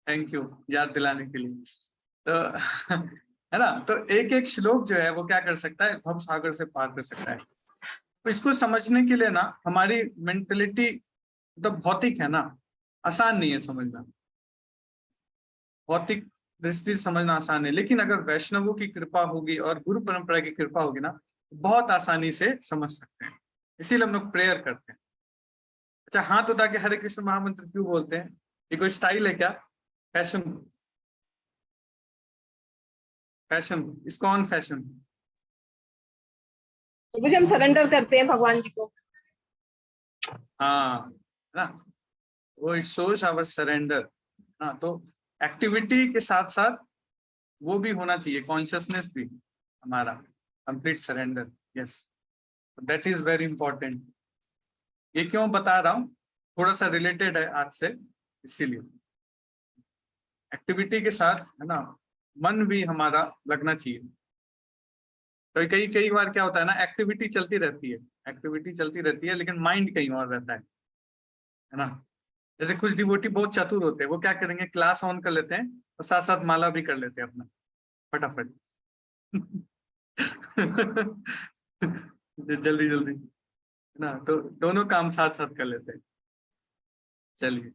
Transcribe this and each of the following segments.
Thank you याद दिलाने के लिए। तो है ना, तो एक एक श्लोक जो है वो क्या कर सकता है, भव सागर से पार कर सकता है। तो इसको समझने के लिए ना हमारी मेंटलिटी तो भौतिक है ना, आसान नहीं है समझना, भौतिक दृष्टि से समझना आसान है, लेकिन अगर वैष्णवों की कृपा होगी और गुरु परंपरा की कृपा होगी ना, बहुत आसानी से समझ सकते हैं। इसीलिए हम लोग प्रेयर करते हैं। अच्छा, हाथ उठा के हरे कृष्ण महामंत्र क्यों बोलते हैं? ये कोई स्टाइल है क्या? Fashion, fashion, ISKCON fashion. तो मुझे हम सरेंडर करते हैं भगवान जी को। हाँ ना, वो इट शोज आवर सरेंडर। हाँ, तो एक्टिविटी के साथ साथ वो भी होना चाहिए, कॉन्शियसनेस भी हमारा, complete surrender. Yes, that is very important. ये क्यों बता रहा हूँ, थोड़ा सा रिलेटेड है आज से, इसीलिए एक्टिविटी के साथ है ना मन भी हमारा लगना चाहिए। तो कई कई बार क्या होता है ना, एक्टिविटी चलती रहती है, एक्टिविटी चलती रहती है, लेकिन माइंड कहीं और रहता है ना। जैसे कुछ डिवोटी बहुत चतुर होते हैं, वो क्या करेंगे, क्लास ऑन कर लेते हैं और साथ साथ माला भी कर लेते हैं अपना फटाफट। जल्दी जल्दी ना, तो दोनों काम साथ साथ कर लेते हैं। चलिए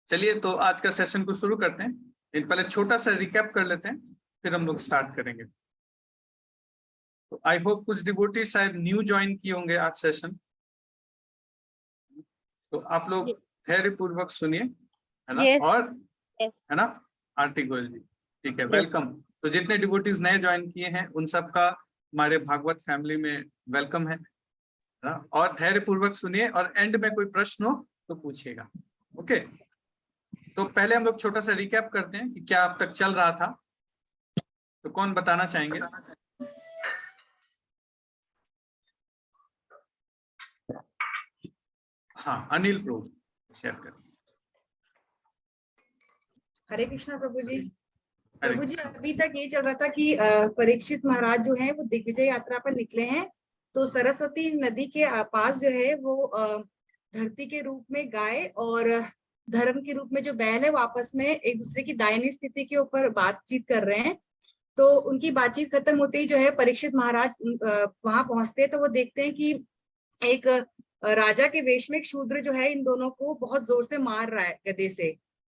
चलिए, तो आज का सेशन को शुरू करते हैं। लेकिन पहले छोटा सा रिकैप कर लेते हैं, फिर हम लोग स्टार्ट करेंगे। तो आई होप कुछ डिवोटी शायद न्यू ज्वाइन किए होंगे आज सेशन, तो आप लोग धैर्य पूर्वक सुनिए, है ना। और है ना आरती गोयल जी, ठीक है, वेलकम। तो जितने डिवोटीज नए ज्वाइन किए हैं उन सबका हमारे भागवत फैमिली में वेलकम है ना। और धैर्य पूर्वक सुनिए, और एंड में कोई प्रश्न हो तो पूछिएगा। ओके, तो पहले हम लोग छोटा सा रिकैप करते हैं कि क्या अब तक चल रहा था। तो कौन बताना चाहेंगे? हाँ, अनिल प्रभु शेयर करें। हरे कृष्णा प्रभु जी। हरे प्रभु जी, कृष्ण। अभी तक ये चल रहा था कि परीक्षित महाराज जो है वो दिग्विजय यात्रा पर निकले हैं। तो सरस्वती नदी के पास जो है वो धरती के रूप में गाय और धर्म के रूप में जो बैल है वो आपस में एक दूसरे की दाहिनी स्थिति के ऊपर बातचीत कर रहे हैं। तो उनकी बातचीत खत्म होते ही जो है परीक्षित महाराज वहां पहुंचते हैं, तो वो देखते हैं कि एक राजा के वेश में एक शूद्र जो है इन दोनों को बहुत जोर से मार रहा है गदे से।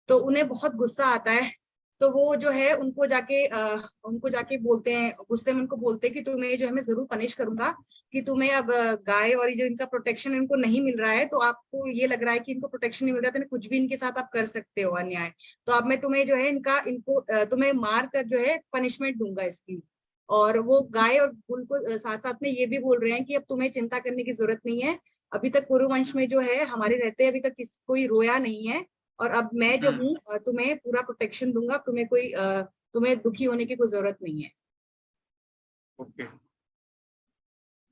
तो उन्हें बहुत गुस्सा आता है। तो वो जो है उनको जाके बोलते हैं, गुस्से में उनको बोलते हैं कि तुम्हें जो है मैं जरूर पनिश करूंगा, कि तुम्हें अब गाय और जो इनका प्रोटेक्शन इनको नहीं मिल रहा है, तो आपको ये लग रहा है कि इनको प्रोटेक्शन नहीं मिल रहा है, तो कुछ भी इनके साथ आप कर सकते हो अन्याय। तो अब मैं तुम्हें जो है तुम्हें मार कर जो है पनिशमेंट दूंगा इसकी। और वो गाय और बुल को साथ साथ में ये भी बोल रहे हैं कि अब तुम्हें चिंता करने की जरूरत नहीं है। अभी तक कुरुवंश में जो है हमारे रहते अभी तक कोई रोया नहीं है। और अब मैं जो हूँ तुम्हें पूरा प्रोटेक्शन दूंगा, तुम्हें दुखी होने की कोई जरूरत नहीं है। ओके,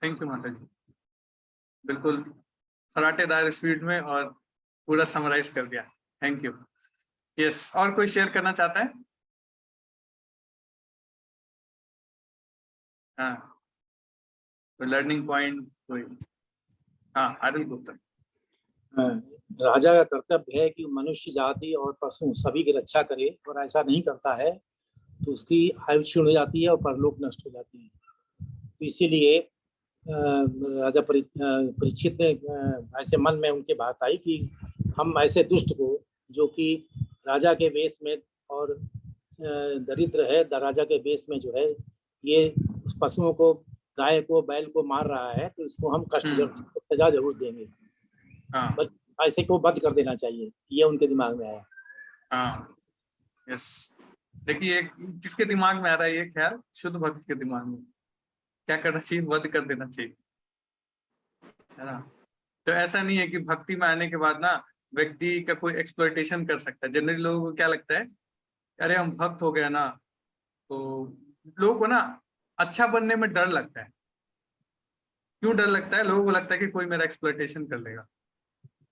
थैंक यू माता जी, बिल्कुल फराटेदार स्पीड में और पूरा समराइज कर दिया। Thank you. यस, और कोई शेयर करना चाहता है? हाँ, कोई लर्निंग पॉइंट कोई? हाँ, आदिल गुप्ता। राजा का कर्तव्य है कि मनुष्य जाति और पशु सभी की रक्षा करे, और ऐसा नहीं करता है तो उसकी आयु क्षीण हो जाती है और परलोक नष्ट हो जाती है। तो इसीलिए राजा परीक्षित ने ऐसे मन में उनके बात आई कि हम ऐसे दुष्ट को, जो कि राजा के वेश में और दरिद्र है, राजा के वेश में जो है ये पशुओं को, गाय को, बैल को मार रहा है, तो इसको हम कष्ट सजा जरूर देंगे। बस ऐसे को बंद कर देना चाहिए, ये उनके दिमाग में आया। हाँ, यस। देखिए, किसके दिमाग में आ रहा है ये ख्याल? शुद्ध भक्त के दिमाग में। क्या करना चाहिए? वध कर देना चाहिए, है ना। तो ऐसा नहीं है कि भक्ति में आने के बाद ना व्यक्ति का कोई एक्सप्लॉइटेशन कर सकता है। जनरली लोगों को क्या लगता है, अरे हम भक्त हो गया ना, तो लोगों को ना अच्छा बनने में डर लगता है। क्यों डर लगता है? लोगों को लगता है कि कोई मेरा एक्सप्लॉइटेशन कर लेगा,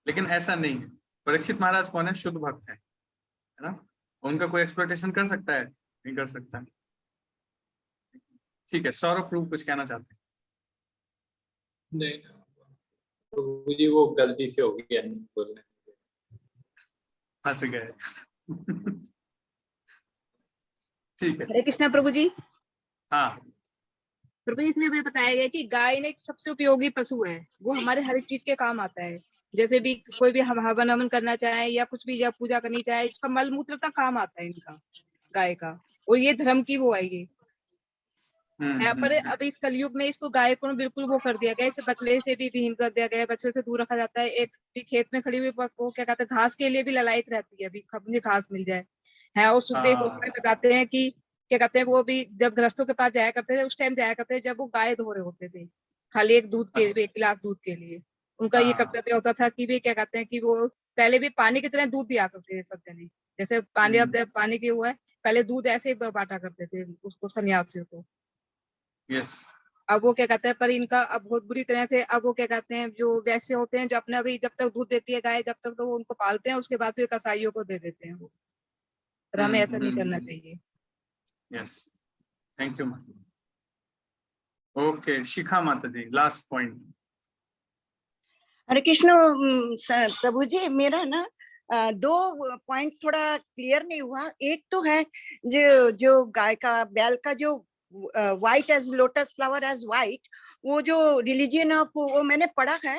लेकिन ऐसा नहीं है। परीक्षित महाराज कौन है? शुद्ध भक्त है ना। उनका कोई एक्सप्लॉइटेशन कर सकता है? नहीं कर सकता। ठीक है, सौरभ प्रभु कुछ कहना चाहते हैं? नहीं, तो मुझे वो गलती से हो गया नहीं बोलने। फंस गए। ठीक है। हरे कृष्णा प्रभु जी। हाँ प्रभु जी, इसमें भी बताया गया कि गाय ने सबसे उपयोगी पशु है, वो हमारे हर एक चीज के काम आता है। जैसे भी कोई भी हम हवन हवन करना चाहे या कुछ भी या पूजा करनी चाहे, इसका मल मूत्र का काम आता है इनका, गाय का। और ये धर्म की वो है ये यहाँ पर। अब इस कलयुग में इसको गाय को बिल्कुल वो कर दिया गया, इसे बछड़े से भी विहीन कर दिया गया, बछड़े से दूर रखा जाता है। एक भी खेत में खड़ी हुई वो क्या कहते हैं, घास के लिए भी ललायत रहती है, अभी मुझे घास मिल जाए है। और सुखदेव गोस्वामी बताते हैं कि क्या कहते हैं, वो भी जब गृहस्थों के पास जाया करते थे, उस टाइम जाया करते थे जब वो गाय धो रहे होते थे, खाली एक गिलास दूध के लिए। उनका ये कर्तव्य होता था कि भी क्या कहते हैं कि वो पहले भी पानी की तरह दूध दिया करते थे सब जने। जैसे पानी अब पानी की हुआ है, पहले दूध ऐसे ही बांटा करते थे उसको, सन्यासियों को। यस। अब वो क्या कहते हैं, पर इनका अब बहुत बुरी तरह से, अब वो क्या कहते हैं, जो वैसे होते हैं जो अपने अभी जब तक दूध देती है गाय, जब तक तो वो उनको पालते हैं, उसके बाद फिर कसाईयों को दे देते हैं वो। पर हमें ऐसा नहीं करना चाहिए। यस, थैंक यू माता। ओके, शिखा माता जी, लास्ट पॉइंट। हरे कृष्ण प्रभु जी, मेरा ना दो पॉइंट थोड़ा क्लियर नहीं हुआ। एक तो है जो गाय का, बैल का जो white as lotus flower as white, वो जो रिलीजियन ऑफ वो मैंने पढ़ा है,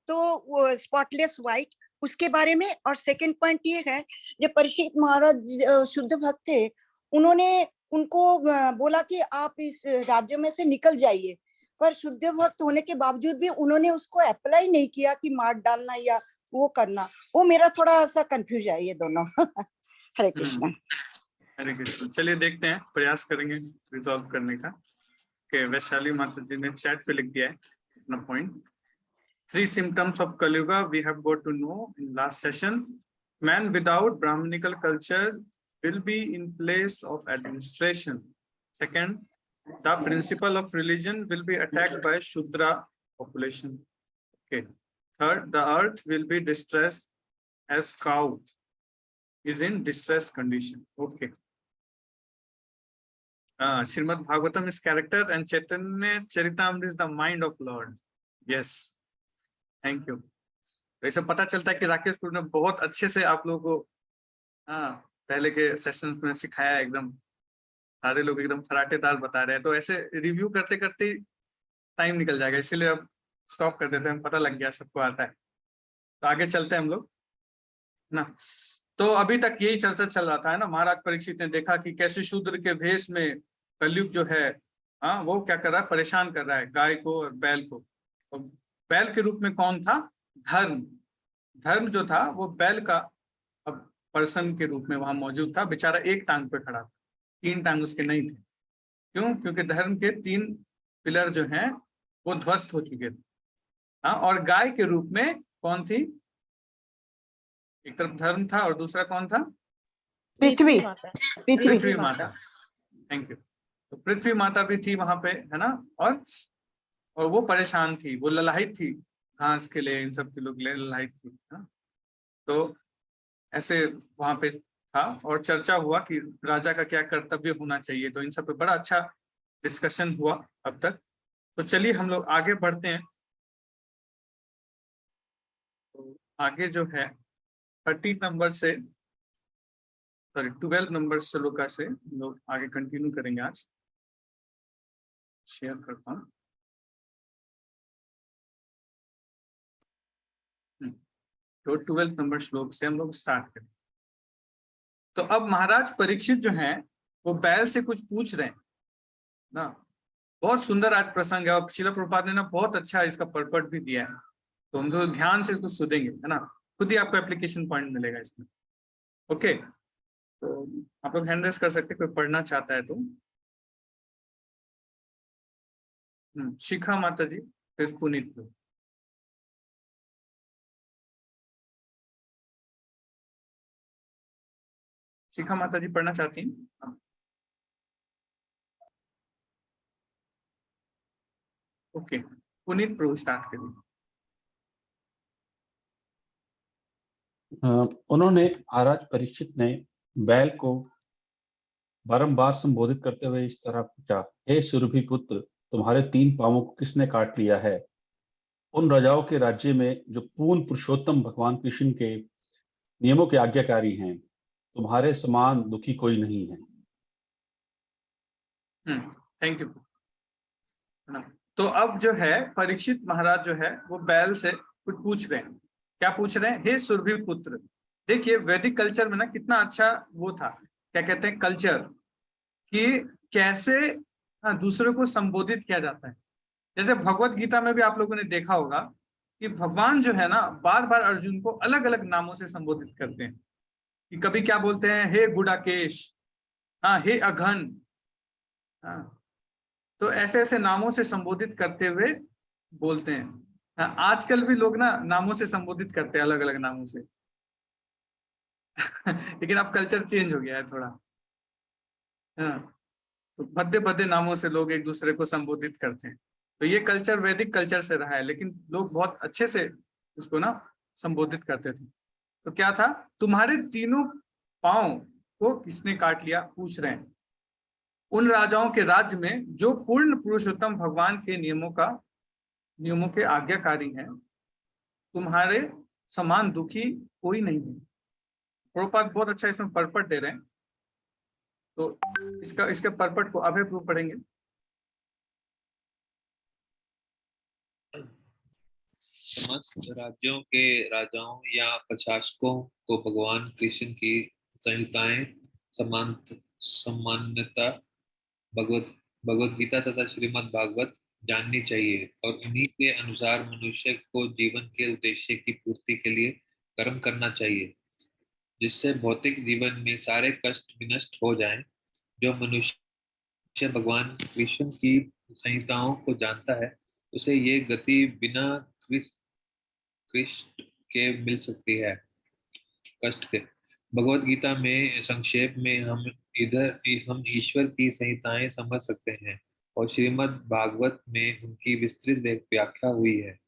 तो वो स्पॉटलेस व्हाइट, उसके बारे में। और सेकंड पॉइंट ये है, जो परीक्षित महाराज शुद्ध भक्त थे, उन्होंने उनको बोला कि आप इस राज्य में से निकल जाइए, पर शुद्ध भक्त होने के बावजूद भी उन्होंने उसको अप्लाई नहीं किया कि मार डालना या वो करना। वो मेरा थोड़ा सा कंफ्यूज है ये दोनों। हरे कृष्णा। हरे कृष्ण। चलिए देखते हैं, प्रयास करेंगे रिजॉल्व करने का। कि वैशाली माता जी ने चैट पे लिख दिया है अपना point. 3 symptoms of Kali-yuga we have got to know in last session. Man without Brahmanical culture will be in place of administration. Second, the principle of religion will be attacked by Shudra population. Okay. Third, the earth will be distressed as cow is in distress condition. Okay. Srimad Bhagavatam is character and Chaitanya Charitamrita is the mind of Lord. Yes. Thank you. वैसे पता चलता है कि राकेश गुरु ने बहुत अच्छे से आप लोगों को पहले के सेशंस में सिखाया है। एकदम सारे लोग एकदम फराटेदार बता रहे हैं, तो ऐसे रिव्यू करते करते टाइम निकल जाएगा, इसीलिए अब स्टॉप कर देते हैं। पता लग गया, सबको आता है, तो आगे चलते हैं हम लोग ना। तो अभी तक यही चर्चा चल रहा था है ना। महाराज परीक्षित ने देखा कि कैसे शूद्र के भेष में कलयुग जो है वो क्या कर रहा है, परेशान कर रहा है गाय को और बैल को। और बैल के रूप में कौन था? धर्म। धर्म जो था वो बैल का अब पर्सन के रूप में वहां मौजूद था। बेचारा एक टांग पे खड़ा था, 3 टांग उसके नहीं थे। क्यों? क्योंकि धर्म के 3 पिलर जो हैं वो ध्वस्त हो चुके थे। और गाय के रूप में कौन थी? एक तरफ धर्म था और दूसरा कौन था? पृथ्वी माता। Thank you. तो पृथ्वी माता भी थी वहां पे, है ना। और वो परेशान थी, वो ललाहित थी घास के लिए, इन सब के लोग ललाहित थी ना? तो ऐसे वहां पे था और चर्चा हुआ कि राजा का क्या कर्तव्य होना चाहिए। तो इन सब पे बड़ा अच्छा डिस्कशन हुआ अब तक। तो चलिए हम लोग आगे बढ़ते हैं। तो आगे जो है 30 नंबर से, सॉरी 12 नंबर श्लोका से हम लोग आगे कंटिन्यू करेंगे। आज शेयर करता हूँ। तो 12 नंबर श्लोक से हम लोग स्टार्ट करें। तो अब महाराज परीक्षित जो हैं वो बैल से कुछ पूछ रहे हैं ना। बहुत सुंदर आज प्रसंग है और श्रील प्रभुपाद ने ना बहुत अच्छा इसका पर्पट भी दिया है। तो हम तो ध्यान से इसको सुनेंगे, है ना। खुद ही आपको एप्लीकेशन पॉइंट मिलेगा इसमें। ओके, तो आप लोग हैंड रेस कर सकते, कोई पढ़ना चाहता है तो। शिखा माता जी, फिर पुनीत। शिखा माता जी पढ़ना चाहती हैं? ओके, पुनीत प्रभु स्टार्ट करिए। उन्होंने महाराज परीक्षित ने बैल को बारंबार संबोधित करते हुए इस तरह पूछा, हे सुरभि पुत्र, तुम्हारे 3 पांवों को किसने काट लिया है? उन राजाओं के राज्य में जो पूर्ण पुरुषोत्तम भगवान कृष्ण के नियमों के आज्ञाकारी हैं, तुम्हारे समान दुखी कोई नहीं है। Thank you. है ना? तो अब जो है परीक्षित महाराज जो है वो बैल से कुछ पूछ रहे हैं। क्या पूछ रहे हैं? हे सुरभि पुत्र। देखिए वैदिक कल्चर में ना कितना अच्छा वो था, क्या कहते हैं, कल्चर, कि कैसे दूसरे को संबोधित किया जाता है। जैसे भगवत गीता में भी आप लोगों ने देखा होगा कि भगवान जो है ना बार बार अर्जुन को अलग अलग नामों से संबोधित करते हैं। कि कभी क्या बोलते हैं, हे गुडाकेश, हे अघन, तो ऐसे ऐसे नामों से संबोधित करते हुए बोलते हैं। आजकल भी लोग ना नामों से संबोधित करते हैं, अलग अलग नामों से। लेकिन अब कल्चर चेंज हो गया है थोड़ा। तो भद्दे भद्दे नामों से लोग एक दूसरे को संबोधित करते हैं। तो ये कल्चर वैदिक कल्चर से रहा है, लेकिन लोग बहुत अच्छे से उसको ना संबोधित करते थे। तो क्या था, तुम्हारे तीनों पांव को किसने काट लिया, पूछ रहे हैं। उन राजाओं के राज्य में जो पूर्ण पुरुषोत्तम भगवान के नियमों के आज्ञाकारी हैं, तुम्हारे समान दुखी कोई नहीं है। प्रभुपाद बहुत अच्छा इसमें परपट दे रहे हैं। तो इसके परपट को अभय प्रूफ पढ़ेंगे। समस्त राज्यों के राजाओं या प्रशासकों को भगवान कृष्ण की संहिताएं सामान्यता भगवत गीता तथा श्रीमद् भागवत जाननी चाहिए और उन्हीं के अनुसार मनुष्य को जीवन के उद्देश्य की पूर्ति के लिए कर्म करना चाहिए, जिससे भौतिक जीवन में सारे कष्ट विनष्ट हो जाएं। जो मनुष्य भगवान कृष्ण की संहिताओं को जानता है, उसे ये गति बिना कष्ट के मिल सकती है। कष्ट के भगवत गीता में संक्षेप में हम ईश्वर की संहिताएं समझ सकते हैं और श्रीमद् भागवत में उनकी विस्तृत व्याख्या हुई है।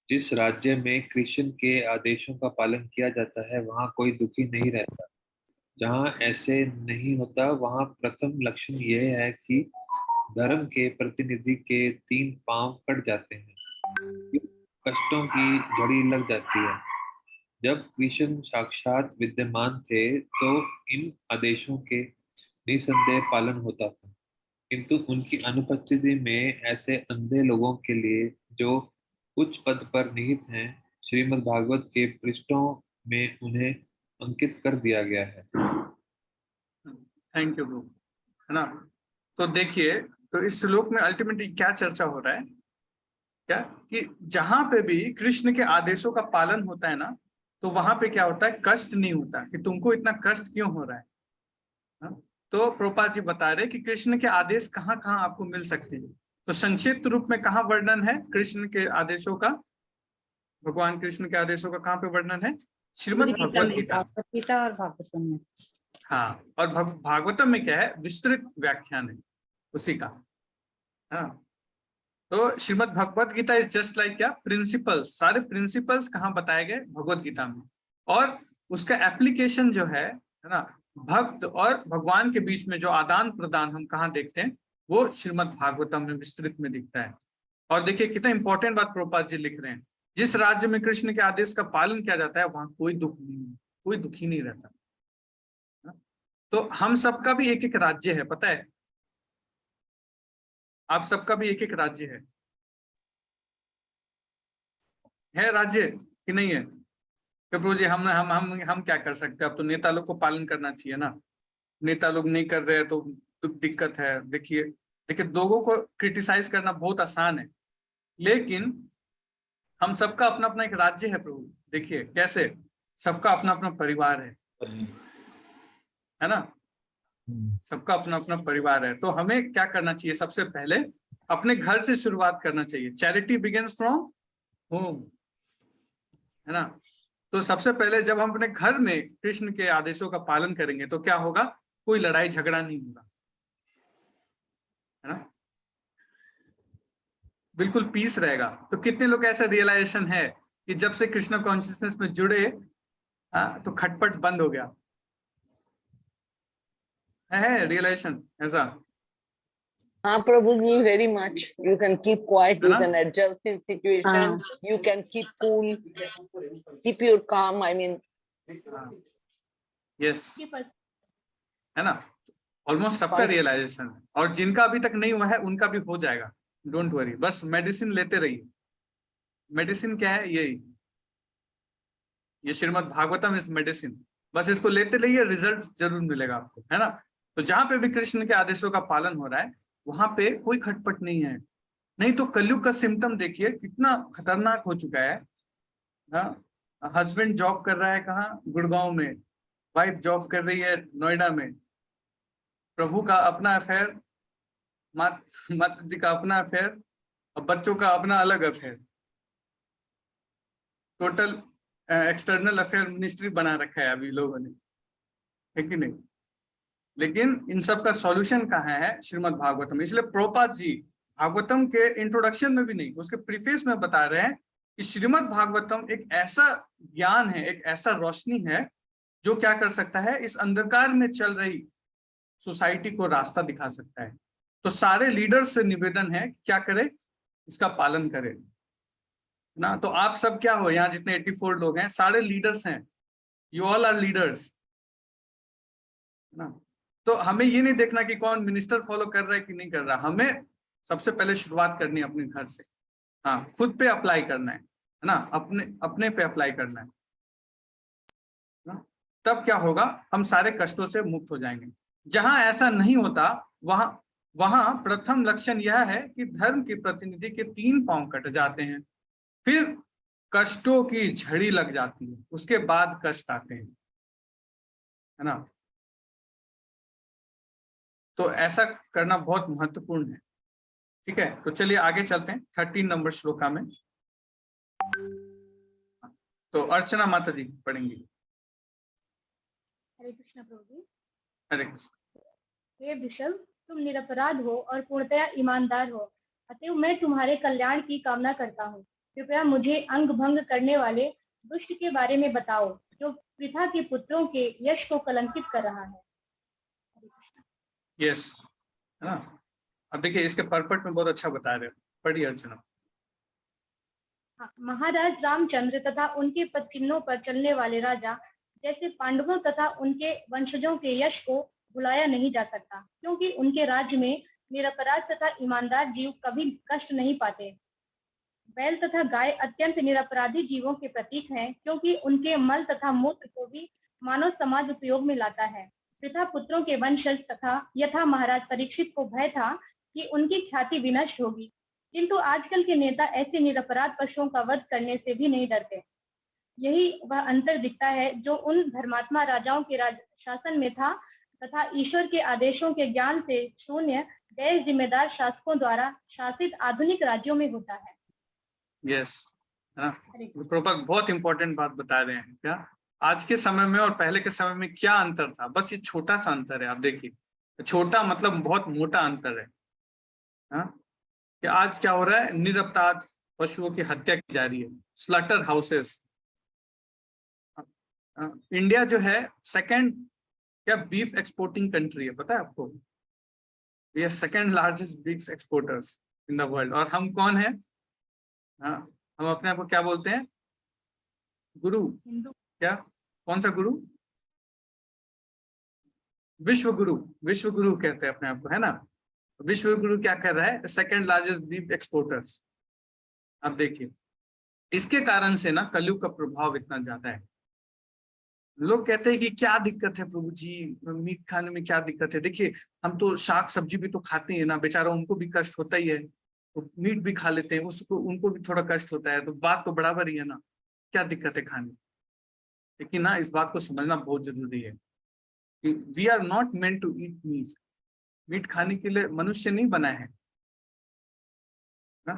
जिस राज्य में कृष्ण के आदेशों का पालन किया जाता है, वहाँ कोई दुखी नहीं रहता। जहाँ ऐसे नहीं होता, वहाँ प्रथम लक्षण यह है कि धर्म के प्रतिनिधि के 3 पांव कट जाते हैं, कष्टों की झड़ी लग जाती है। जब कृष्ण साक्षात विद्यमान थे तो इन आदेशों के निसंदेह पालन होता था, किंतु उनकी अनुपस्थिति में ऐसे अंधे लोगों के लिए जो उच्च पद पर निहित हैं, श्रीमद् भागवत के पृष्ठों में उन्हें अंकित कर दिया गया है। Thank you bro. है ना? तो देखिए, तो इस श्लोक में अल्टीमेटली क्या चर्चा हो रहा है, क्या कि जहां पे भी कृष्ण के आदेशों का पालन होता है ना, तो वहां पे क्या होता है, कष्ट नहीं होता कि तुमको इतना कष्ट क्यों हो रहा है। तो प्रभुपाद जी बता रहे कि कृष्ण के आदेश कहाँ कहाँ आपको मिल सकते हैं। तो संक्षिप्त रूप में कहाँ वर्णन है कृष्ण के आदेशों का, भगवान कृष्ण के आदेशों का कहाँ पे वर्णन है? श्रीमद् भगवत गीता और भागवतम में। हाँ, और भागवतम में क्या है, विस्तृत व्याख्यान है उसी का। हाँ, तो Shrimad Bhagavad Gita is just like क्या, प्रिंसिपल्स, सारे प्रिंसिपल्स कहाँ बताए गए, भगवत गीता में। और उसका एप्लीकेशन जो है ना, भक्त और भगवान के बीच में जो आदान प्रदान हम कहाँ देखते हैं, वो श्रीमद् भागवतम में विस्तृत में दिखता है। और देखिए कितना इंपॉर्टेंट बात प्रभुपाद जी लिख रहे हैं, जिस राज्य में कृष्ण के आदेश का पालन किया जाता है, वहां कोई दुख नहीं, कोई दुखी नहीं रहता। तो हम सबका भी एक एक राज्य है, पता है, आप सबका भी एक एक राज्य है राज्य कि नहीं है? प्रभु जी हम क्या कर सकते हैं, अब तो नेता लोग को पालन करना चाहिए ना, नेता लोग नहीं कर रहे तो दिक्कत है। देखिए लोगों को क्रिटिसाइज करना बहुत आसान है, लेकिन हम सबका अपना अपना एक राज्य है प्रभु। देखिए कैसे सबका अपना अपना परिवार है ना, सबका अपना अपना परिवार है। तो हमें क्या करना चाहिए, सबसे पहले अपने घर से शुरुआत करना चाहिए। चैरिटी बिगिंस फ्रॉम होम, है ना। तो सबसे पहले जब हम अपने घर में कृष्ण के आदेशों का पालन करेंगे तो क्या होगा, कोई लड़ाई झगड़ा नहीं होगा, है ना, बिल्कुल पीस रहेगा। तो कितने लोग ऐसा रियलाइजेशन है कि जब से कृष्ण कॉन्शियसनेस में जुड़े तो खटपट बंद हो गया है रियलाइजेशन ऐसा? हाँ प्रभु जी, very much. You can keep quiet, you can adjust in situation, you can keep cool, keep your calm. I mean, yes, है ना, ऑलमोस्ट सबका रियलाइजेशन है, और जिनका अभी तक नहीं हुआ है उनका भी हो जाएगा, डोंट वरी, बस मेडिसिन लेते रहिए। मेडिसिन क्या है? यही, ये श्रीमद् भागवतम इज मेडिसिन, बस इसको लेते रहिए, रिजल्ट जरूर मिलेगा आपको, है ना। तो जहां पे भी कृष्ण के आदेशों का पालन हो रहा है वहां पे कोई खटपट नहीं है। नहीं तो कलयुग का सिम्टम देखिए कितना खतरनाक हो चुका है। हस्बैंड जॉब कर रहा है कहाँ? गुड़गांव में, वाइफ जॉब कर रही है नोएडा में, प्रभु का अपना अफेयर, माता जी का अपना अफेयर, और बच्चों का अपना अलग affair, total external affair ministry बना रखा है अभी लोगों ने, है कि नहीं। लेकिन इन सब का सॉल्यूशन कहाँ है? श्रीमद् भागवतम। इसलिए प्रभुपाद जी भागवतम के इंट्रोडक्शन में भी नहीं, उसके प्रीफेस में बता रहे हैं कि श्रीमद् भागवतम एक ऐसा ज्ञान है, एक ऐसा रोशनी है जो क्या कर सकता है, इस अंधकार में चल रही सोसाइटी को रास्ता दिखा सकता है। तो सारे लीडर्स से निवेदन है क्या करे, इसका पालन करें ना। तो आप सब क्या हो, यहाँ जितने 84 लोग हैं सारे लीडर्स हैं, यू ऑल आर लीडर्स ना। तो हमें ये नहीं देखना कि कौन मिनिस्टर फॉलो कर रहा है कि नहीं कर रहा, हमें सबसे पहले शुरुआत करनी है अपने घर से। हाँ, खुद पे अप्लाई करना है ना, अपने पे अप्लाई करना है ना। तब क्या होगा, हम सारे कष्टों से मुक्त हो जाएंगे। जहां ऐसा नहीं होता वहां प्रथम लक्षण यह है कि धर्म के प्रतिनिधि के 3 पांव कट जाते हैं, फिर कष्टों की झड़ी लग जाती है, उसके बाद कष्ट आते हैं, है ना। तो ऐसा करना बहुत महत्वपूर्ण है, ठीक है। तो चलिए आगे चलते हैं 13 नंबर श्लोका में। तो अर्चना माता जी पढ़ेंगी। हरे कृष्ण प्रभु जी। हरे कृष्ण। हे वृषभ, तुम निरपराध हो और पूर्णतया ईमानदार हो, अतएव मैं तुम्हारे कल्याण की कामना करता हूँ। कृपया मुझे अंग भंग करने वाले दुष्ट के बारे में बताओ, जो पृथा के पुत्रों के यश को कलंकित कर रहा है। यस, है ना। अब देखिए इसके परपट में बहुत अच्छा बता रहे हो, पढ़िए अर्चना। महाराज रामचंद्र तथा उनके पद चिन्हों पर चलने वाले राजा जैसे पांडवों तथा उनके वंशजों के यश को भुलाया नहीं जा सकता, क्योंकि उनके राज्य में निरपराध तथा ईमानदार जीव कभी कष्ट नहीं पाते। बैल तथा गाय अत्यंत निरपराधी जीवों के प्रतीक हैं, क्योंकि उनके मल तथा मूत्र को भी मानव समाज उपयोग में लाता है। पृथा पुत्रों के वंशज तथा यथा महाराज परीक्षित को भय था कि उनकी ख्याति विनष्ट होगी, किंतु आजकल के नेता ऐसे निरपराध पशुओं का वध करने से भी नहीं डरते। यही वह अंतर दिखता है जो उन धर्मात्मा राजाओं के शासन में था तथा ईश्वर के आदेशों के ज्ञान से शून्य गैर जिम्मेदार शासकों द्वारा शासित आधुनिक राज्यों में होता है। यस, प्रभुपाद बहुत इंपॉर्टेंट बात बता रहे हैं। क्या आज के समय में और पहले के समय में क्या अंतर था? बस ये छोटा सा अंतर है। आप देखिए, छोटा मतलब बहुत मोटा अंतर है। कि आज क्या हो रहा है, निरपराध पशुओं की हत्या की जा रही है, स्लॉटर हाउसेस। इंडिया जो है सेकंड क्या बीफ एक्सपोर्टिंग कंट्री है, पता है आपको? We are second largest beef exporters in the world. और हम कौन है? हम अपने आप को क्या बोलते हैं? गुरु। क्या? कौन सा गुरु? विश्व गुरु। विश्व गुरु कहते हैं अपने आप को, है ना। विश्व गुरु क्या कर रहा है? Second largest beef exporters. अब देखिए इसके कारण से ना कलयुग का प्रभाव इतना ज्यादा है। लोग कहते हैं कि क्या दिक्कत है प्रभु जी, मीट खाने में क्या दिक्कत है? देखिए हम तो शाक सब्जी भी तो खाते हैं ना, बेचारा उनको भी कष्ट होता ही है, तो मीट भी खा लेते हैं, उसको उनको भी थोड़ा कष्ट होता है, तो बात तो बराबर ही है ना, क्या दिक्कत है खाने? लेकिन ना इस बात को समझना बहुत जरूरी है कि we are not meant to eat meat. Meat खाने के लिए मनुष्य नहीं बना है ना,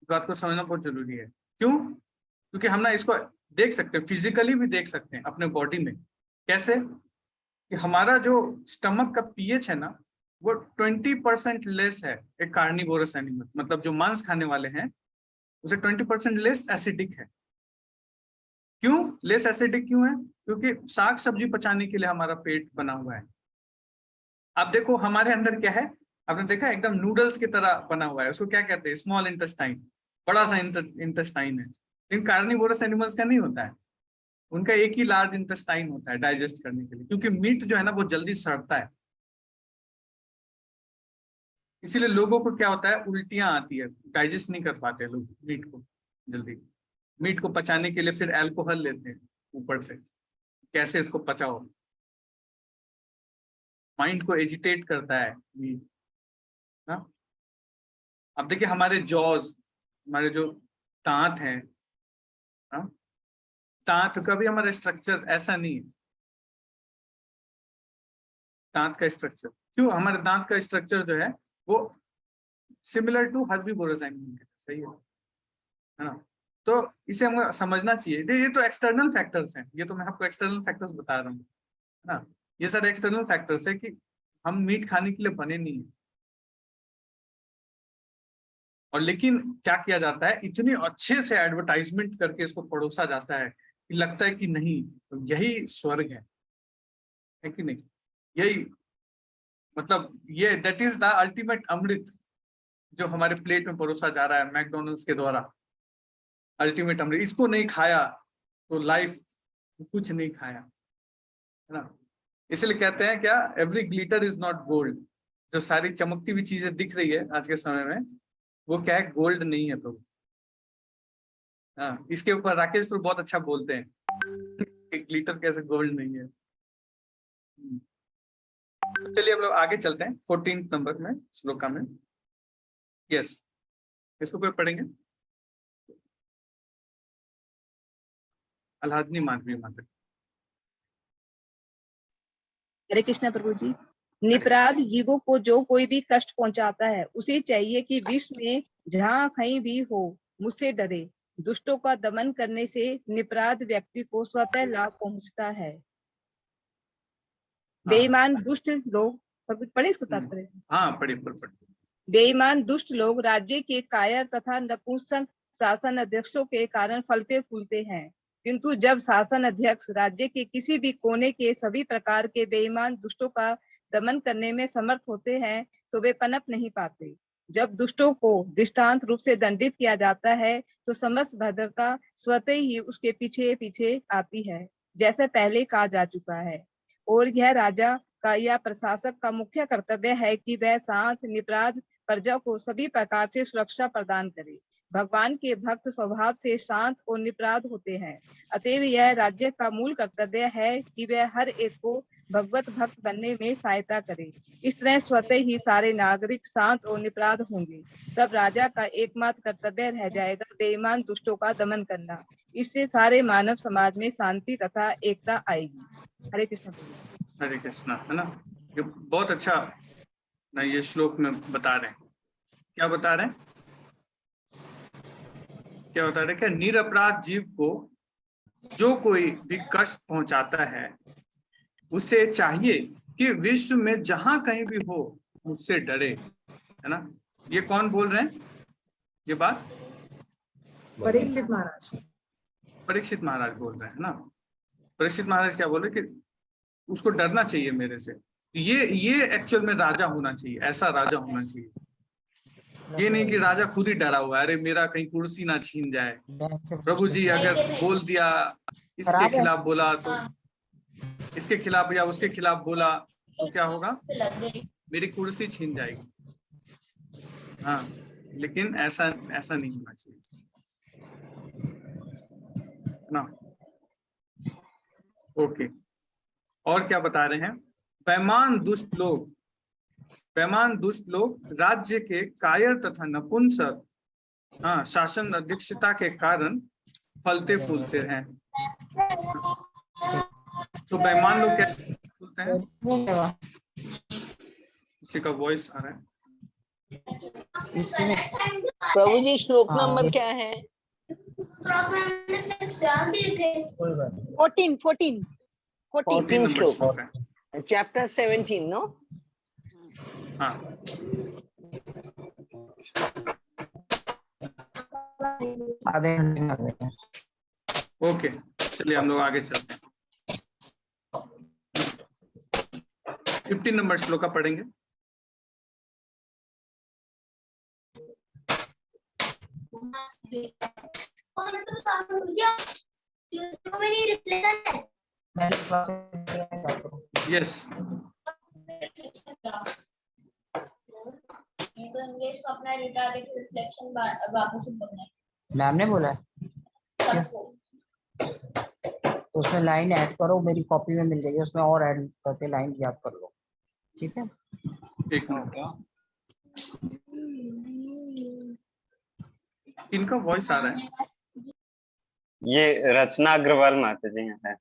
इस बात को समझना बहुत जरूरी है। क्यों? क्योंकि हम ना इसको देख सकते हैं, फिजिकली भी देख सकते हैं अपने बॉडी में। कैसे? कि हमारा जो स्टमक का पीएच है ना वो 20% लेस है एक कार्निवोरस एनिमल, मतलब जो मांस खाने वाले हैं उसे 20% लेस एसिडिक है। क्यों लेस एसिडिक क्यों है? क्योंकि साग सब्जी पचाने के लिए हमारा पेट बना हुआ है। आप देखो हमारे अंदर क्या है, आपने देखा एकदम नूडल्स की तरह बना हुआ है, उसको क्या कहते हैं? स्मॉल इंटेस्टाइन, बड़ा सा इंटेस्टाइन है। लेकिन कार्निवोरस एनिमल्स का नहीं होता है। उनका एक ही लार्ज इंटेस्टाइन होता है डाइजेस्ट करने के लिए, क्योंकि मीट जो है ना वो जल्दी सड़ता है, इसीलिए लोगों को क्या होता है, उल्टियां आती है, डाइजेस्ट नहीं कर पाते लोग मीट को जल्दी। मीट को पचाने के लिए फिर अल्कोहल लेते हैं ऊपर से, कैसे इसको पचाओ। माइंड को एजिटेट करता है मीट ना। अब देखिए हमारे जॉज, हमारे जो दांत हैं, दांत का भी हमारा स्ट्रक्चर ऐसा नहीं है। दांत का स्ट्रक्चर क्यों, हमारे दांत का स्ट्रक्चर जो है वो सिमिलर टू हर्बीवोरस एनिमल, सही है ना। तो इसे हमको समझना चाहिए। ये तो एक्सटर्नल फैक्टर्स हैं, ये तो मैं आपको एक्सटर्नल फैक्टर्स बता रहा हूँ ना। ये सारे एक्सटर्नल फैक्टर्स है कि हम मीट खाने के लिए बने नहीं है। और लेकिन क्या किया जाता है, इतने अच्छे से एडवर्टाइजमेंट करके इसको परोसा जाता है कि लगता है कि नहीं तो यही स्वर्ग है कि नहीं, यही मतलब ये दैट इज द अल्टीमेट अमृत जो हमारे प्लेट में परोसा जा रहा है मैकडोनल्ड्स के द्वारा। अल्टीमेट अमृत, इसको नहीं खाया तो लाइफ कुछ नहीं खाया, है ना। इसलिए कहते हैं क्या, every glitter is not gold. जो सारी चमकती हुई चीजें दिख रही है आज के समय में, वो क्या है, गोल्ड नहीं है प्रभु। हाँ, इसके ऊपर राकेश तो बहुत अच्छा बोलते हैं कि ग्लिटर कैसे गोल्ड नहीं है। तो चलिए हम लोग आगे चलते हैं 14 नंबर में श्लोका में। यस, इसको कोई पढ़ेंगे? आह्लादनी माधवी माता। हरे कृष्णा प्रभु जी। निपराध जीवों को जो कोई भी कष्ट पहुंचाता है, उसे चाहिए कि विश्व में जहाँ कहीं भी हो मुझसे डरे। दुष्टों का दमन करने से निपराध व्यक्ति को स्वतः लाभ पहुंचता है। बेईमान दुष्ट लोग, पढ़े इसको तात्पर्य? हाँ पढ़िए। बेईमान दुष्ट लोग राज्य के कायर तथा नपुंसक शासन अध्यक्षों के कारण फलते फूलते हैं, किंतु जब शासन अध्यक्ष राज्य के किसी भी कोने के सभी प्रकार के बेईमान दुष्टों का दमन करने में समर्थ होते हैं तो वे पनप नहीं पाते। जब दुष्टों को दृष्टांत रूप से दंडित किया जाता है तो समस्त भद्रता स्वतः ही उसके पीछे पीछे आती है, जैसे पहले कहा जा चुका है। और यह राजा का या प्रशासक का मुख्य कर्तव्य है कि वह शांत निपराध प्रजा को सभी प्रकार से सुरक्षा प्रदान करे। भगवान के भक्त स्वभाव से शांत और निपराध होते हैं, अतएव यह राज्य का मूल कर्तव्य है कि वह हर एक को भगवत भक्त बनने में सहायता करे। इस तरह स्वतः ही सारे नागरिक शांत और निपराध होंगे, तब राजा का एकमात्र कर्तव्य रह जाएगा बेईमान दुष्टों का दमन करना। इससे सारे मानव समाज में शांति तथा एकता आएगी। हरे कृष्ण। हरे कृष्णा, है ना। ये बहुत अच्छा ना ये श्लोक में बता रहे हैं। क्या बता रहे हैं? क्या बता रहे हैं? क्या निरपराध जीव को जो कोई भी कष्ट पहुंचाता है, उसे चाहिए कि विश्व में जहां कहीं भी हो मुझसे डरे, है ना। ये कौन बोल रहे हैं ये बात? परीक्षित महाराज। परीक्षित महाराज बोल रहे हैं ना। परीक्षित महाराज क्या बोल रहे कि उसको डरना चाहिए मेरे से। ये एक्चुअल में राजा होना चाहिए, ऐसा राजा होना चाहिए। ये नहीं कि राजा खुद ही डरा हुआ है, अरे मेरा कहीं कुर्सी ना छीन जाए। प्रभु जी अगर बोल दिया, इसके खिलाफ बोला तो इसके खिलाफ या उसके खिलाफ बोला तो क्या होगा, मेरी कुर्सी छीन जाएगी। हाँ, लेकिन ऐसा नहीं होना चाहिए ना। ओके, और क्या बता रहे हैं? बेईमान दुष्ट लोग राज्य के कायर तथा नपुंसक, हाँ, शासन अध्यक्षता के कारण फलते फूलते हैं। तो बेईमान लोग कैसे फूलते हैं? किसी का वॉइस आ रहा है इसमें? प्रभु जी श्लोक नंबर क्या है? 14 श्लोक, चैप्टर 17, नो? हाँ। ओके, चलिए हम लोग आगे चलते हैं। 15 नंबर श्लोक का पढ़ेंगे। भी रिफ्लेक्शन है। यस, तो इंग्लिश को अपना रिटारगेट रिफ्लेक्शन वापस बोलना है मैम ने बोला है सबको। तो उसमें लाइन ऐड करो, मेरी कॉपी में मिल जाएगी, उसमें और ऐड करके लाइन याद कर लो, ठीक है। एक मिनट, इनका वॉइस आ रहा है। ये रचना अग्रवाल माता जी है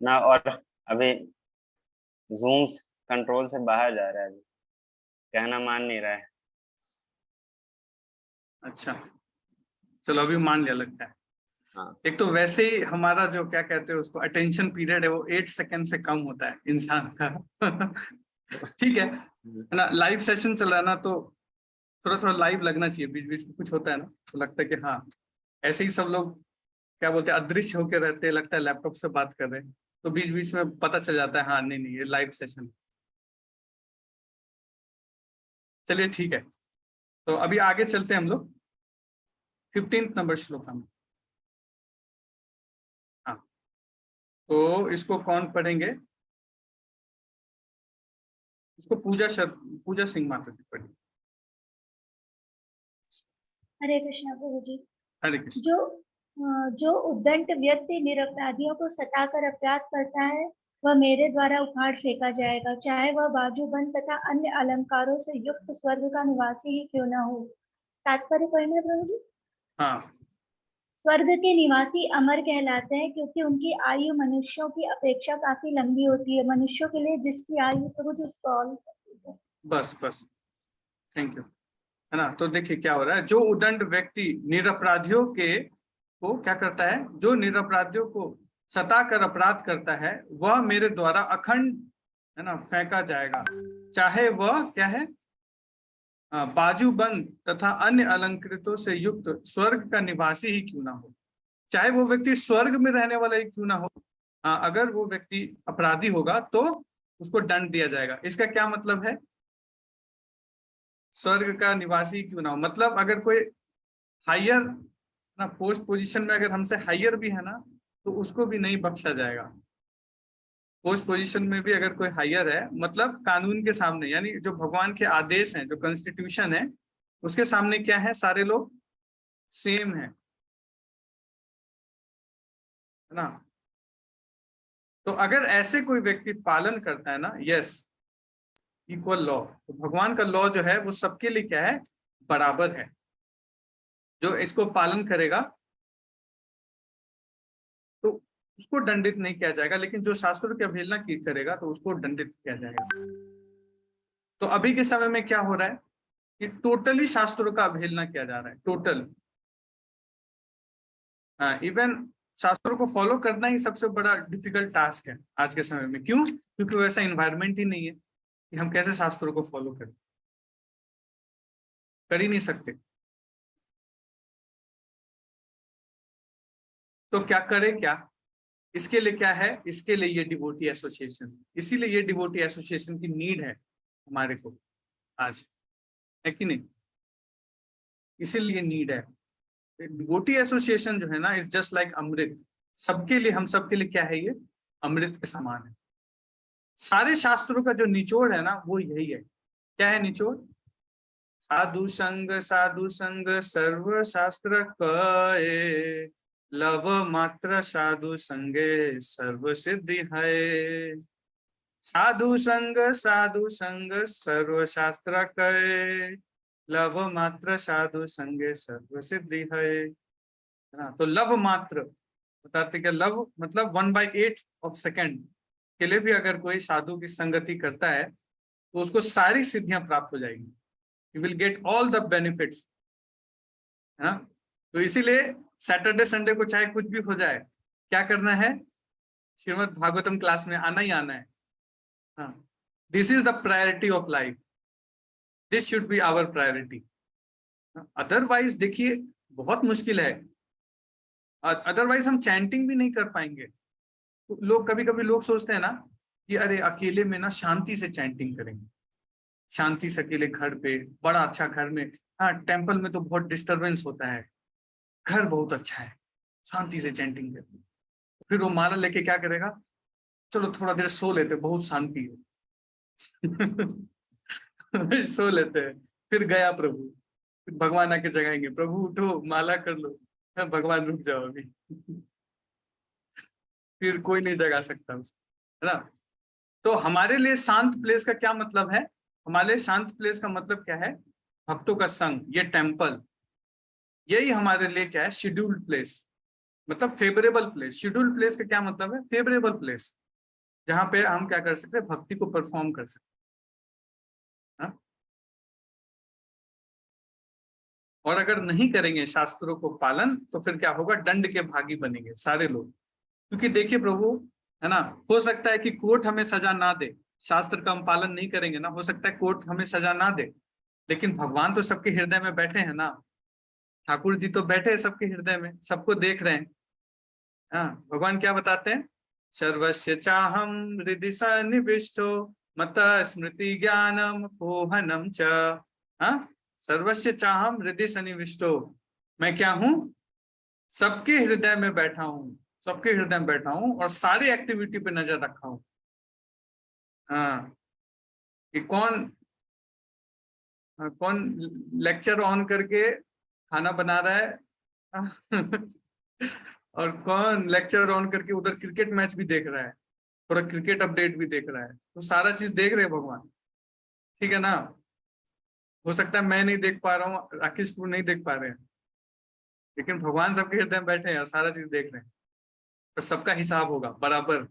ना, और अभी जूम कंट्रोल से बाहर जा रहा है, अभी कहना मान नहीं रहा है। अच्छा, चलो अभी मान लिया लगता है। हाँ। एक तो वैसे ही हमारा जो क्या कहते हैं उसको अटेंशन पीरियड है वो 8 सेकंड से कम होता है इंसान का। ठीक है ना, लाइव सेशन चल रहा है ना, तो थोड़ा थोड़ा लाइव लगना चाहिए, बीच बीच में कुछ होता है ना तो लगता है कि हाँ ऐसे ही सब लोग क्या बोलते हैं अदृश्य होकर रहते हैं, लगता है लैपटॉप से बात कर रहे हैं, तो बीच बीच में पता चल जाता है हाँ नहीं नहीं ये लाइव सेशन। चलिए ठीक है, तो अभी आगे चलते हैं हम लोग 15 नंबर श्लोक में। हाँ, तो इसको कौन पढ़ेंगे? इसको पूजा सिंह माता जी पढ़ेंगे। हरे कृष्णा प्रभु जी। हरे कृष्ण। जो उद्दंड व्यक्ति निरपराधियों को सताकर अपराध करता है वह मेरे द्वारा उखाड़ फेंका जाएगा, चाहे वह बाजूबंद तथा अन्य अलंकारों से युक्त स्वर्ग का निवासी ही क्यों न हो। तात्पर्य पढ़ना प्रभु जी। हाँ, स्वर्ग के निवासी अमर कहलाते हैं क्योंकि उनकी आयु मनुष्यों की अपेक्षा काफी लंबी होती है। मनुष्यों के लिए जिसकी आयु प्रभु जी बस थैंक यू, है ना। तो देखिए क्या हो रहा है, जो उदंड व्यक्ति निरपराधियों को क्या करता है, जो निरपराधियों को सताकर अपराध करता है वह मेरे द्वारा अखंड, है ना, फेंका जाएगा, चाहे वह क्या है बाजूबंद तथा अन्य अलंकृतों से युक्त स्वर्ग का निवासी ही क्यों ना हो। चाहे वो व्यक्ति स्वर्ग में रहने वाला ही क्यों ना हो, अगर वो व्यक्ति अपराधी होगा तो उसको दंड दिया जाएगा। इसका क्या मतलब है, स्वर्ग का निवासी क्यों ना हो मतलब अगर कोई हायर ना पोस्ट पोजीशन में अगर हमसे हायर भी है ना तो उसको भी नहीं बख्शा जाएगा। पोस्ट पोजीशन में भी अगर कोई हायर है मतलब कानून के सामने, यानी जो भगवान के आदेश हैं, जो कॉन्स्टिट्यूशन है उसके सामने क्या है, सारे लोग सेम है ना। तो अगर ऐसे कोई व्यक्ति पालन करता है ना, यस इक्वल लॉ, तो भगवान का लॉ जो है वो सबके लिए क्या है, बराबर है। जो इसको पालन करेगा तो उसको दंडित नहीं किया जाएगा, लेकिन जो शास्त्रों की अवहेलना की करेगा तो उसको दंडित किया जाएगा। तो अभी के समय में क्या हो रहा है कि टोटली शास्त्रों का अवहेलना किया जा रहा है, टोटल। हाँ, इवन शास्त्रों को फॉलो करना ही सबसे बड़ा डिफिकल्ट टास्क है आज के समय में। क्यों? क्योंकि वैसा इन्वायरमेंट ही नहीं है कि हम कैसे शास्त्रों को फॉलो करें, कर ही नहीं सकते। तो क्या करें, क्या इसके लिए क्या है, इसके लिए ये डिवोटी एसोसिएशन, इसीलिए ये डिवोटी एसोसिएशन की नीड है हमारे को आज, है कि नहीं, इसीलिए नीड है। डिवोटी एसोसिएशन जो है ना इज जस्ट लाइक अमृत, सबके लिए, हम सबके लिए क्या है, ये अमृत के समान है। सारे शास्त्रों का जो निचोड़ है ना वो यही है। क्या है निचोड़? साधु संग सर्व शास्त्र कहे, लव मात्र साधु संगे सर्व सिद्धि है। साधु संग सर्व शास्त्र कहे, लव मात्र साधु संगे सर्व सिद्धि है ना। तो लव मात्र बताते क्या, लव मतलब 1/8 ऑफ सेकेंड के लिए भी अगर कोई साधु की संगति करता है तो उसको सारी सिद्धियां प्राप्त हो जाएगी, you will get all the benefits, है ना। तो इसीलिए सैटरडे संडे को चाहे कुछ भी हो जाए, क्या करना है, श्रीमद् भागवतम क्लास में आना ही आना है। हाँ, this is the priority of life, this should be our priority. Otherwise देखिए बहुत मुश्किल है, अदरवाइज हम चैंटिंग भी नहीं कर पाएंगे। तो लोग कभी लोग सोचते हैं ना कि अरे अकेले में ना शांति से चैंटिंग करेंगे, शांति से अकेले घर पे, बड़ा अच्छा घर में। हाँ, टेम्पल में तो बहुत डिस्टरबेंस होता है, घर बहुत अच्छा है, शांति से चैंटिंग करते। फिर वो माला लेके क्या करेगा, चलो थोड़ा देर सो लेते, बहुत शांति है। सो लेते हैं, फिर गया प्रभु, फिर भगवान आके जगाएंगे, प्रभु उठो माला कर लो, भगवान रुक जाओ अभी। फिर कोई नहीं जगा सकता उसे, है ना। तो हमारे लिए शांत प्लेस का क्या मतलब है, हमारे लिए शांत प्लेस का मतलब क्या है, भक्तों का संग, ये टेम्पल, यही हमारे लिए क्या है, शेड्यूल्ड प्लेस, मतलब फेवरेबल प्लेस। शेड्यूल्ड प्लेस का क्या मतलब है, फेवरेबल प्लेस, जहां पे हम क्या कर सकते हैं, भक्ति को परफॉर्म कर सकते हैं। और अगर नहीं करेंगे शास्त्रों को पालन, तो फिर क्या होगा, दंड के भागी बनेंगे सारे लोग। क्योंकि देखिए प्रभु, है ना, हो सकता है कि कोर्ट हमें सजा ना दे, शास्त्र का हम पालन नहीं करेंगे ना, हो सकता है कोर्ट हमें सजा ना दे, लेकिन भगवान तो सबके हृदय में बैठे हैं ना, ठाकुर जी तो बैठे हैं सबके हृदय में, सबको देख रहे हैं। हाँ, भगवान क्या बताते हैं, सर्वस्य चाहम हृदि सन्निविष्टो मत स्मृति ज्ञानम पोहनम च। हाँ, सर्वस्य चाहम हृदय सन्निविष्टो, मैं क्या हूं, सबके हृदय में बैठा हूँ, सबके हृदय में बैठा हूँ और सारी एक्टिविटी पे नजर रखा हूँ। हाँ, कि कौन कौन लेक्चर ऑन करके खाना बना रहा है और कौन लेक्चर ऑन करके उधर क्रिकेट मैच भी देख रहा है, थोड़ा क्रिकेट अपडेट भी देख रहा है, तो सारा चीज देख रहे हैं भगवान, ठीक है ना। हो सकता है मैं नहीं देख पा रहा हूँ, राकेशपुर नहीं देख पा रहे हैं, लेकिन भगवान सबके हृदय में बैठे हैं और सारा चीज देख रहे हैं, तो सबका हिसाब होगा, बराबर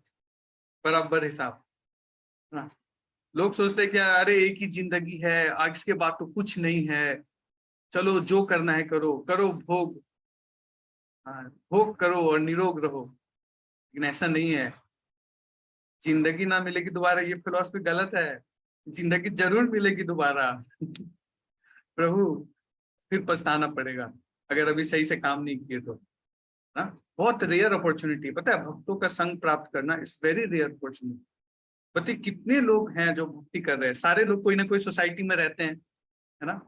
बराबर हिसाब। हाँ, लोग सोचते हैं कि अरे एक ही जिंदगी है, आज के बाद तो कुछ नहीं है, चलो जो करना है करो, करो भोग, हाँ भोग करो और निरोग रहो, लेकिन ऐसा नहीं है। जिंदगी ना मिलेगी दोबारा, ये फिलॉसफी गलत है, जिंदगी जरूर मिलेगी दोबारा प्रभु, फिर पछताना पड़ेगा अगर अभी सही से काम नहीं किए तो। ना, बहुत रेयर अपॉर्चुनिटी, पता है, भक्तों का संग प्राप्त करना इज वेरी रेयर अपॉर्चुनिटी। बताइए कितने लोग हैं जो भक्ति कर रहे हैं, सारे लोग कोई ना कोई सोसाइटी में रहते हैं, है ना,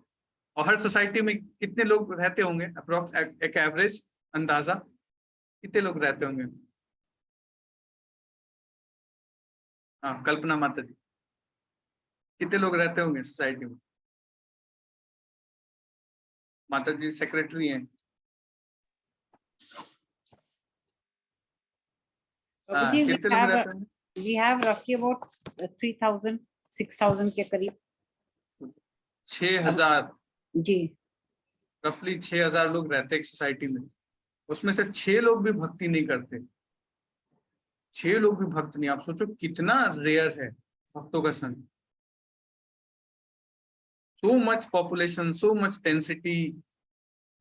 और हर सोसाइटी में कितने लोग रहते होंगे, अप्रोक्स एक एवरेज अंदाजा कितने लोग रहते होंगे। हाँ, कल्पना माता जी, कितने लोग रहते होंगे सोसाइटी में, माता जी सेक्रेटरी हैं। हाँ, जी, कितने लोग रहते होंगे, we have roughly about 3,000 6,000 के करीब। 6,000 जी, रफली 6,000 लोग रहते हैं एक सोसाइटी में, उसमें से 6 लोग भी भक्ति नहीं करते, 6 लोग भी भक्त नहीं। आप सोचो कितना रेयर है भक्तों का संग। So much population, so much density,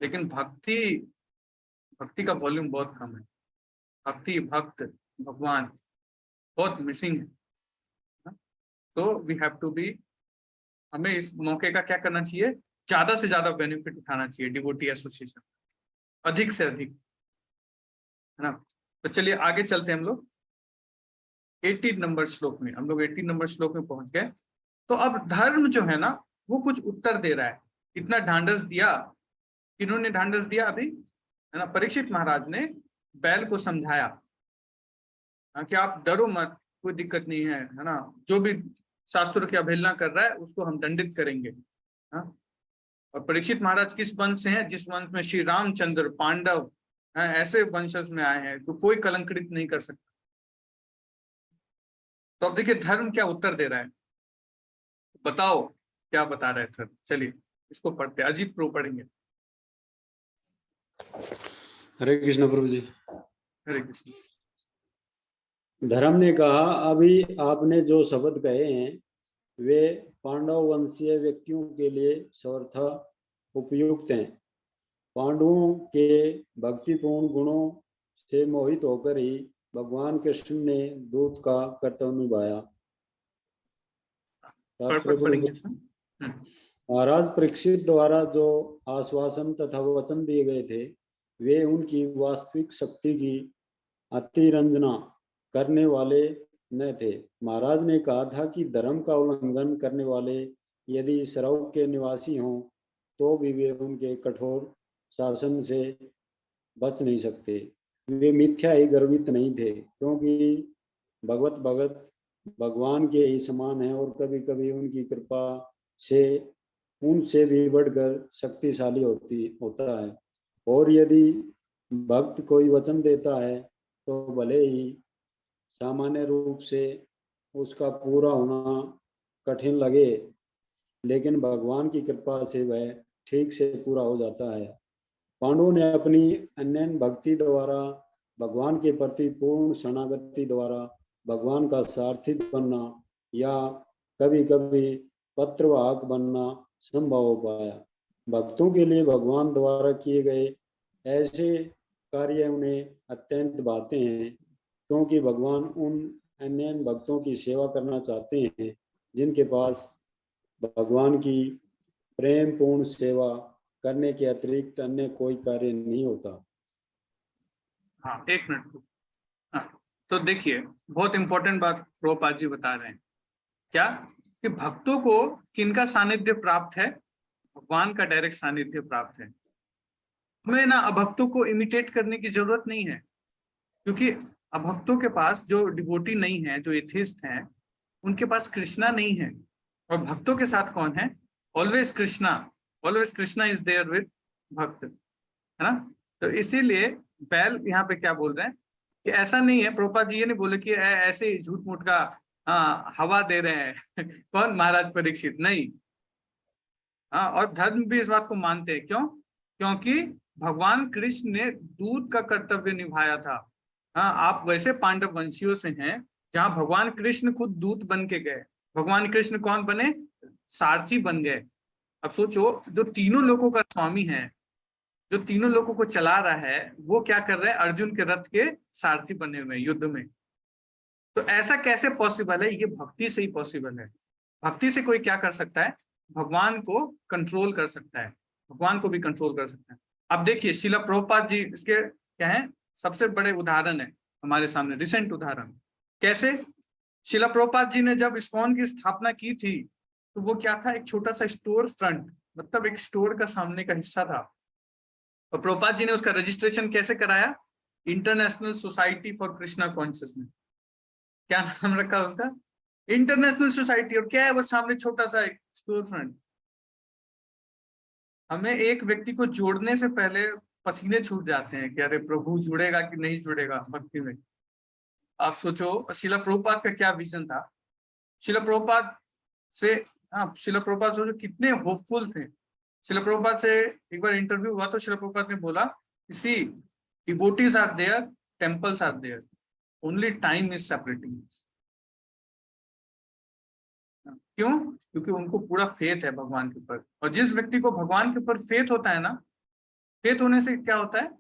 लेकिन भक्ति का वॉल्यूम बहुत कम है। भक्ति, भक्त, भगवान बहुत मिसिंग है। तो वी हैव टू बी, हमें इस मौके का क्या करना चाहिए, ज्यादा से ज्यादा बेनिफिट उठाना चाहिए डिवोटी एसोसिएशन, अधिक से अधिक, है ना। तो चलिए आगे चलते हैं हम लोग 18 नंबर श्लोक में, हम लोग 18 नंबर श्लोक में पहुंच गए। तो अब धर्म जो है ना, वो कुछ उत्तर दे रहा है। इतना ढांढस दिया, किन्होंने ढांढस दिया अभी, है ना, परीक्षित महाराज ने बैल को समझाया कि आप डरो मत, कोई दिक्कत नहीं है ना, जो भी शास्त्र की अवहेलना कर रहा है उसको हम दंडित करेंगे। हाँ, और परीक्षित महाराज किस वंश से हैं, जिस वंश में श्री रामचंद्र, पांडव, ऐसे वंशज में आए हैं, तो कोई कलंकित नहीं कर सकता। तो अब देखिए धर्म क्या उत्तर दे रहा है, बताओ क्या बता रहे थे। चलिए इसको पढ़ते, अजीत प्रो पढ़ेंगे। हरे कृष्ण प्रभु जी। हरे कृष्ण। धर्म ने कहा, अभी आपने जो शब्द कहे हैं वे पांडव वंशीय व्यक्तियों के लिए सर्वथा उपयुक्त हैं। पांडवों के भक्तिपूर्ण गुणों से मोहित होकर ही भगवान कृष्ण ने दूत का कर्तव्य निभाया। महाराज परीक्षित द्वारा जो आश्वासन तथा वचन दिए गए थे वे उनकी वास्तविक शक्ति की अतिरंजना करने वाले न थे। महाराज ने कहा था कि धर्म का उल्लंघन करने वाले यदि सरव के निवासी हों तो भी वे उनके कठोर शासन से बच नहीं सकते। वे मिथ्या ही गर्वित नहीं थे, क्योंकि भगवत भगत भगवान के ही समान है और कभी कभी उनकी कृपा से उनसे भी बढ़कर शक्तिशाली होता है। और यदि भक्त कोई वचन देता है तो भले ही सामान्य रूप से उसका पूरा होना कठिन लगे, लेकिन भगवान की कृपा से वह ठीक से पूरा हो जाता है। पांडवों ने अपनी अनन्य भक्ति द्वारा भगवान के प्रति पूर्ण शरणागति द्वारा भगवान का सारथी बनना या कभी कभी पत्रवाहक बनना संभव हो पाया। भक्तों के लिए भगवान द्वारा किए गए ऐसे कार्य उन्हें अत्यंत भाते हैं, क्योंकि भगवान उन अन्य भक्तों की सेवा करना चाहते हैं जिनके पास भगवान की प्रेम पूर्ण सेवा करने के अतिरिक्त अन्य कोई कार्य नहीं होता। हाँ, एक मिनट। हाँ, तो देखिए, बहुत इंपॉर्टेंट बात प्रभुपाद जी बता रहे हैं। क्या कि भक्तों को किनका सानिध्य प्राप्त है? भगवान का डायरेक्ट सानिध्य प्राप्त है। हमें ना अभक्तों को इमिटेट करने की जरूरत नहीं है, क्योंकि अभक्तों के पास जो डिवोटी नहीं है, जो एथिस्ट हैं, उनके पास कृष्णा नहीं है। और भक्तों के साथ कौन है? Always Krishna is there with bhakt, है ना। तो इसीलिए बैल यहाँ पे क्या बोल रहे हैं कि ऐसा नहीं है, प्रभुपाद जी ये नहीं बोले कि ऐसे ही झूठ मूठ का हवा दे रहे हैं कौन? महाराज परीक्षित नहीं। हाँ, और धर्म भी इस बात को मानते हैं। क्यों? क्योंकि भगवान कृष्ण ने दूत का कर्तव्य निभाया था। हाँ, आप वैसे पांडव वंशियों से हैं जहां भगवान कृष्ण खुद दूत बन के गए। भगवान कृष्ण कौन बने? सारथी बन गए। अब सोचो, जो तीनों लोगों का स्वामी है, जो तीनों लोगों को चला रहा है, वो क्या कर रहे हैं? अर्जुन के रथ के सारथी बने हुए युद्ध में। तो ऐसा कैसे पॉसिबल है? ये भक्ति से ही पॉसिबल है। भक्ति से कोई क्या कर सकता है? भगवान को कंट्रोल कर सकता है, भगवान को भी कंट्रोल कर सकता है। अब देखिए, शिला प्रभुपाद जी इसके क्या है? सबसे बड़े उदाहरण है हमारे सामने, रिसेंट उदाहरण। कैसे? शिला प्रभुपाद जी ने जब इस्कॉन की स्थापना की थी, तो वो क्या था? एक छोटा सा स्टोर फ्रंट, मतलब एक स्टोर का सामने का हिस्सा था। और प्रभुपाद जी ने उसका रजिस्ट्रेशन कैसे कराया? International society for Krishna consciousness. क्या नाम रखा उसका? International society. और क्या है वो? सामने छोटा सा एक स्टोर फ्रंट। हमें एक व्यक्ति को जोड़ने से पहले पसीने छूट जाते हैं कि अरे प्रभु जुड़ेगा कि नहीं जुड़ेगा भक्ति में। आप सोचो, शिला प्रभुपाद का क्या विजन था। शिला प्रभुपाद सोचो कितने होपफुल थे। शिला प्रभुपाद से एक बार इंटरव्यू हुआ तो शिला प्रभुपाद ने बोला, see devotees are there, temples are there, only time is separating. क्यों? क्योंकि उनको पूरा फेथ है भगवान के ऊपर। और जिस व्यक्ति को भगवान के ऊपर फेथ होता है ना, फेथ होने से क्या होता है?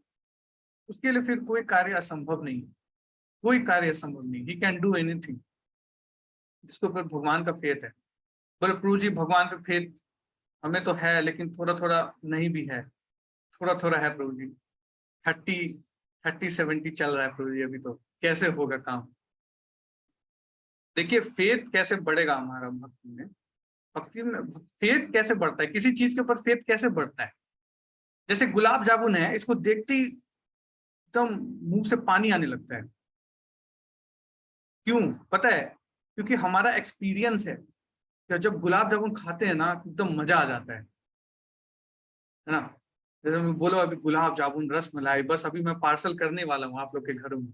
उसके लिए फिर कोई कार्य असंभव नहीं, कोई कार्य असंभव नहीं। ही कैन डू एनीथिंग, जिसके ऊपर भगवान का फेथ है। बोले प्रभु जी भगवान पे फेथ हमें तो है, लेकिन थोड़ा थोड़ा नहीं भी है। थोड़ा थोड़ा है प्रभु जी, 30-70 चल रहा है प्रभु जी अभी, तो कैसे होगा काम? देखिए, फेथ कैसे बढ़ेगा हमारा भक्ति में। भक्ति में फेथ कैसे बढ़ता है? किसी चीज के ऊपर फेथ कैसे बढ़ता है? जैसे गुलाब जामुन है, इसको देखते ही एकदम मुंह से पानी आने लगता है। क्यों? पता है? क्योंकि हमारा एक्सपीरियंस है कि जब गुलाब जामुन खाते हैं ना, एकदम मजा आ जाता है ना। जैसे मैं बोलो अभी गुलाब जामुन रस मलाई, बस अभी मैं पार्सल करने वाला हूँ आप लोग के घरों में,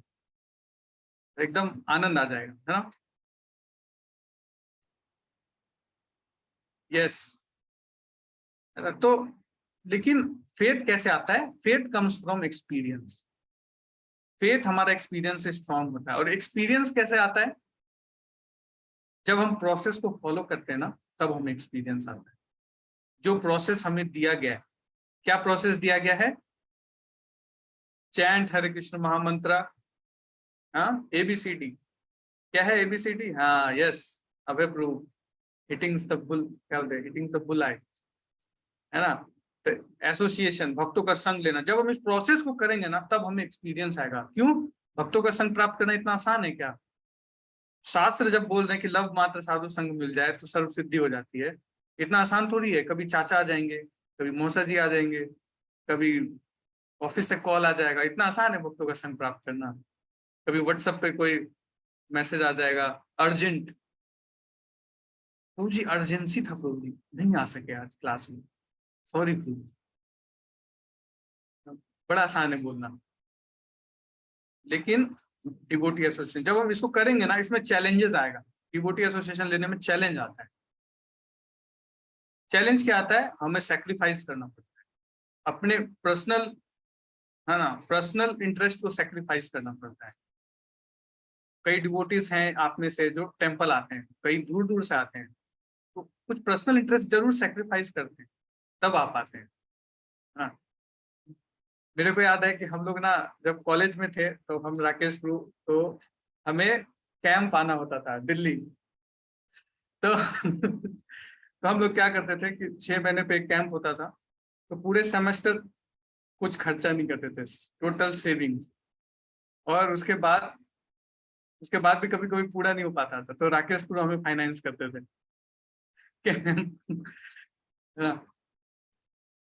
एकदम आनंद आ जाएगा, है ना। यस। तो लेकिन फेथ कैसे आता है? Faith comes from experience. Faith हमारा एक्सपीरियंस से स्ट्रांग होता है। और एक्सपीरियंस कैसे आता है? जब हम प्रोसेस को फॉलो करते हैं ना, तब हमें एक्सपीरियंस आता है। जो प्रोसेस हमें दिया गया है, क्या प्रोसेस दिया गया है? चैंट हरे कृष्ण महामंत्र, हाँ, ABCD। क्या है ABCD? हाँ, yes, Abhay Prabhu, hitting the bull, क्या बोलते हैं, हिटिंग द बुल आई, है ना। एसोसिएशन, भक्तों का संग लेना। जब हम इस प्रोसेस को करेंगे ना, तब हमें एक्सपीरियंस आएगा। क्यों? भक्तों का संग प्राप्त करना इतना आसान है क्या? शास्त्र जब बोल रहे हैं कि लव मात्र साधु संग मिल जाए तो सर्व सिद्धि हो जाती है, इतना आसान थोड़ी है। कभी चाचा आ जाएंगे, कभी मौसा जी आ जाएंगे, कभी ऑफिस से कॉल आ जाएगा, इतना आसान है भक्तों का संग प्राप्त करना। कभी व्हाट्सएप पे कोई मैसेज आ जाएगा अर्जेंट, प्रभु जी अर्जेंसी था प्रभु जी, नहीं आ सके आज क्लास में, सॉरी प्रभु। बड़ा आसान है बोलना, लेकिन डिवोटी एसोसिएशन जब हम इसको करेंगे ना, इसमें चैलेंजेस आएगा। डिवोटी एसोसिएशन लेने में चैलेंज आता है। चैलेंज क्या आता है? हमें सैक्रिफाइस करना पड़ता है, अपने पर्सनल, है ना, पर्सनल इंटरेस्ट को सैक्रिफाइस करना पड़ता है। कई डिवोटीज हैं आप में से जो टेंपल आते हैं, कई दूर दूर से आते हैं, तो कुछ पर्सनल इंटरेस्ट जरूर सैक्रिफाइस करते हैं, तब आप आते हैं। हाँ, मेरे को याद है कि हम लोग ना जब कॉलेज में थे तो हम राकेश गुरु, तो हमें कैंप आना होता था दिल्ली। तो तो हम लोग क्या करते थे कि 6 महीने पे एक कैंप होता था, तो पूरे सेमेस्टर कुछ खर्चा नहीं करते थे, टोटल सेविंग। और उसके बाद भी कभी कभी पूरा नहीं हो पाता था, तो राकेश गुरु हमें फाइनेंस करते थे।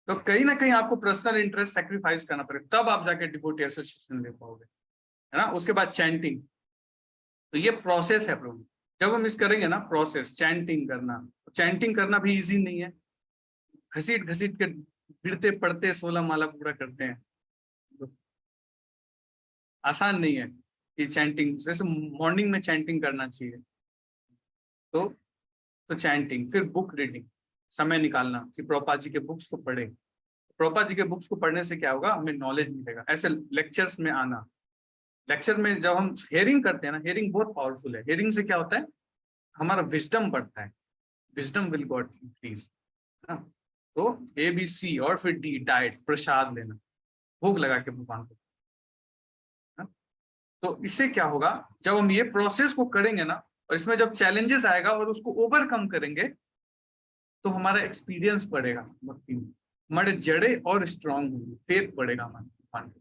तो कहीं ना कहीं आपको पर्सनल इंटरेस्ट सैक्रिफाइस करना पड़ेगा, तब आप जाके डिवोटी एसोसिएशन ले पाओगे, है ना। उसके बाद चैंटिंग, तो ये प्रोसेस है प्रभु। जब हम इस करेंगे ना प्रोसेस, चैंटिंग करना भी इजी नहीं है। घसीट घसीट के गिरते पड़ते 16 माला पूरा करते हैं, आसान नहीं है कि चैंटिंग, जैसे मॉर्निंग में चैंटिंग करना चाहिए, तो चैंटिंग। फिर बुक रीडिंग, समय निकालना कि प्रभुपाद जी के बुक्स को पढ़े। प्रभुपाद जी के बुक्स को पढ़ने से क्या होगा, हमें नॉलेज मिलेगा। ऐसे लेक्चर्स में आना, लेक्चर में जब हम हेयरिंग करते हैं ना, हेयरिंग बहुत पावरफुल है। हेयरिंग से क्या होता है, हमारा विजडम बढ़ता है, विजडम विल गॉट इंक्रीज। तो ABC और फिर D डाइट, प्रसाद लेना, भोग लगा के भगवान को। तो इससे क्या होगा, जब हम ये प्रोसेस को करेंगे ना, और इसमें जब चैलेंजेस आएगा और उसको ओवरकम करेंगे, तो हमारा एक्सपीरियंस बढ़ेगा भक्ति में, हमारे जड़े और स्ट्रांग होंगे, फेथ बढ़ेगा हमारे भगवान।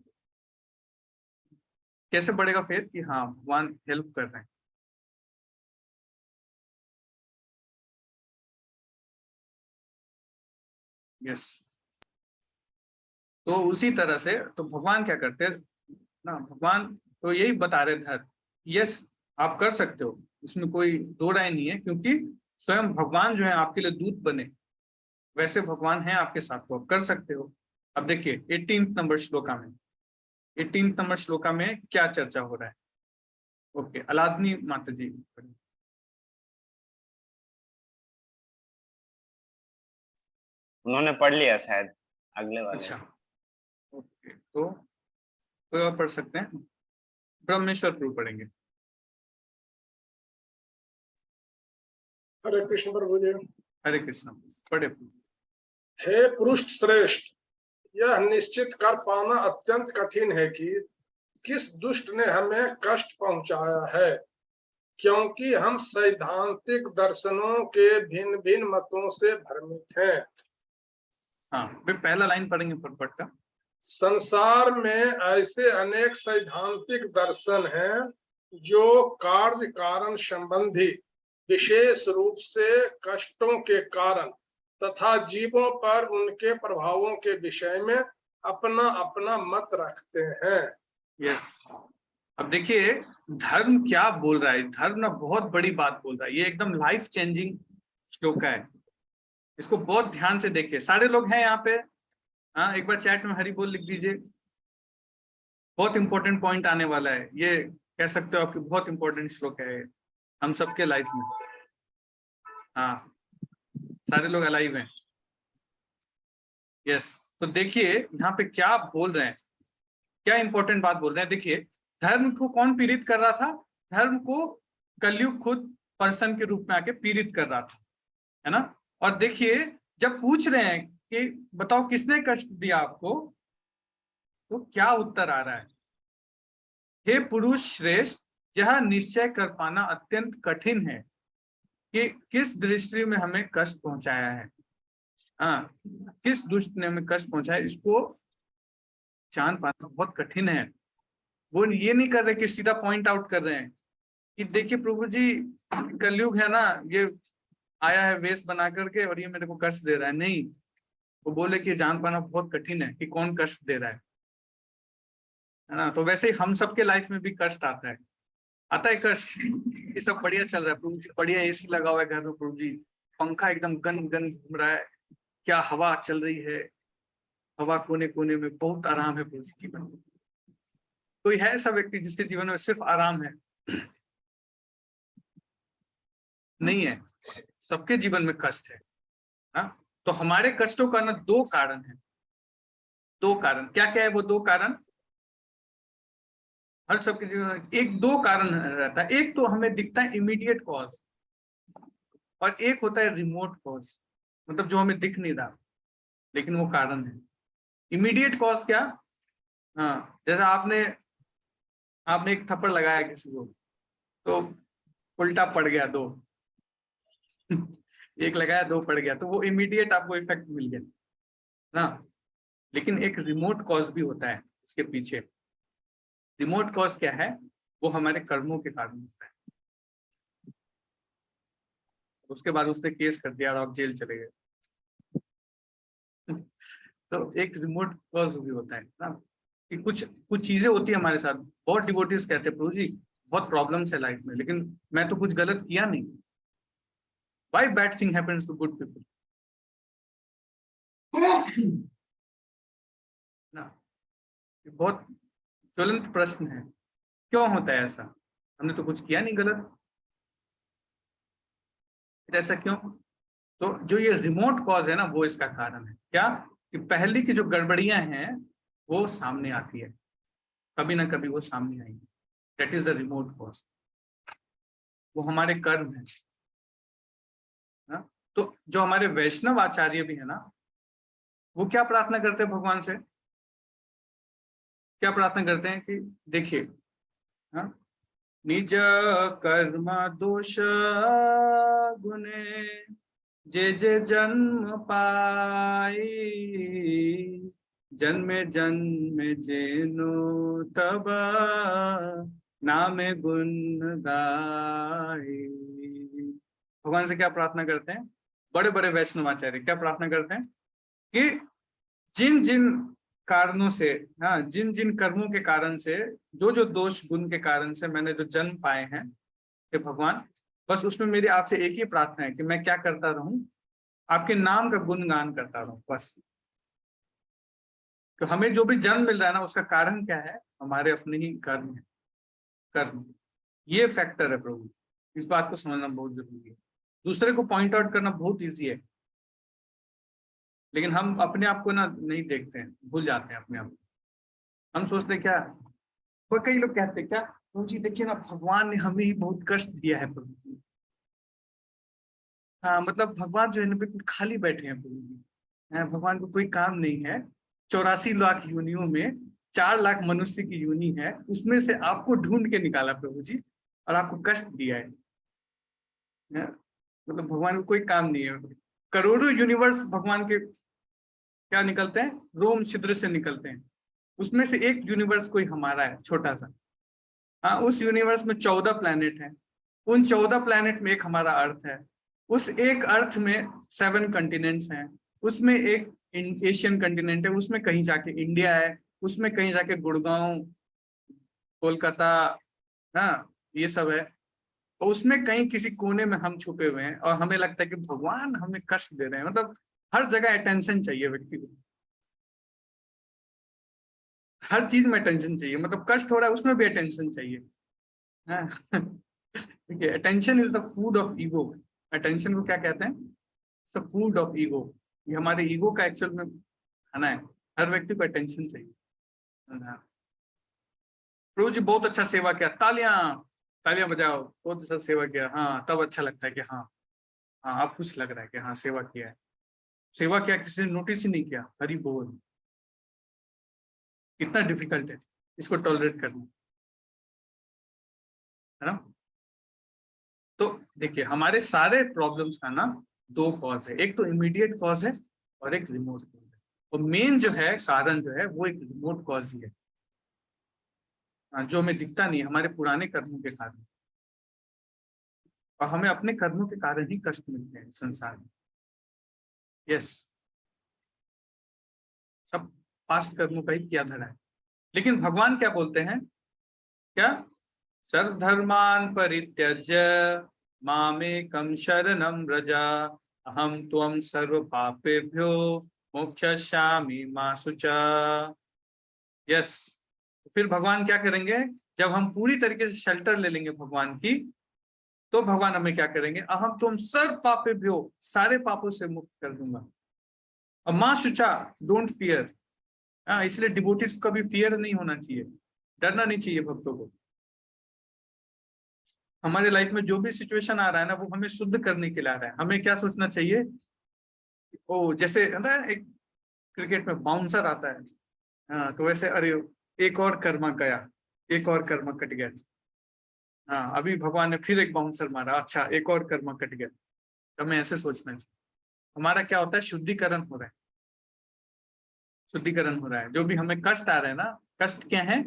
कैसे बढ़ेगा फेथ? कि हाँ भगवान हेल्प कर रहे हैं। यस, तो उसी तरह से तो भगवान क्या करते हैं ना, भगवान तो यही बता रहे धर, यस आप कर सकते हो, इसमें कोई दो राय नहीं है, क्योंकि स्वयं भगवान जो है आपके लिए दूत बने, वैसे भगवान है आपके साथ, तो आप कर सकते हो। अब देखिए 18 नंबर श्लोका में, 18 नंबर श्लोका में क्या चर्चा हो रहा है। ओके, अलादनी माता जी, उन्होंने पढ़ लिया शायद अगले वाले। अच्छा ओके, तो कोई और पढ़ सकते हैं, ब्रह्मेश्वर प्रभु पढ़ेंगे। हरे कृष्ण प्रभु जी। हरे कृष्ण, पढ़े। हे पुरुष श्रेष्ठ, यह निश्चित कर पाना अत्यंत कठिन है कि किस दुष्ट ने हमें कष्ट पहुंचाया है, क्योंकि हम सैद्धांतिक दर्शनों के भिन्न भिन्न मतों से भ्रमित हैं। हाँ, वे पहला लाइन पढ़ेंगे पट का। संसार में ऐसे अनेक सैद्धांतिक दर्शन हैं जो कार्य कारण संबंधी विशेष रूप से कष्टों के कारण तथा जीवों पर उनके प्रभावों के विषय में अपना अपना मत रखते हैं। यस, अब देखिए धर्म क्या बोल रहा है। धर्म ना बहुत बड़ी बात बोल रहा है, ये एकदम लाइफ चेंजिंग श्लोक है, इसको बहुत ध्यान से देखिए। सारे लोग हैं यहाँ पे? हाँ, एक बार चैट में हरि बोल लिख दीजिए। बहुत इंपॉर्टेंट पॉइंट आने वाला है, ये कह सकते हो आपकी बहुत इंपॉर्टेंट श्लोक है हम सबके लाइफ में। हाँ, सारे लोग अलाइव हैं। यस, तो देखिए यहाँ पे क्या बोल रहे हैं, क्या इंपॉर्टेंट बात बोल रहे हैं। देखिए धर्म को कौन पीड़ित कर रहा था? धर्म को कलयुग खुद पर्सन के रूप में आके पीड़ित कर रहा था, है ना। और देखिए जब पूछ रहे हैं कि बताओ किसने कष्ट दिया आपको, तो क्या उत्तर आ रहा है? हे पुरुष श्रेष्ठ, यह निश्चय कर पाना अत्यंत कठिन है कि किस दृष्टि में हमें कष्ट पहुंचाया है। हाँ, किस दुष्ट ने हमें कष्ट पहुंचाया, इसको जान पाना बहुत कठिन है। वो ये नहीं कर रहे कि सीधा पॉइंट आउट कर रहे हैं कि देखिए प्रभु जी कलयुग है ना, ये आया है वेश बना करके और ये मेरे को कष्ट दे रहा है। नहीं, वो बोले कि जान पाना बहुत कठिन है कि कौन कष्ट दे रहा है। है ना। तो वैसे ही हम सबके लाइफ में भी कष्ट आता है कष्ट। ये सब बढ़िया चल रहा है प्रभु जी, बढ़िया एसी लगा हुआ है घर में प्रभु जी, पंखा एकदम गन गन घूम रहा है, क्या हवा चल रही है, हवा कोने कोने में, बहुत आराम है प्रभु जी जीवन में। कोई है ऐसा व्यक्ति जिसके जीवन में सिर्फ आराम है? नहीं है, सबके जीवन में कष्ट है। हाँ, तो हमारे कष्टों का ना दो कारण है, दो कारण। क्या क्या है वो दो कारण? हर सबके जीवन में एक दो कारण रहता है। एक तो हमें दिखता है इमीडिएट कॉज, और एक होता है रिमोट कॉज, मतलब जो हमें दिख नहीं रहा लेकिन वो कारण है। इमीडिएट कॉज क्या? हाँ, जैसे आपने एक थप्पड़ लगाया किसी को तो उल्टा पड़ गया दो एक लगाया दो पड़ गया, तो वो इमीडिएट आपको इफेक्ट मिल गया ना। लेकिन एक रिमोट कॉज भी होता है इसके पीछे। रिमोट कॉज क्या है? वो हमारे कर्मों के कारण होता है। उसके बाद उसने केस कर दिया और आप जेल चले गए तो एक रिमोट कॉज भी होता है ना, कि कुछ चीजें होती है हमारे साथ। बहुत डिवोटीज कहते हैं प्रभु जी बहुत प्रॉब्लम्स है लाइफ में, लेकिन मैं तो कुछ गलत किया नहीं, why bad thing happens to good people ना। बहुत ज्वलंत प्रश्न है, क्यों होता है ऐसा? हमने तो कुछ किया नहीं गलत, फिर ऐसा क्यों? तो जो ये रिमोट कॉज है ना, वो इसका कारण है। क्या? कि पहले की जो गड़बड़ियां हैं वो सामने आती है, कभी ना कभी वो सामने आएंगी। That is the remote cause, वो हमारे कर्म है ना। तो जो हमारे वैष्णव आचार्य भी है ना, वो क्या प्रार्थना करते हैं भगवान से? क्या प्रार्थना करते हैं कि देखिए, हाँ, निज कर्म दोष गुने जे जे जन्म पाई, जन्मे जन्मे जेनो तब नामे गुण गाई। भगवान से क्या प्रार्थना करते हैं? बड़े बड़े वैष्णवाचार्य क्या प्रार्थना करते हैं कि जिन जिन कारणों से, हाँ, जिन जिन कर्मों के कारण से, जो जो दोष गुण के कारण से मैंने जो जन्म पाए हैं, कि भगवान बस उसमें मेरी आपसे एक ही प्रार्थना है कि मैं क्या करता रहूं? आपके नाम का गुणगान करता रहूं बस। तो हमें जो भी जन्म मिल रहा है ना, उसका कारण क्या है? हमारे अपने ही कर्म है, कर्म। ये फैक्टर है प्रभु, इस बात को समझना बहुत जरूरी है। दूसरे को पॉइंट आउट करना बहुत ईजी है, लेकिन हम अपने आप को ना नहीं देखते हैं, भूल जाते हैं अपने आप को। हम सोचते क्या, और कई लोग कहते हैं क्या, प्रभु जी देखिए ना, भगवान ने हमें ही बहुत कष्ट दिया है प्रभु जी। हाँ, मतलब भगवान जो है ना बिल्कुल खाली बैठे हैं प्रभु जी। हाँ, भगवान को कोई काम नहीं है। 84 लाख योनियों में 4 लाख मनुष्य की योनि है, उसमें से आपको ढूंढ के निकाला प्रभु जी और आपको कष्ट दिया है। मतलब भगवान को कोई काम नहीं है। करोड़ों यूनिवर्स भगवान के क्या निकलते हैं? रोम छिद्र से निकलते हैं। उसमें से एक यूनिवर्स कोई हमारा है, छोटा सा। हाँ, उस यूनिवर्स में 14 प्लैनेट हैं। उन 14 प्लैनेट में एक हमारा अर्थ है। उस एक अर्थ में 7 कंटिनेंट्स हैं। उसमें एक एशियन कंटिनेंट है, उसमें कहीं जाके इंडिया है, उसमें कहीं जाके गुड़गांव, कोलकाता, हाँ, ये सब है। और उसमें कहीं किसी कोने में हम छुपे हुए हैं और हमें लगता है कि भगवान हमें कष्ट दे रहे हैं। मतलब हर जगह अटेंशन चाहिए व्यक्ति को, हर चीज में अटेंशन चाहिए। मतलब कष्ट हो रहा है उसमें भी अटेंशन चाहिए। ठीक है, attention is the food of ego. Attention को क्या कहते हैं? सब फूड ऑफ ईगो। ये हमारे ईगो का एक्चुअल में खाना है। हर व्यक्ति को अटेंशन चाहिए। प्रभु जी बहुत अच्छा सेवा किया, तालियां तालियां बजाओ, बहुत अच्छा सेवा किया। हाँ, तब अच्छा लगता है कि हाँ हाँ, अब कुछ लग रहा है कि हाँ सेवा किया है। सेवा किया, किसी ने नोटिस ही नहीं किया, हरि बोल। कितना डिफिकल्ट है इसको टॉलरेट करना, है ना। तो देखिए, हमारे सारे प्रॉब्लम्स का ना 2 कॉज है। एक तो इमीडिएट कॉज है और एक रिमोट कॉज है। और मेन जो है कारण जो है वो एक रिमोट कॉज ही है, जो हमें दिखता नहीं, हमारे पुराने कर्मों के कारण। और हमें अपने कर्मों के कारण ही कष्ट मिलते हैं संसार में। यस, सब पास्ट कर्मों का ही किया धरा है। लेकिन भगवान क्या बोलते हैं, क्या, सर्वधर्मान् परित्यज्य मामेकं शरणं व्रज अहं त्वं सर्व पापेभ्यो मोक्षयिष्यामि मा शुचा। यस, फिर भगवान क्या करेंगे, जब हम पूरी तरीके से शेल्टर ले लेंगे भगवान की, तो भगवान हमें क्या करेंगे, अहम तुम सर्व पापेभ्यो, सारे पापों से मुक्त कर दूंगा। और माँ शुचा, डोंट फियर। इसलिए डिवोटीज को कभी फियर नहीं होना चाहिए, डरना नहीं चाहिए भक्तों को। हमारे लाइफ में जो भी सिचुएशन आ रहा है ना, वो हमें शुद्ध करने के लिए आ रहा है। हमें क्या सोचना चाहिए, ओ जैसे ना एक क्रिकेट में बाउंसर आता है, हाँ, तो वैसे अरे एक और कर्मा गया, एक और कर्मा कट गया, हाँ अभी भगवान ने फिर एक बाउंसर मारा, अच्छा एक और कर्मा कट गया। तो हमें ऐसे सोचना चाहिए। हमारा क्या होता है, शुद्धिकरण हो रहा है, शुद्धिकरण हो रहा है। जो भी हमें कष्ट आ रहे हैं ना, कष्ट क्या है,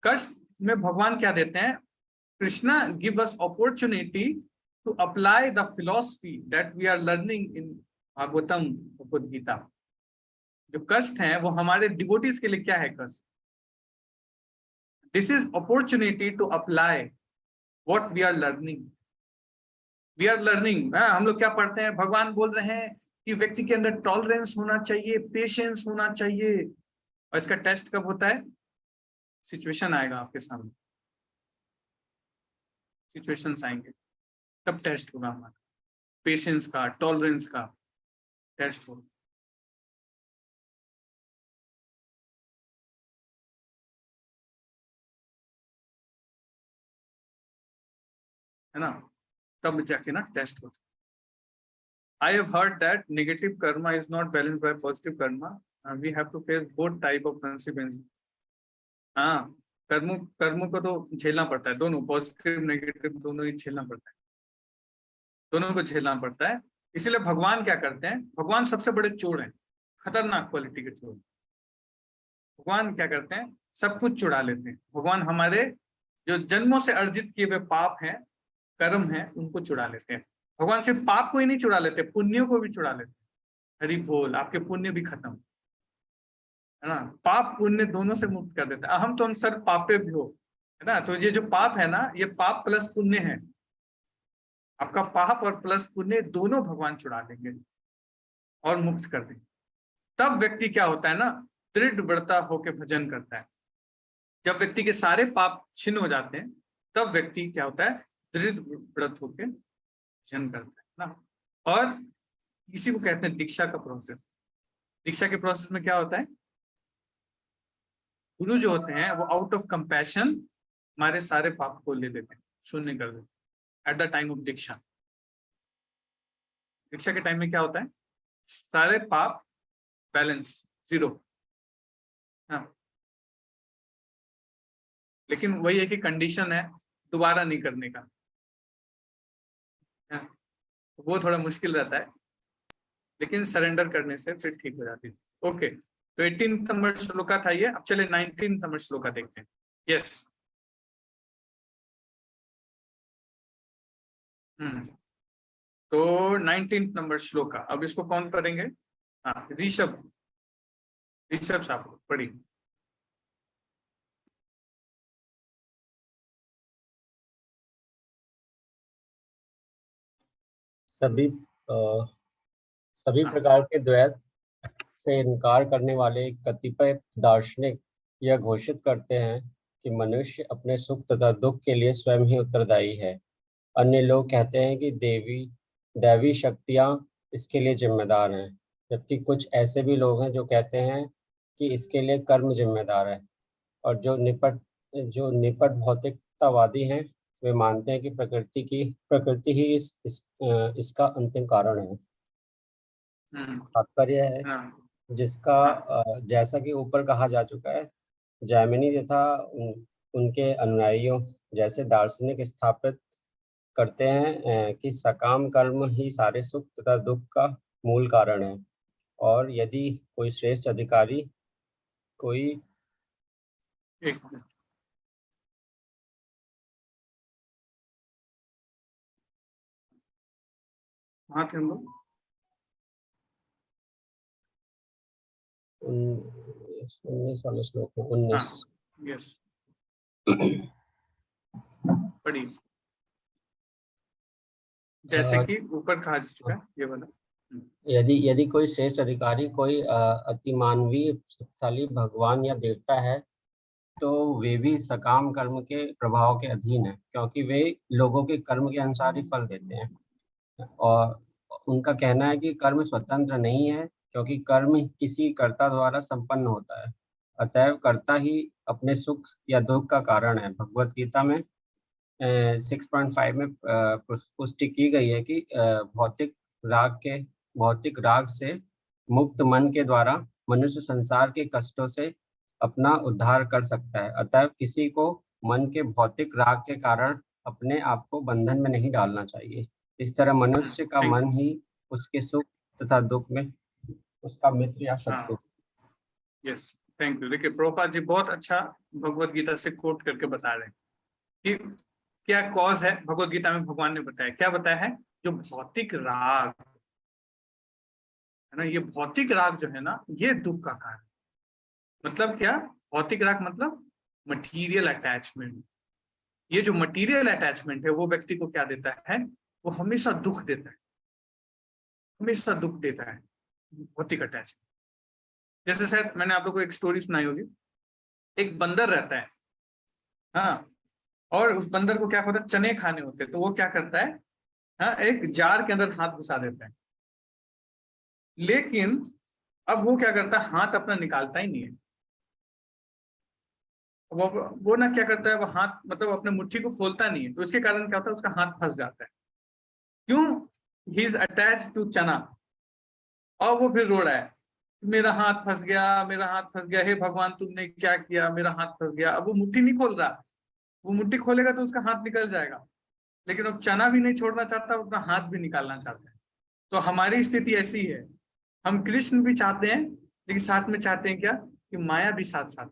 कष्ट में भगवान क्या देते हैं, Krishna give us opportunity to apply the philosophy that we are learning in Bhagavatam Bhagavad Gita. जो कष्ट है वो हमारे डिवोटीज के लिए क्या है, कष्ट, this is opportunity to apply what we are learning. We are learning, हम लोग क्या पढ़ते हैं, भगवान बोल रहे हैं कि व्यक्ति के अंदर टॉलरेंस होना चाहिए, पेशेंस होना चाहिए। और इसका टेस्ट कब होता है, सिचुएशन आएगा आपके सामने, सिचुएशंस आएंगे तब टेस्ट होगा हमारा, पेशेंस का, टॉलरेंस का टेस्ट होगा। है ना, तब जाके ना टेस्ट होता है। I have heard that negative karma is not balanced by positive karma. We have to face both type of consequences. हाँ, कर्मों को तो झेलना पड़ता है, दोनों पॉजिटिव नेगेटिव दोनों ही झेलना पड़ता है, दोनों को झेलना पड़ता है। इसलिए भगवान क्या करते हैं, भगवान सबसे बड़े चोर हैं, खतरनाक क्वालिटी के चोर। भगवान क्या करते हैं, सब कुछ चुरा लेते हैं। भगवान हमारे जो जन्मों से अर्जित किए हुए पाप हैं, कर्म हैं, उनको चुरा लेते हैं। भगवान सिर्फ पाप को ही नहीं चुरा लेते, पुण्यों को भी चुरा लेते। हरि बोल, आपके पुण्य भी खत्म, है ना, पाप पुण्य दोनों से मुक्त कर देता है। अहम तो हम सर्व पापे भी हो, है ना। तो ये जो पाप है ना, ये पाप प्लस पुण्य है। आपका पाप और प्लस पुण्य दोनों भगवान चुरा देंगे और मुक्त कर देंगे। तब व्यक्ति क्या होता है ना, दृढ़ व्रता होकर भजन करता है। जब व्यक्ति के सारे पाप छिन्न हो जाते हैं, तब व्यक्ति क्या होता है, दृढ़ व्रत होकर भजन करता है ना। और इसी को कहते हैं दीक्षा का प्रोसेस। दीक्षा के प्रोसेस में क्या होता है, गुरु जो होते हैं वो आउट ऑफ कंपैशन हमारे सारे पाप को ले लेते हैं, शून्य कर देते हैं एट द टाइम ऑफ दीक्षा। दीक्षा के टाइम में क्या होता है, सारे पाप बैलेंस, जीरो। हाँ, लेकिन वही है कि कंडीशन है दोबारा नहीं करने का, वो थोड़ा मुश्किल रहता है, लेकिन सरेंडर करने से फिर ठीक हो जाती है। ओके, तो 18 नंबर श्लोका था ये। अब चले 19 नंबर श्लोका देखते हैं। यस, तो 19 नंबर श्लोका, अब इसको कौन पढ़ेंगे, हाँ ऋषभ, ऋषभ साहब पढ़िए। सभी प्रकार के द्वैत से इनकार करने वाले कतिपय दार्शनिक यह घोषित करते हैं कि मनुष्य अपने सुख तथा दुख के लिए स्वयं ही उत्तरदायी है। अन्य लोग कहते हैं कि दैवी शक्तियां इसके लिए जिम्मेदार हैं, जबकि कुछ ऐसे भी लोग हैं जो कहते हैं कि इसके लिए कर्म जिम्मेदार है। और जो निपट भौतिकतावादी हैं, वे मानते हैं कि प्रकृति ही इसका अंतिम कारण है। तात्पर्य है जिसका जैसा कि ऊपर कहा जा चुका है, जैमिनी तथा उनके अनुयायियों जैसे दार्शनिक स्थापित करते हैं कि सकाम कर्म ही सारे सुख तथा दुख का मूल कारण है। और यदि कोई श्रेष्ठ अधिकारी कोई 19 वाले श्लोक में, हाँ 19। यस पढ़िए, जैसे कि ऊपर कहा जा चुका है ये वाला। यदि कोई शेष अधिकारी कोई अतिमानवीय शक्तिशाली भगवान या देवता है, तो वे भी सकाम कर्म के प्रभाव के अधीन है, क्योंकि वे लोगों के कर्म के अनुसार ही फल देते हैं। और उनका कहना है कि कर्म स्वतंत्र नहीं है, क्योंकि कर्म किसी कर्ता द्वारा संपन्न होता है। अतएव कर्ता ही अपने सुख या दुख का कारण है। भगवत गीता में 6.5 में पुष्टि की गई है कि भौतिक राग से मुक्त मन के द्वारा मनुष्य संसार के कष्टों से अपना उद्धार कर सकता है। अतएव किसी को मन के भौतिक राग के कारण अपने आप को बंधन में नहीं डालना चाहिए। इस तरह मनुष्य का मन ही उसके सुख तथा दुख में उसका मित्र या शत्रु। Yes thank you. देखिए प्रभुपाद जी बहुत अच्छा भगवत गीता से कोट करके बता रहे हैं कि क्या कॉज है। भगवत गीता में भगवान ने बताया, क्या बताया है, जो भौतिक राग है ना, ये भौतिक राग जो है ना, ये दुख का कारण। मतलब क्या, भौतिक राग मतलब मटीरियल अटैचमेंट। ये जो मटीरियल अटैचमेंट है वो व्यक्ति को क्या देता है, वो हमेशा दुख देता है, हमेशा दुख देता है भौतिक अटैचमेंट। जैसे शायद मैंने आप लोगों को एक स्टोरी सुनाई होगी, एक बंदर रहता है, हाँ, और उस बंदर को क्या होता है, चने खाने होते हैं, तो वो क्या करता है, हाँ, एक जार के अंदर हाथ घुसा देता है। लेकिन अब वो क्या करता है, हाथ अपना निकालता ही नहीं है। वो ना क्या करता है, वो हाथ मतलब अपने मुट्ठी को खोलता नहीं है, तो उसके कारण क्या होता है, उसका हाथ फंस जाता है। क्यों, ही इज अटैच्ड टू चना। और वो फिर रो रहा है, मेरा हाथ फंस गया, मेरा हाथ फंस गया, हे भगवान तुमने क्या किया, मेरा हाथ फंस गया। अब वो मुट्ठी नहीं खोल रहा, वो मुट्ठी खोलेगा तो उसका हाथ निकल जाएगा, लेकिन वो चना भी नहीं छोड़ना चाहता, अपना हाथ भी निकालना चाहता है। तो हमारी स्थिति ऐसी है, हम कृष्ण भी चाहते हैं, लेकिन साथ में चाहते हैं क्या, कि माया भी साथ साथ,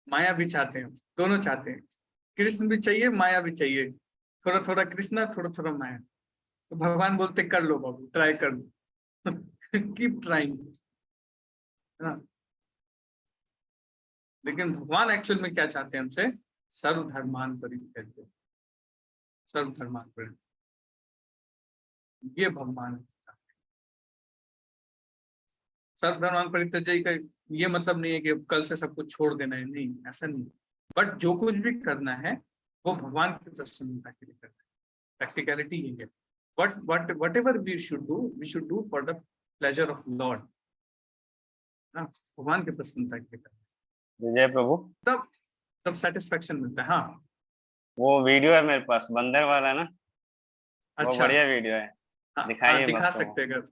माया भी चाहते हैं, दोनों चाहते हैं, कृष्ण भी चाहिए, माया भी चाहिए, थोड़ा थोड़ा कृष्ण, थोड़ा थोड़ा माया। तो भगवान बोलते कर लो बाबू, ट्राई कर लो कीप ट्राइंग, है ना। लेकिन भगवान एक्चुअल में क्या चाहते हैं हमसे, सर्वधर्मान परित्यज्य, सर्वधर्मान परित्यज्य, ये भगवान सर्वधर्मान परित्यज्य का ये मतलब नहीं है कि कल से सब कुछ छोड़ देना है, नहीं, ऐसा नहीं। बट जो कुछ भी करना है वो भगवान की प्रसन्नता के लिए करना है, प्रैक्टिकलिटी ये है। whatever we should do for the pleasure of Lord, ना, भगवान की प्रसन्नता के लिए करना है। विजय प्रभु, तब सेटिस्फेक्शन मिलता है। हाँ वो वीडियो है मेरे पास बंदर वाला ना, वो अच्छा, बढ़िया वीडियो है, हाँ, दिखाइए दिखा भक्तों को। सकते हैं, अगर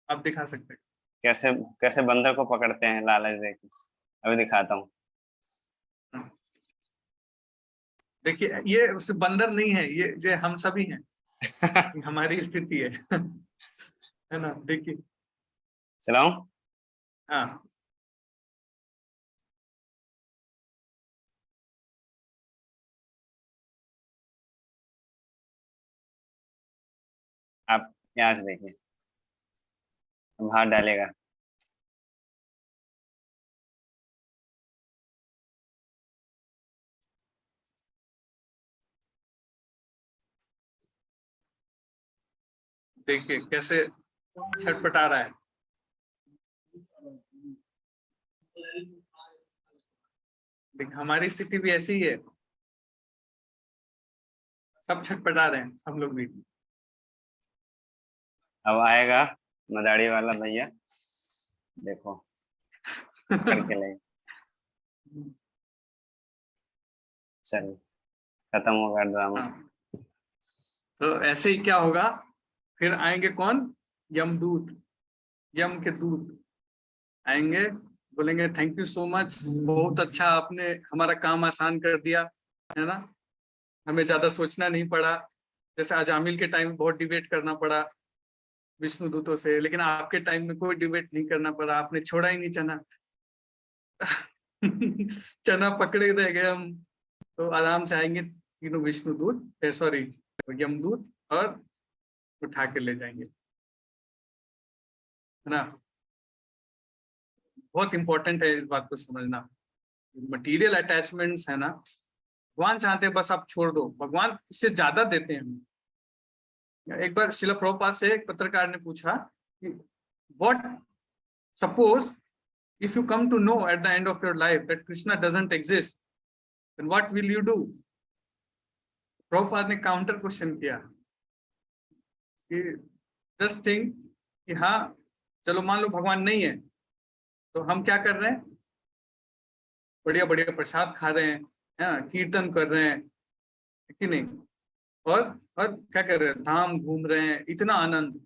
आप दिखा सकते हैं कैसे कैसे बंदर को पकड़ते हैं लालच देके, अभी दिखाता हूँ। देखिए ये उस बंदर नहीं है, ये हम सभी हैं हमारी स्थिति है ना। देखिए चलाऊं? हाँ आप यहाँ से देखिए, हाथ डालेगा, देखिए कैसे छटपटा रहा है। देखिए हमारी स्थिति भी ऐसी ही है, सब छटपटा रहे हैं, हम लोग भी। अब आएगा मदारी वाला भैया, देखो करके ले, चलो खत्म होगा ड्रामा। तो ऐसे ही क्या होगा, फिर आएंगे कौन, यमदूत, यम के दूत आएंगे, बोलेंगे थैंक यू सो मच, बहुत अच्छा आपने हमारा काम आसान कर दिया, है ना, हमें ज्यादा सोचना नहीं पड़ा। जैसे अजामिल के टाइम में बहुत डिबेट करना पड़ा विष्णु दूतों से, लेकिन आपके टाइम में कोई डिबेट नहीं करना पड़ा, आपने छोड़ा ही नहीं चना चना पकड़े रह गए हम। तो आराम से आएंगे तीनों विष्णु दूत, सॉरी यमदूत, और उठा के ले जाएंगे, है ना। बहुत इंपॉर्टेंट है इस बात को समझना। मटेरियल अटैचमेंट्स है ना, भगवान चाहते हैं बस आप छोड़ दो, भगवान इससे ज्यादा देते हैं। एक बार श्रील प्रभुपाद से एक पत्रकार ने पूछा कि what suppose if you come to know at the end of your life that Krishna doesn't exist, then what will you do? Prabhupada ने काउंटर क्वेश्चन किया कि जस्ट थिंक कि हाँ चलो मान लो भगवान नहीं है, तो हम क्या कर रहे हैं? बढ़िया बढ़िया प्रसाद खा रहे हैं, कीर्तन कर रहे हैं कि नहीं, और क्या कर रहे हैं? धाम घूम रहे हैं, इतना आनंद।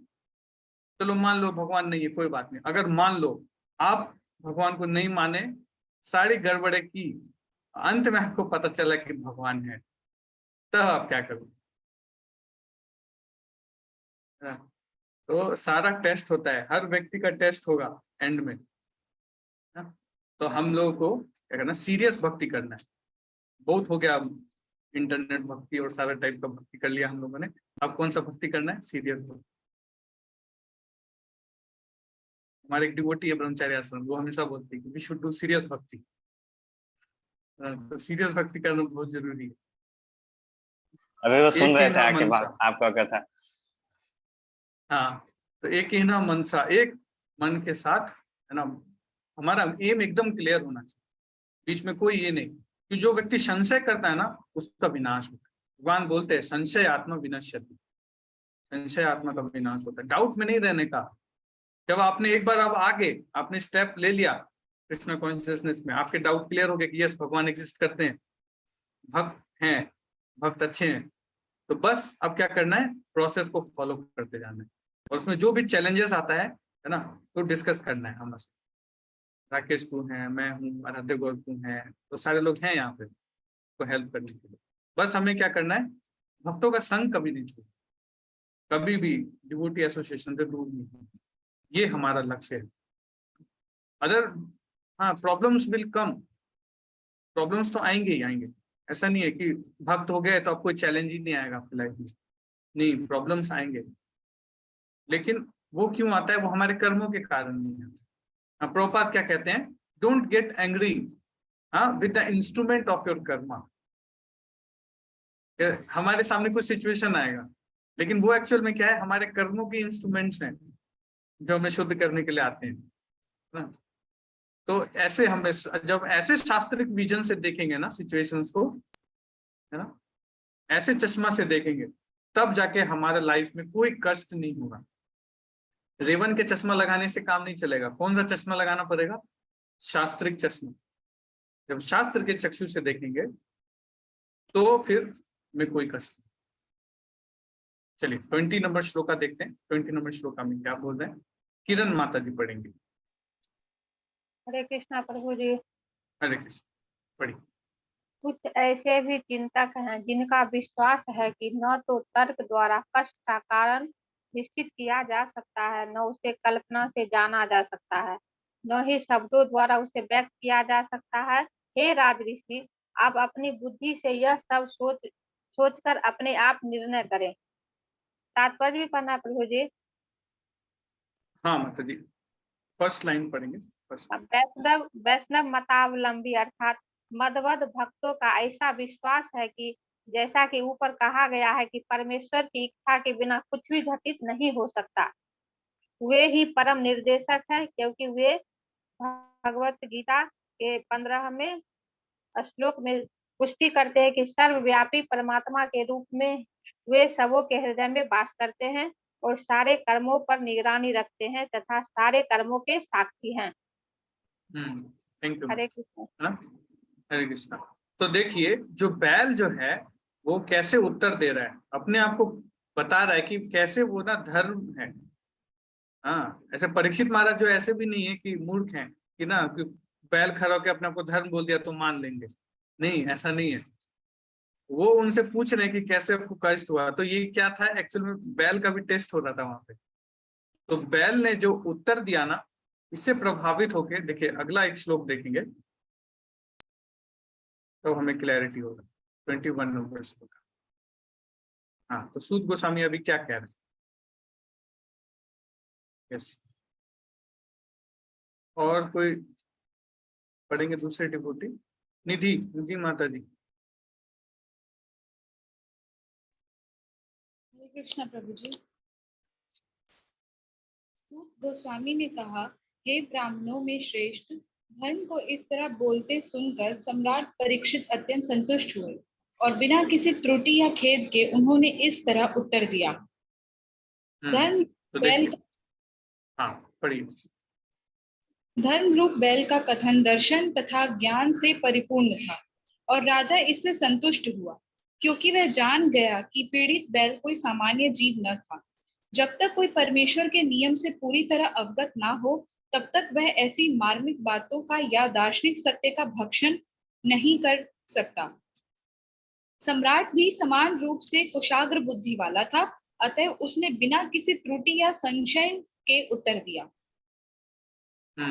चलो मान लो भगवान नहीं है, कोई बात नहीं। अगर मान लो आप भगवान को नहीं माने, सारी गड़बड़े की, अंत में आपको पता चला कि भगवान है, तब आप क्या करोगे? तो सारा टेस्ट होता है, हर व्यक्ति का टेस्ट होगा एंड में। तो हम लोगों को क्या करना? सीरियस भक्ति करना है। बहुत हो गया इंटरनेट भक्ति और सारा टाइप का भक्ति कर लिया हम लोगों ने। अब कौन सा भक्ति करना है? सीरियस भक्ति। हमारे एक डिवोटी है ब्रह्मचारी आश्रम, वो हमेशा बोलती है कि वी शुड डू सीरियस भक्ति। तो सीरियस भक्ति करना बहुत जरूरी है। अभी वो सुन रहे थे आके बात आपका कथा। हाँ, तो एक ही ना मनसा, एक मन के साथ है ना, हमारा एम एकदम क्लियर होना चाहिए, बीच में कोई ये नहीं। कि जो व्यक्ति संशय करता है ना, उसका विनाश होता है। भगवान बोलते हैं संशय आत्मा विनश्यति, संशय आत्मा का विनाश होता है। डाउट में नहीं रहने का। जब आपने एक बार अब आगे आपने स्टेप ले लिया कृष्ण कॉन्शियसनेस में, आपके डाउट क्लियर हो गए कि यस भगवान एग्जिस्ट करते हैं, भक्त हैं, भक्त अच्छे हैं, तो बस अब क्या करना है? प्रोसेस को फॉलो करते जाना है, और उसमें जो भी चैलेंजेस आता है ना, तो डिस्कस करना है। हम राकेश को है, मैं हूँ, आराध्य गौतम है, तो सारे लोग हैं यहाँ पे तो हेल्प करने के लिए। बस हमें क्या करना है? भक्तों का संग कभी नहीं छोड़ना, कभी भी डिवोटी एसोसिएशन से दूर नहीं होना, ये हमारा लक्ष्य है। अदर हाँ, प्रॉब्लम्स विल कम, प्रॉब्लम्स तो आएंगे ही आएंगे। ऐसा नहीं है कि भक्त हो गए तो अब कोई चैलेंज ही नहीं आएगा आपकी लाइफ में, नहीं, प्रॉब्लम्स आएंगे। लेकिन वो क्यों आता है? वो हमारे कर्मों के कारण नहीं आता। प्रभुपाद क्या कहते हैं? Don't get angry with the instrument of your Karma. हमारे सामने कुछ सिचुएशन आएगा, लेकिन वो एक्चुअल में क्या है? हमारे कर्मों के इंस्ट्रूमेंट्स हैं जो हमें शुद्ध करने के लिए आते हैं ना। तो ऐसे हमें जब ऐसे शास्त्रिक विजन से देखेंगे ना सिचुएशंस को, है ना, ऐसे चश्मा से देखेंगे, तब जाके हमारे लाइफ में कोई कष्ट नहीं होगा। रेवन के चश्मा लगाने से काम नहीं चलेगा। कौन सा चश्मा लगाना पड़ेगा? शास्त्रिक चश्मा। जब शास्त्र के चक्षु से देखेंगे तो फिर में कोई कष्ट नहीं। चलिए 20 नंबर श्लोका देखते हैं। 20 नंबर श्लोका में क्या बोल रहे हैं? किरण माता जी पढ़ेंगे। हरे कृष्णा प्रभु जी। हरे कृष्ण, पढ़िए। कुछ ऐसे भी चिंतक हैं जिनका विश्वास है कि न तो तर्क द्वारा कष्ट का कारण निश्चित किया जा सकता है, न उसे कल्पना से जाना जा सकता है, न ही शब्दों द्वारा उसे व्यक्त किया जा सकता है। हे राजऋषि, आप अपनी बुद्धि से यह सब सोचकर अपने आप निर्णय करें। तात्पर्य भी पढ़ना है प्रभु जी। हाँ माता जी, फर्स्ट लाइन पढ़ेंगे। वैष्णव मतावलंबी अर्थात मध्वद भक्तों का ऐसा विश्वास है कि जैसा कि ऊपर कहा गया है कि परमेश्वर की इच्छा के बिना कुछ भी घटित नहीं हो सकता, वे ही परम निर्देशक है, क्योंकि वे भगवत गीता के 15वें श्लोक में पुष्टि करते हैं कि सर्वव्यापी परमात्मा के रूप में वे सबों के हृदय में वास करते हैं और सारे कर्मों पर निगरानी रखते हैं तथा सारे कर्मों के साक्षी हैं। Thank you. हरे कृष्ण। हरे कृष्णा। तो देखिए जो बैल जो है वो कैसे उत्तर दे रहा है, अपने आप को बता रहा है कि कैसे वो ना धर्म है। हाँ, ऐसे परीक्षित महाराज जो ऐसे भी नहीं है कि मूर्ख हैं कि ना कि बैल खड़ा होकर अपने आप को धर्म बोल दिया तो मान लेंगे, नहीं, ऐसा नहीं है। वो उनसे पूछ रहे हैं कि कैसे आपको कष्ट हुआ। तो ये क्या था एक्चुअल में? बैल का भी टेस्ट हो रहा था वहां पे। तो बैल ने जो उत्तर दिया ना, इससे प्रभावित होके देखिए अगला एक श्लोक देखेंगे तो हमें क्लैरिटी होगा। 21 नंबर श्लोक। हाँ, तो सूत गोस्वामी अभी क्या कह रहे हैं? यस, और कोई पढ़ेंगे दूसरे डिवोटी निधि, निधि माता जी। हरे कृष्णा प्रभु जी। सूत गोस्वामी ने कहा, हे ब्राह्मणों में श्रेष्ठ, धर्म को इस तरह बोलते सुनकर सम्राट परीक्षित अत्यंत संतुष्ट हुए और बिना किसी त्रुटि या खेद के उन्होंने इस तरह उत्तर दिया। धर्म तो बैल देखिए, हाँ पढ़िए। धर्म रूप बैल का कथन दर्शन तथा ज्ञान से परिपूर्ण था और राजा इससे संतुष्ट हुआ, क्योंकि वह जान गया कि पीड़ित बैल कोई सामान्य जीव न था। जब तक कोई परमेश्वर के नियम से पूरी तरह अवगत ना हो, तब तक वह ऐसी मार्मिक बातों का या दार्शनिक सत्य का भक्षण नहीं कर सकता। सम्राट भी समान रूप से कुशाग्र बुद्धि वाला था, अतः उसने बिना किसी त्रुटि या संशय के उत्तर दिया। है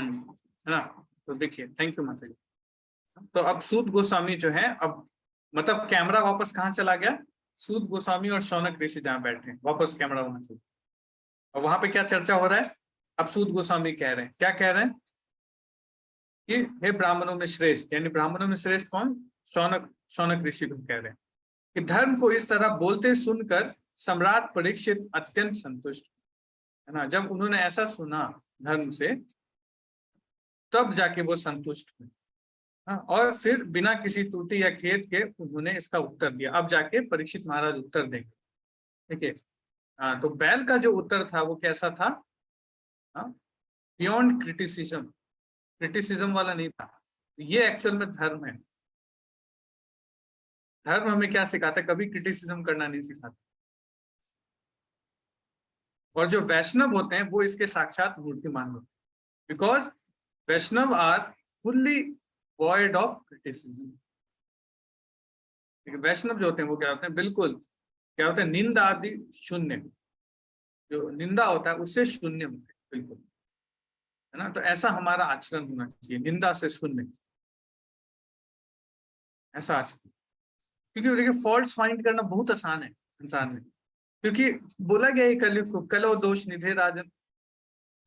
ना। तो देखिए, थैंक यू माता जी। तो अब सूत गोस्वामी जो है, अब मतलब कैमरा वापस कहाँ चला गया, सूत गोस्वामी और शौनक ऋषि जहाँ बैठे हैं, वापस कैमरा वहां चला। और वहां पे क्या चर्चा हो रहा है, अब सूत गोस्वामी कह रहे हैं, क्या कह रहे हैं कि हे ब्राह्मणों में श्रेष्ठ, यानी ब्राह्मणों में श्रेष्ठ कौन, शौनक ऋषि को कह रहे हैं कि धर्म को इस तरह बोलते सुनकर सम्राट परीक्षित अत्यंत संतुष्ट, है ना। जब उन्होंने ऐसा सुना धर्म से, तब जाके वो संतुष्ट हुए। हाँ, और फिर बिना किसी त्रुटि या खेद के उन्होंने इसका उत्तर दिया। अब जाके परीक्षित महाराज उत्तर देंगे, ठीक है। हाँ, तो बैल का जो उत्तर था वो कैसा था, बियॉन्ड क्रिटिसिज्म, क्रिटिसिज्म वाला नहीं था। ये एक्चुअल में धर्म है। धर्म हमें क्या सिखाता है, कभी क्रिटिसिज्म करना नहीं सिखाता। और जो वैष्णव होते हैं वो इसके साक्षात मूर्तिमान होते हैं, because Vaishnava are fully void of criticism. Vaishnava जो होते हैं वो क्या होते हैं, बिल्कुल क्या होते हैं, निंदा आदि शून्य, जो निंदा होता है उससे शून्य होते हैं, बिल्कुल, है ना। तो ऐसा हमारा आचरण होना चाहिए, निंदा से शून्य, ऐसा आचरण। क्योंकि देखिए फॉल्ट्स फाइंड करना बहुत आसान है संसार में, क्योंकि बोला गया है कलयुग को, कलो दोष निधे राजन,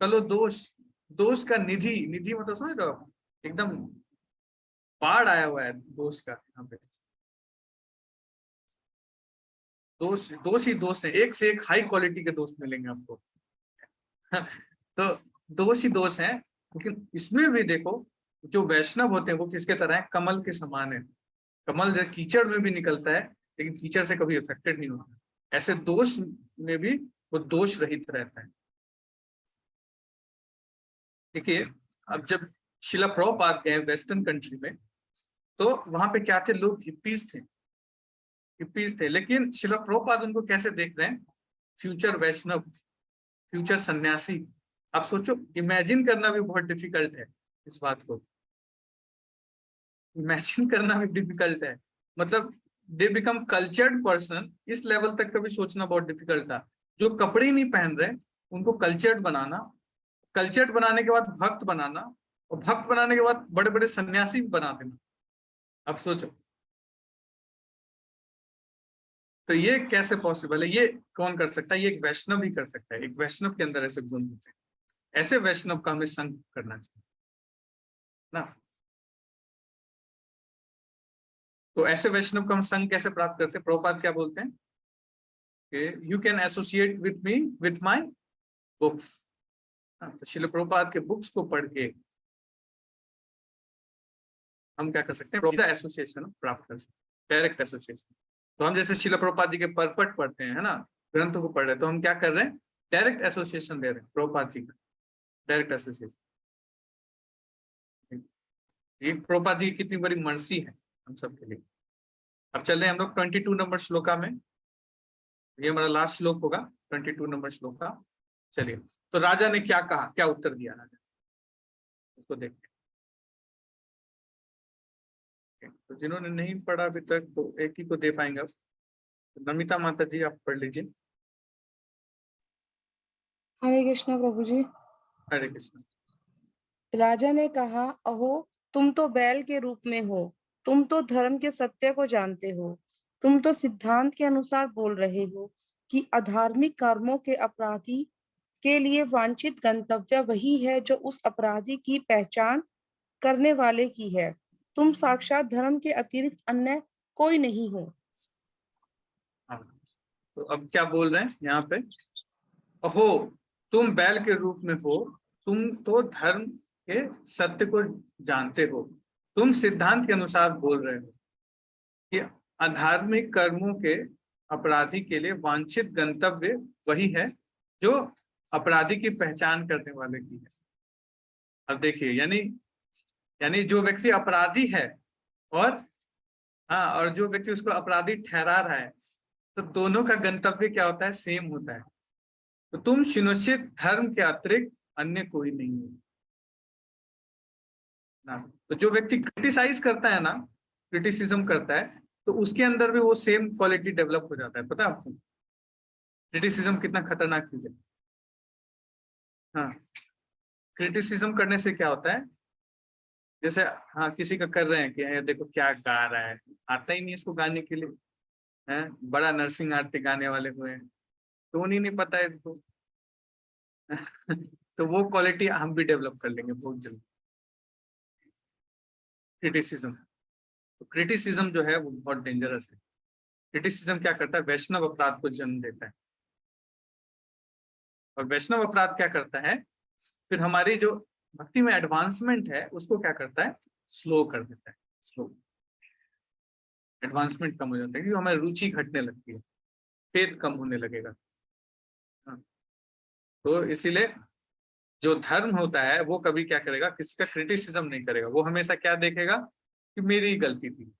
कलो दोष, दोष का निधि, निधि मतलब समझ रहे हो, एकदम बाढ़ आया हुआ है दोष का यहाँ पे। दोष दोष ही दोष है, एक से एक हाई क्वालिटी के दोष मिलेंगे आपको। तो दोष ही दोष है, लेकिन इसमें भी देखो जो वैष्णव होते हैं वो किसके तरह है, कमल के समान है। कमल जो कीचड़ में भी निकलता है लेकिन कीचड़ से कभी अफेक्टेड नहीं होता, ऐसे दोष में भी वो दोष रहित रहता है। देखिए, अब जब शिला प्रभुपाद गए वेस्टर्न कंट्री में, तो वहां पे क्या थे, लोग हिप्पीज थे, लेकिन शिला प्रभुपाद उनको कैसे देख रहे हैं, फ्यूचर वैष्णव, फ्यूचर सन्यासी। आप सोचो, इमेजिन करना भी बहुत डिफिकल्ट है इस बात को, इमेजिन करना भी डिफिकल्ट है। मतलब दे बिकम कल्चर्ड पर्सन, इस लेवल तक कभी सोचना बहुत डिफिकल्ट था। जो कपड़े ही नहीं पहन रहे उनको कल्चर्ड बनाना, कल्चर्ड बनाने के बाद भक्त बनाना, और भक्त बनाने के बाद बड़े बड़े सन्यासी भी बना देना। अब सोचो, तो ये कैसे पॉसिबल है, ये कौन कर सकता है, ये एक वैष्णव ही कर सकता है। एक वैष्णव के अंदर ऐसे गुण होते हैं, ऐसे वैष्णव का हमें संग करना चाहिए ना। तो ऐसे वैष्णव का हम संग कैसे प्राप्त करते हैं, प्रभुपाद क्या बोलते हैं कि you can associate with me with my books. तो श्रील प्रभुपाद के बुक्स को पढ़ के हम क्या कर सकते हैं, एसोसिएशन प्राप्त कर सकते हैं, डायरेक्ट एसोसिएशन। तो हम जैसे श्रील प्रभुपाद जी के परपट पढ़ते हैं, है ना, ग्रंथों को पढ़ रहे हैं, तो हम क्या कर रहे हैं, डायरेक्ट एसोसिएशन दे रहे हैं प्रभुपाद जी का, डायरेक्ट एसोसिएशन। ये प्रभुपाद जी की कितनी बड़ी मर्सी है हम सबके लिए। अब चल रहे हैं हम लोग 22 नंबर श्लोका में, ये हमारा लास्ट श्लोक होगा 22 नंबर श्लोका। चलिए, तो राजा ने क्या कहा, क्या उत्तर दिया राजा, उसको देखते हैं। तो जिन्होंने नहीं पढ़ा अभी तक तो एक ही को दे पाएंगे। तो नमिता माता जी आप पढ़ लीजिए। हरे कृष्ण प्रभु जी। हरे कृष्ण। राजा ने कहा, अहो तुम तो बैल के रूप में हो, तुम तो धर्म के सत्य को जानते हो, तुम तो सिद्धांत के अनुसार बोल रहे हो कि अधार्मिक कर्मों के अपराधी के लिए वांछित गंतव्य वही है जो उस अपराधी की पहचान करने वाले की है। तुम साक्षात धर्म के अतिरिक्त अन्य कोई नहीं हो। हाँ, तो अब क्या बोल रहे हैं यहाँ पे, अहो तुम बैल के रूप में हो, तुम तो धर्म के सत्य को जानते हो, तुम सिद्धांत के अनुसार बोल रहे हो कि अधार्मिक कर्मों के अपराधी के लिए वांछित गंतव्य वही है जो अपराधी की पहचान करने वाले की है। अब देखिए, यानी जो व्यक्ति अपराधी है और जो व्यक्ति उसको अपराधी ठहरा रहा है, तो दोनों का गंतव्य क्या होता है, सेम होता है। तो तुम सुनिश्चित धर्म के अतिरिक्त अन्य कोई नहीं हो ना। तो जो व्यक्ति क्रिटिसाइज करता है ना, क्रिटिसिज्म करता है, तो उसके अंदर भी वो सेम क्वालिटी डेवलप हो जाता है। पता है आपको क्रिटिसिज्म कितना खतरनाक चीज है? हाँ, क्रिटिसिज्म करने से क्या होता है, जैसे हाँ किसी का कर रहे हैं कि ये देखो क्या गा रहा है, आता ही नहीं इसको गाने के लिए, है बड़ा नरसिंह आरती गाने वाले हुए हैं, टोन ही नहीं पता है इनको। तो वो क्वालिटी हम भी डेवलप कर लेंगे बहुत जल्दी। क्रिटिसिज्म, तो क्रिटिसिज्म जो है वो बहुत डेंजरस है। क्रिटिसिज्म क्या करता है, वैष्णव अपराध को जन्म देता है। और वैष्णव अपराध क्या करता है, फिर हमारी जो भक्ति में एडवांसमेंट है उसको क्या करता है, स्लो कर देता है। स्लो एडवांसमेंट कम हो जाता है, क्योंकि हमारी रुचि घटने लगती है, फेथ कम होने लगेगा। तो इसीलिए जो धर्म होता है वो कभी क्या करेगा, किसी का क्रिटिसिज्म नहीं करेगा। वो हमेशा क्या देखेगा कि मेरी ही गलती थी,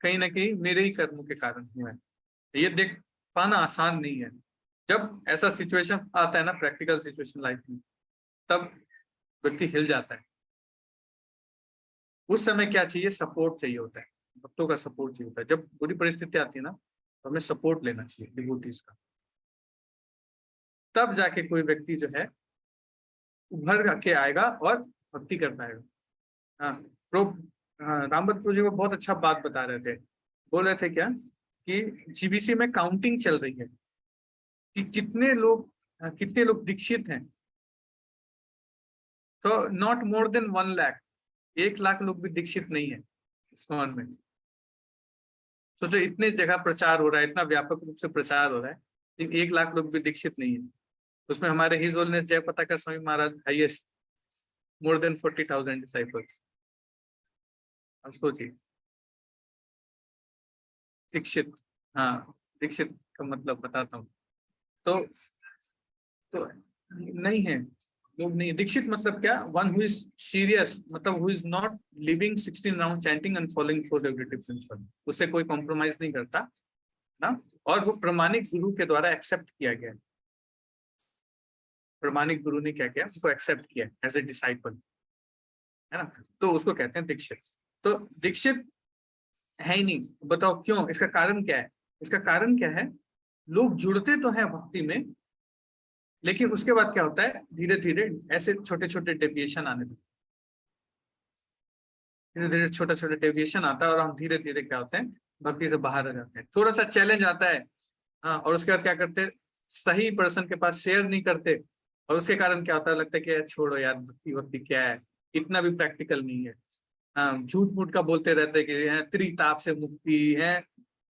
कहीं ना कहीं मेरे ही कर्मों के कारण हुआ है। ये देख पाना आसान नहीं है। जब ऐसा सिचुएशन आता है ना, प्रैक्टिकल सिचुएशन लाइफ में, तब व्यक्ति हिल जाता है। उस समय क्या चाहिए, सपोर्ट चाहिए होता है, भक्तों का सपोर्ट चाहिए होता है। जब बुरी परिस्थिति आती है ना, तो हमें सपोर्ट लेना चाहिए डिवोटीज का, तब जाके कोई व्यक्ति जो है उभर के आएगा और भक्ति कर पाएगा। रामभद्र प्रभु जी को बहुत अच्छा बात बता रहे थे, बोल रहे थे क्या कि जीबीसी में काउंटिंग चल रही है कि कितने लोग दीक्षित हैं। तो not more than 1 lakh, 1 lakh लोग भी दीक्षित नहीं है इस्कॉन में। सोचो इतने जगह प्रचार हो रहा है, इतना व्यापक रूप से प्रचार हो रहा है, लेकिन 1 लाख लोग भी दीक्षित नहीं है। उसमें हमारे his holiness जयपताका Swami Maharaj highest, more than 40,000 disciples. अब सोचिए दीक्षित, हाँ दीक्षित का मतलब बताता हूँ। तो नहीं है लोग, नहीं दीक्षित मतलब क्या, वन हु इज सीरियस, मतलब who is not living 16 round chanting and following progressive principle, उससे कोई कॉम्प्रोमाइज नहीं करता ना, और वो प्रमाणिक गुरु के द्वारा एक्सेप्ट किया गया। प्रमाणिक गुरु ने क्या किया, उसको एक्सेप्ट किया एज ए डिसाइपल, है ना, तो उसको कहते हैं दीक्षित। तो दीक्षित है ही नहीं, बताओ क्यों, इसका कारण क्या है? इसका कारण क्या है, लोग जुड़ते तो हैं भक्ति में, लेकिन उसके बाद क्या होता है, धीरे धीरे ऐसे छोटे छोटे डेविएशन आने लगते, धीरे धीरे छोटा छोटा डेविएशन आता है और हम धीरे धीरे क्या होते हैं, भक्ति से बाहर आ जाते हैं। थोड़ा सा चैलेंज आता है, हाँ, और उसके बाद क्या करते हैं, सही पर्सन के पास शेयर नहीं करते, और उसके कारण क्या होता है, लगता है कि यार छोड़ो यार, भक्ति भक्ति क्या है, इतना भी प्रैक्टिकल नहीं है। हाँ, झूठ मूठ का बोलते रहते कि त्रिताप से मुक्ति है,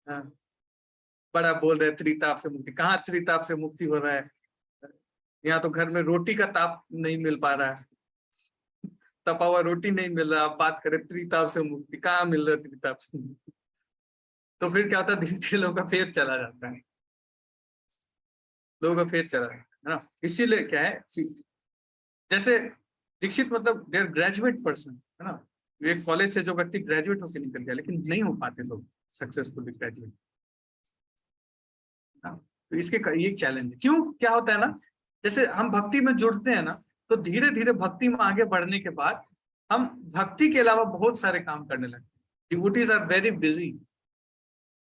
हाँ, बड़ा बोल रहे त्रिताप से मुक्ति, कहाँ त्रिताप से मुक्ति हो रहा है, यहाँ तो घर में रोटी का ताप नहीं मिल पा रहा है, तपा हुआ रोटी नहीं मिल रहा, आप बात करें त्रिताप से मुक्ति, कहाँ मिल रहा है त्रिताप से मुक्ति। तो फिर क्या होता है, धीरे धीरे लोगों का फेथ चला जाता है, लोगों का फेथ चला जाता है ना। इसीलिए क्या है, जैसे दीक्षित मतलब देयर ग्रेजुएट पर्सन, है ना, एक कॉलेज से जो व्यक्ति ग्रेजुएट होकर निकल गया, लेकिन नहीं हो पाते लोग सक्सेसफुली ग्रेजुएट, तो इसके ये चैलेंज है। क्यों, क्या होता है ना, जैसे हम भक्ति में जुड़ते हैं ना, तो धीरे धीरे भक्ति में आगे बढ़ने के बाद हम भक्ति के अलावा बहुत सारे काम करने लगते हैं। Devotees are very busy,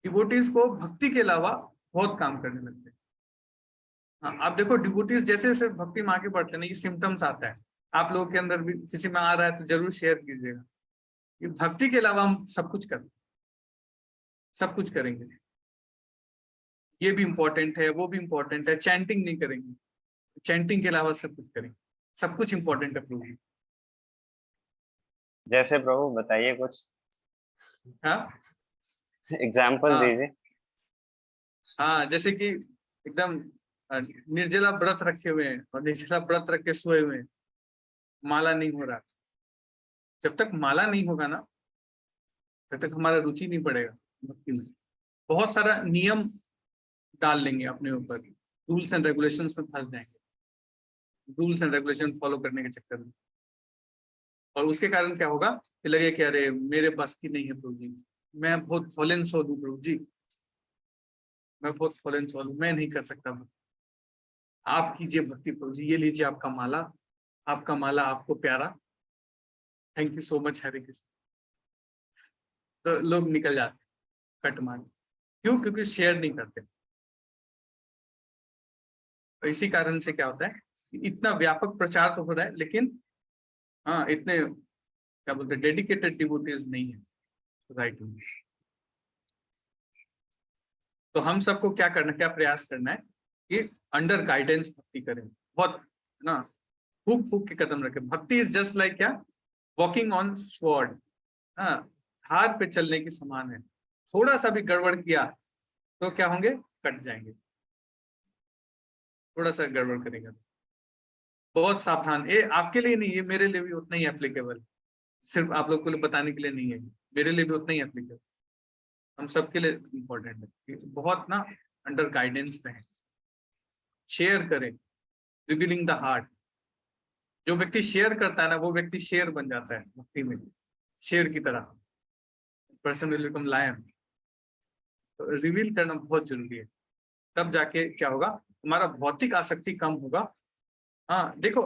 devotees को भक्ति के अलावा बहुत काम करने लगते हैं। हाँ, आप देखो डिवोटीज जैसे जैसे भक्ति में आगे बढ़ते हैं ना, ये सिम्टम्स आता है, आप लोगों के अंदर भी किसी में आ रहा है तो जरूर शेयर कीजिएगा। ये भक्ति के अलावा हम सब कुछ सब कुछ करेंगे, ये भी इंपॉर्टेंट है, वो भी इंपॉर्टेंट है, चैंटिंग नहीं करेंगे, चैंटिंग के अलावा सब कुछ करेंगे, सब कुछ इंपॉर्टेंट है प्रभु। जैसे प्रभु बताइए कुछ हाँ एग्जाम्पल हाँ दीजिए। हाँ, जैसे कि एकदम निर्जला व्रत रखे हुए हैं और निर्जला व्रत रख के सोए हुए हैं, माला नहीं हो रहा। जब तक माला नहीं होगा ना, तब तक हमारा रुचि नहीं बढ़ेगा भक्ति में। बहुत सारा नियम डाल लेंगे अपने ऊपर, रूल्स एंड रेगुलेशंस में फंस जाएंगे, रूल्स एंड रेगुलेशन फॉलो करने के चक्कर में। और उसके कारण क्या होगा कि लगे कि अरे मेरे बस की नहीं है प्रभु जी, मैं बहुत फॉलन सोल हूँ प्रभु जी, मैं बहुत फॉलन सोल हूँ, मैं नहीं कर सकता भक्ति। आप कीजिए भक्ति प्रभु जी, ये लीजिए आपका माला, आपका माला आपको प्यारा, थैंक यू सो मच हरे कृष्ण। तो लोग निकल जाते कट मार। क्यों? क्योंकि शेयर नहीं करते। तो इसी कारण से क्या होता है, इतना व्यापक प्रचार तो हो रहा है, लेकिन हाँ इतने क्या बोलते हैं डेडिकेटेड डिवोटीज नहीं है सोसाइटी में। तो हम सबको क्या करना, क्या प्रयास करना है कि अंडर गाइडेंस भक्ति करें, बहुत ना फूक फूक के कदम रखें। भक्ति इज जस्ट लाइक क्या, वॉकिंग ऑन स्वॉर्ड, हाँ हार पे चलने की समान है। थोड़ा सा भी गड़बड़ किया तो क्या होंगे, कट जाएंगे। थोड़ा सा गड़बड़ करेगा, बहुत सावधान। ये आपके लिए नहीं, ये मेरे लिए भी उतना ही एप्लीकेबल, सिर्फ आप लोग को बताने के लिए नहीं है, मेरे लिए भी उतना ही एप्लीकेबल, हम सबके लिए इम्पोर्टेंट है। बहुत ना अंडर गाइडेंस रहें, शेयर करें, रिवीलिंग द हार्ट। जो व्यक्ति शेयर करता है ना, वो व्यक्ति शेर बन जाता है भक्ति में, शेर की तरह, पर्सन विल बिकम लायन। तो रिवील करना बहुत जरूरी है, तब जाके क्या होगा, हमारा भौतिक आसक्ति कम होगा। हाँ देखो,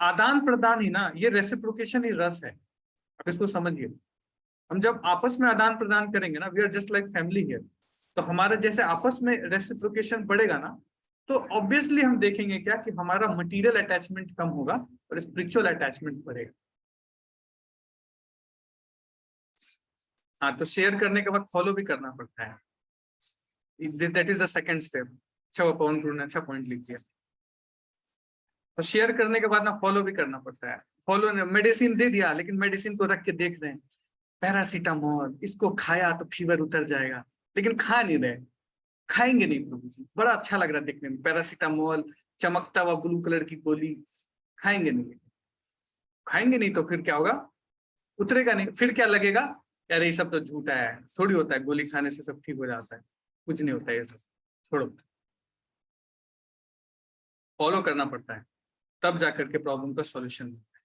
आदान प्रदान ही ना, ये रेसिप्रोकेशन ही रस है, आप इसको समझिए। हम जब आपस में आदान प्रदान करेंगे ना, we are just like family here, तो हमारे जैसे आपस में रेसिप्रोकेशन बढ़ेगा ना, तो ऑब्वियसली हम देखेंगे क्या कि हमारा मटेरियल अटैचमेंट कम होगा और स्पिरिचुअल अटैचमेंट बढ़ेगा। हाँ, तो शेयर करने के बाद फॉलो भी करना पड़ता है, that is the second step. अच्छा, वो पवन गुरु ने अच्छा पॉइंट लिख दिया। तो शेयर करने के बाद ना फॉलो भी करना पड़ता है। फॉलो ने मेडिसिन दे दिया, लेकिन मेडिसिन को रख के देख रहे हैं, पैरासीटामोल, इसको खाया तो फीवर उतर जाएगा, लेकिन खा नहीं रहे, खाएंगे नहीं प्रभु जी, बड़ा अच्छा लग रहा है देखने में, पैरासीटामोल चमकता हुआ ब्लू कलर की गोली, खाएंगे नहीं। खाएंगे नहीं तो फिर क्या होगा, उतरेगा नहीं। फिर क्या लगेगा, यार ये सब तो झूठा है, थोड़ी होता है गोली खाने से सब ठीक हो जाता है, कुछ नहीं होता है ये सब, छोड़ो। फॉलो करना पड़ता है, तब जाकर के प्रॉब्लम का सॉल्यूशन मिलता है।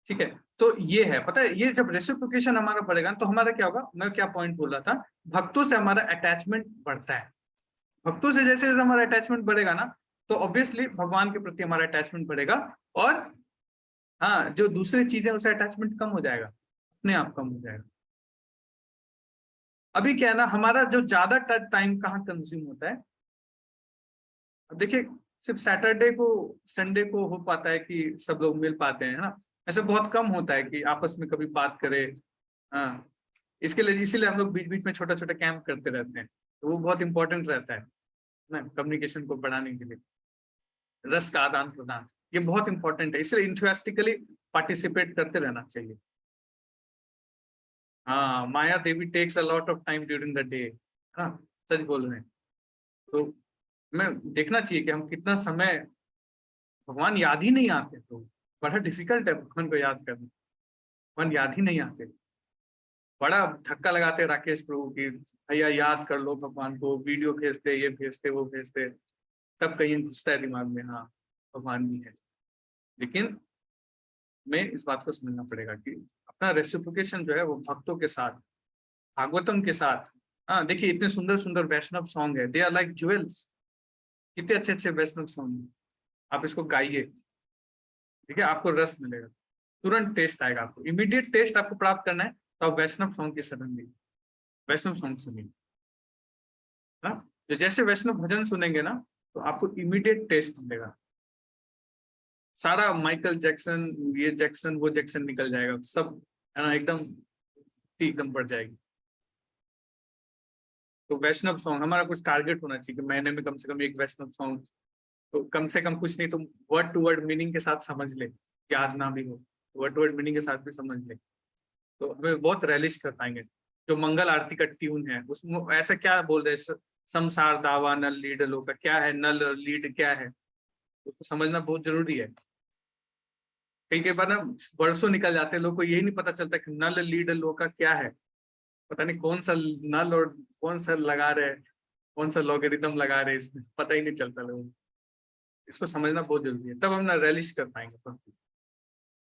ठीक है, तो ये है, पता है, ये जब रेसिप्रोकेशन हमारा बढ़ेगा तो हमारा क्या होगा, मैं क्या पॉइंट बोल रहा था, भक्तों से हमारा अटैचमेंट बढ़ता है। भक्तों से जैसे जैसे हमारा अटैचमेंट बढ़ेगा ना, तो ऑब्वियसली भगवान के प्रति हमारा अटैचमेंट बढ़ेगा, और हाँ जो दूसरी चीजें उसे अटैचमेंट कम हो जाएगा, अपने आप कम हो जाएगा। अभी क्या है ना, हमारा जो ज्यादा टाइम कहाँ कंज्यूम होता है, अब देखिए सिर्फ सैटरडे को संडे को हो पाता है कि सब लोग मिल पाते हैं, है ना, ऐसे बहुत कम होता है कि आपस में कभी बात करें। हाँ, इसके लिए इसीलिए हम लोग बीच बीच में छोटा छोटा कैंप करते रहते हैं, तो वो बहुत इंपॉर्टेंट रहता है ना, कम्युनिकेशन को बढ़ाने के लिए, रस का आदान प्रदान, ये बहुत इंपॉर्टेंट है, इसलिए इंथुसियास्टिकली पार्टिसिपेट करते रहना चाहिए। हाँ, Maya Devi takes a lot of time during the day, हाँ सच बोल रहे हैं। तो मैं देखना चाहिए कि हम कितना समय, भगवान याद ही नहीं आते, तो बड़ा डिफिकल्ट है भगवान को याद करना, भगवान याद ही नहीं आते। बड़ा धक्का लगाते राकेश प्रभु की, भैया याद कर लो भगवान को, वीडियो भेजते, ये भेजते, वो भेजते, तब कहीं घुसता है दिमाग में, हाँ भगवान भी है। लेकिन मैं इस बात को समझना पड़ेगा कि अपना रेसिप्रोकेशन जो है वो भक्तों के साथ, भागवतम के साथ। हाँ देखिए, इतने सुंदर सुंदर वैष्णव सॉन्ग है, दे आर लाइक ज्वेल्स, कितने अच्छे अच्छे वैष्णव सॉन्ग, आप इसको गाइए, ठीक है, आपको रस मिलेगा, तुरंत टेस्ट आएगा, आपको इमीडिएट टेस्ट आपको प्राप्त करना है, तो आप वैष्णव सॉन्ग की शरण लीजिए, वैष्णव सॉन्ग सुनिए। हाँ, तो जैसे वैष्णव भजन सुनेंगे ना, तो आपको इमीडिएट टेस्ट मिलेगा, सारा माइकल जैक्सन, ये जैक्सन, वो जैक्सन निकल जाएगा, सब है ना, एकदम बढ़ जाएगी। तो वैष्णव सॉन्ग हमारा कुछ टारगेट होना चाहिए कि महीने में कम से कम एक वैष्णव सॉन्ग, तो कम से कम कुछ नहीं तो वर्ड टू वर्ड मीनिंग के साथ समझ ले, याद ना भी हो, वर्ड टू वर्ड मीनिंग के साथ भी समझ ले तो हमें बहुत रेलिश कर पाएंगे। जो मंगल आरती का ट्यून है उसमें ऐसा क्या बोल रहे हैं, संसार दावा नल लीड लोका, क्या है नल और लीड क्या है, उसको समझना बहुत जरूरी है। कई बार ना वर्षों निकल जाते हैं, लोग को यही नहीं पता चलता कि नल लीड लोका क्या है, पता नहीं कौन सा नल और कौन सा लगा रहे हैं, कौन सा लॉगरिथम लगा रहे हैं, इसमें पता ही नहीं चलता लोगों को। इसको समझना बहुत जरूरी है, तब हम ना रैलिश कर पाएंगे।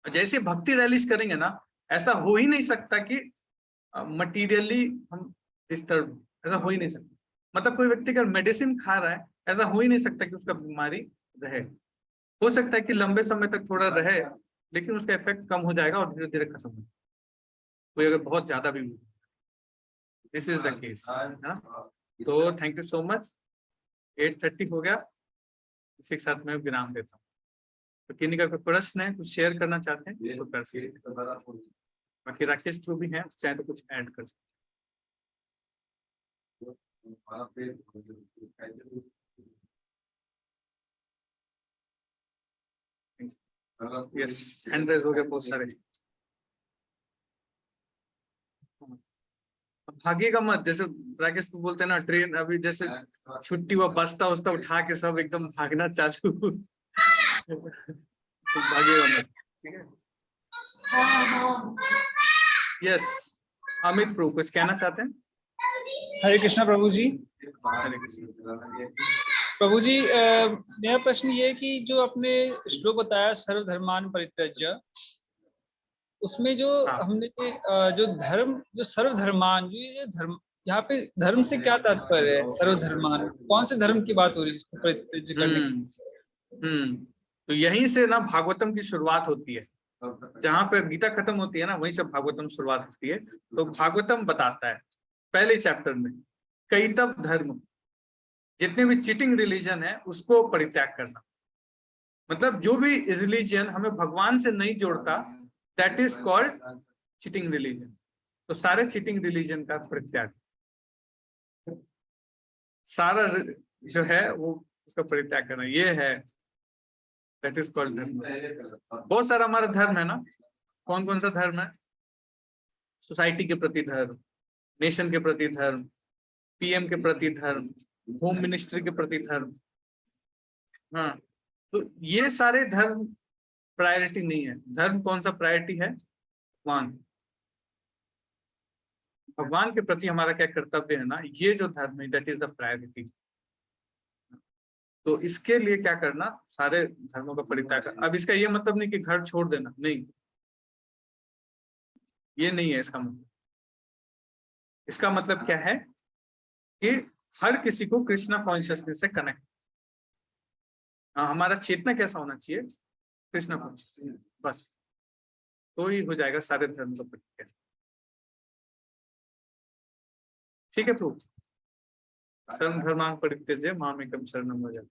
जैसे भक्ति रैलिश करेंगे ना, ऐसा हो ही नहीं सकता कि मटीरियली हम डिस्टर्ब, ऐसा हो ही नहीं सकता। मतलब कोई व्यक्ति अगर मेडिसिन खा रहा है, ऐसा हो ही नहीं सकता कि उसका बीमारी रहे। हो सकता है कि लंबे समय तक थोड़ा रहे, लेकिन उसका इफेक्ट कम हो जाएगा और धीरे धीरे खत्म हो जाएगा, कोई अगर बहुत ज्यादा भी। दिस इज द केस, है ना। तो थैंक यू सो मच। 8:30 हो गया, इसी के साथ मैं विराम देता हूँ। तो किन्हीं का कोई प्रश्न है, कुछ शेयर करना चाहते हैं तो कर सकते हैं। बाकी राकेश जो भी हैं चाहे तो कुछ ऐड कर सकते हैं। यस, हैंड रेज हो गया बहुत सारे। भागेगा मत, जैसे राकेश को बोलते हैं ना, ट्रेन अभी जैसे छुट्टी हुआ बसता उसका उठा के सब एकदम भागना चालू तो भागेगा मत, ठीक है। यस, अमित प्रभु कुछ कहना चाहते हैं? हरे कृष्णा प्रभु जी। हरे कृष्णा प्रभु जी, मेरा प्रश्न ये है कि जो आपने श्लोक बताया सर्वधर्मान परित्यज्य, उसमें जो हमने जो धर्म, जो सर्वधर्मान, जो ये धर्म, यहाँ पे धर्म से क्या तात्पर्य है? सर्वधर्मान कौन से धर्म की बात हो रही है इसको परित्यज्य करने की? तो यहीं से ना भागवतम की शुरुआत होती है। जहां पे गीता खत्म होती है ना, वहीं से भागवतम शुरुआत होती है। तो भागवतम बताता है पहले चैप्टर में कैतव धर्म, जितने भी चीटिंग रिलीजन है उसको परित्याग करना। मतलब जो भी रिलीजन हमें भगवान से नहीं जोड़ता, that is called cheating religion. तो सारे चीटिंग रिलीजन का परित्याग, सारा जो है वो उसका परित्याग करना, ये है दैट इज कॉल्ड धर्म। बहुत सारा हमारा धर्म है ना। कौन कौन सा धर्म है? सोसाइटी के प्रति धर्म, नेशन के प्रति धर्म, पीएम के प्रति धर्म, होम मिनिस्ट्री के प्रति धर्म। हाँ, तो ये सारे धर्म प्रायोरिटी नहीं है। धर्म कौन सा प्रायोरिटी है? भगवान। भगवान के प्रति हमारा क्या कर्तव्य है ना, ये जो धर्म है दैट इज द प्रायोरिटी। तो इसके लिए क्या करना, सारे धर्मों का परित्याग करना। अब इसका ये मतलब नहीं कि घर छोड़ देना, नहीं, ये नहीं है इसका मतलब। इसका मतलब क्या है कि हर किसी को कृष्णा कॉन्शियसनेस से कनेक्ट, हमारा चेतना कैसा होना चाहिए? कृष्णा कॉन्शियसनेस, बस तो ही हो जाएगा सारे धर्म का परित्याग। ठीक है प्रभु, सर्व धर्मांग परित्यज्य मामेकं शरणं व्रज।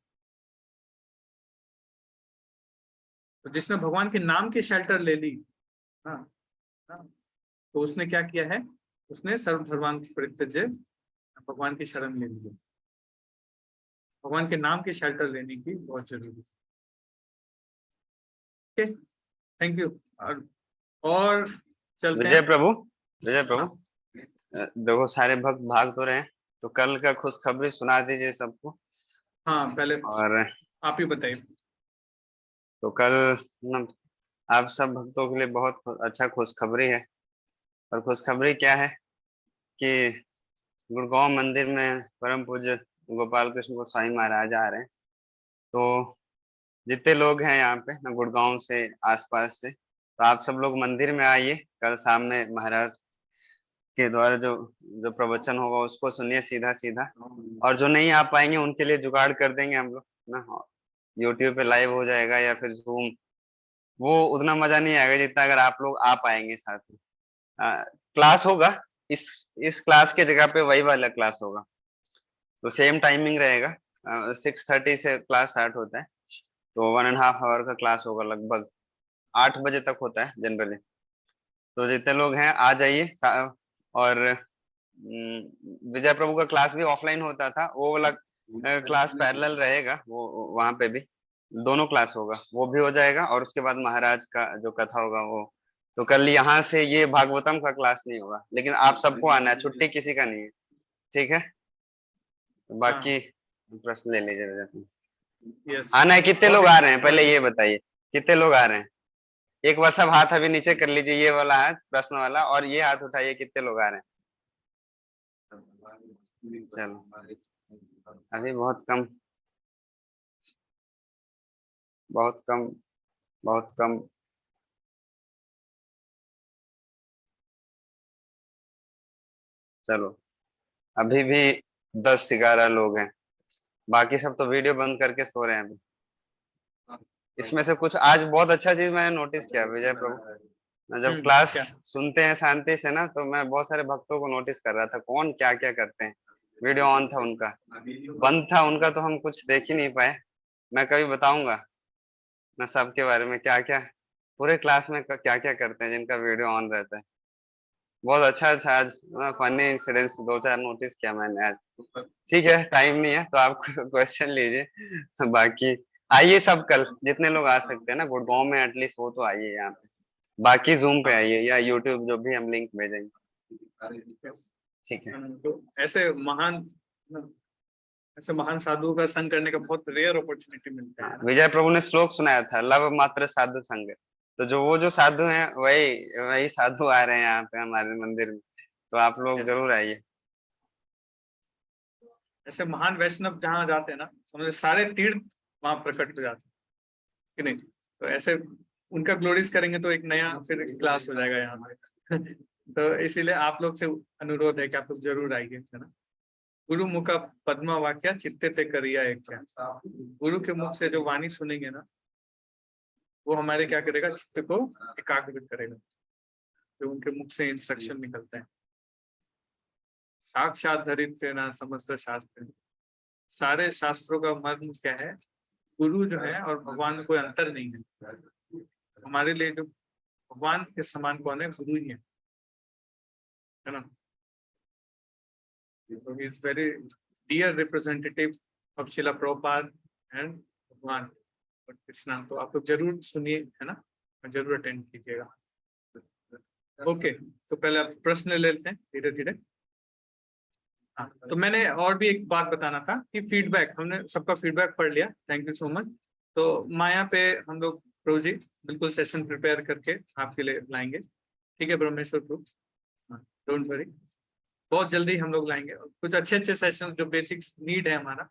तो जिसने भगवान के नाम की शेल्टर ले ली, हाँ, तो उसने क्या किया है? उसने सर्व धर्मांग परित्यज्य भगवान की शरण ले ली। भगवान के नाम की शेल्टर लेने की बहुत जरूरी है। Thank you. और चलते विजय प्रभु, विजय प्रभु, देखो सारे भक्त भाग तो रहे हैं, तो कल का खुशखबरी सुना दीजिए सबको। हाँ, पहले और आप ही बताइए। तो कल आप सब भक्तों के लिए बहुत अच्छा खुशखबरी है। और खुशखबरी क्या है कि गुड़गांव मंदिर में परम पूज्य गोपाल कृष्ण गोस्वामी महाराज आ रहे हैं। तो जितने लोग हैं यहाँ पे ना, गुड़गांव से आसपास से, तो आप सब लोग मंदिर में आइए। कल शाम में महाराज के द्वारा जो प्रवचन होगा उसको सुनिए सीधा सीधा। और जो नहीं आ पाएंगे उनके लिए जुगाड़ कर देंगे हम लोग ना, यूट्यूब पे लाइव हो जाएगा या फिर जूम। वो उतना मजा नहीं आएगा जितना अगर आप लोग आ पाएंगे साथ में। क्लास होगा, इस क्लास के जगह पे वही वाला क्लास होगा, तो सेम टाइमिंग रहेगा। 6:30 से क्लास स्टार्ट होता है, तो 1.5 आवर का क्लास होगा। लगभग 8 बजे तक होता है जनरली। तो जितने लोग हैं आ जाइए। और विजय प्रभु का क्लास भी ऑफलाइन होता था, वो वाला क्लास पैरेलल रहेगा वो वहां पे भी। दोनों क्लास होगा, वो भी हो जाएगा, और उसके बाद महाराज का जो कथा होगा वो। तो कल यहाँ से ये भागवतम का क्लास नहीं होगा, लेकिन आप सबको आना है, छुट्टी किसी का नहीं है, ठीक है? बाकी प्रश्न ले लीजिए विजय प्रभु। यस आना है, कितने लोग आ रहे हैं पहले ये बताइए, कितने लोग आ रहे हैं? एक बार सब हाथ अभी नीचे कर लीजिए, ये वाला हाथ प्रश्न वाला, और ये हाथ उठाइए, कितने लोग आ रहे हैं? चलो अभी बहुत कम, बहुत कम, बहुत कम। चलो अभी भी 10-11 लोग हैं, बाकी सब तो वीडियो बंद करके सो रहे हैं अभी। इसमें से कुछ आज बहुत अच्छा चीज मैंने नोटिस किया विजय प्रभु, मैं जब क्लास क्या? सुनते हैं शांति से ना, तो मैं बहुत सारे भक्तों को नोटिस कर रहा था, कौन क्या क्या करते हैं। वीडियो ऑन था उनका, बंद था उनका तो हम कुछ देख ही नहीं पाए। मैं कभी बताऊंगा मैं सबके बारे में, क्या क्या पूरे क्लास में क्या क्या करते हैं जिनका वीडियो ऑन रहता है। बहुत अच्छा आज फनी इंसिडेंट्स 2-4 नोटिस किया मैंने आज। ठीक है, टाइम नहीं है तो आप क्वेश्चन लीजिए, बाकी आइए सब कल जितने लोग आ सकते हैं ना, गुड़गांव में एटलीस्ट वो तो आइए यहाँ पे, बाकी जूम पे आइए या यूट्यूब जो भी हम लिंक भेजेंगे, ठीक है? तो ऐसे महान साधुओं का संग करने का बहुत रेयर अपॉर्चुनिटी मिलता है। विजय प्रभु ने श्लोक सुनाया था, लव मात्र साधु संग, तो जो साधु हैं वही साधु आ रहे हैं यहाँ पे हमारे मंदिर में, तो आप लोग जरूर आइए। ऐसे महान वैष्णव जहाँ जाते हैं ना, समझे सारे तीर्थ वहां प्रकट हो जाते हैं कि नहीं? तो ऐसे उनका ग्लोरीज करेंगे तो एक नया फिर क्लास हो जाएगा यहाँ पे। तो इसीलिए आप लोग से अनुरोध है कि आप लोग जरूर आइए, है ना? गुरु मुख पद्मा वाक्या चित्ते ते करिया एक क्या, गुरु के मुख से जो वाणी सुनेंगे ना, वो हमारे क्या करेगा, चित्त को एकाग्र करेगा। जो उनके मुख से इंस्ट्रक्शन निकलते हैं, साक्षात धरित्र ना समस्त शास्त्र, सारे शास्त्रों का मर्म क्या है, गुरु जो है और भगवान में कोई अंतर नहीं है। हमारे लिए जो भगवान के समान कौन है, गुरु ही है ना? He is very dear representative of Srila Prabhupada and भगवान और कृष्णा। तो आप लोग जरूर सुनिए, है ना, जरूर अटेंड कीजिएगा। ओके, तो पहले आप प्रश्न ले लेते हैं धीरे धीरे। हाँ, तो मैंने और भी एक बात बताना था कि फीडबैक, हमने सबका फीडबैक पढ़ लिया, थैंक यू सो मच। तो माया पे हम लोग प्रभु जी बिल्कुल सेशन प्रिपेयर करके आपके लिए लाएंगे, ठीक है ब्रह्मेश्वर प्रभु, डोंट वरी, बहुत जल्दी हम लोग लाएंगे कुछ अच्छे अच्छे सेशन जो बेसिक्स नीड है हमारा,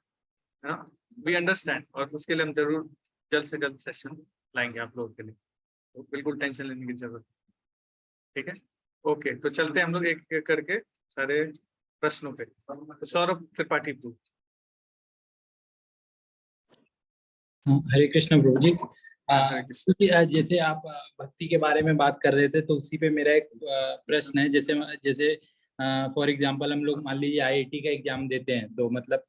है ना, वी अंडरस्टैंड, और उसके लिए हम जरूर जल्द से जल्द सेशन लाएंगे आप लोगों के लिए, तो बिल्कुल टेंशन लेने की जरूरत, ठीक है? ओके, तो चलते हैं हम लोग एक एक करके सारे प्रश्नों पे। तो सौरभ त्रिपाठी प्रभु। हरे कृष्ण प्रभु जी। जैसे आप भक्ति के बारे में बात कर रहे थे, तो उसी पे मेरा एक प्रश्न है। जैसे फॉर एग्जांपल हम लोग मान लीजिए IIT का एग्जाम देते हैं, तो मतलब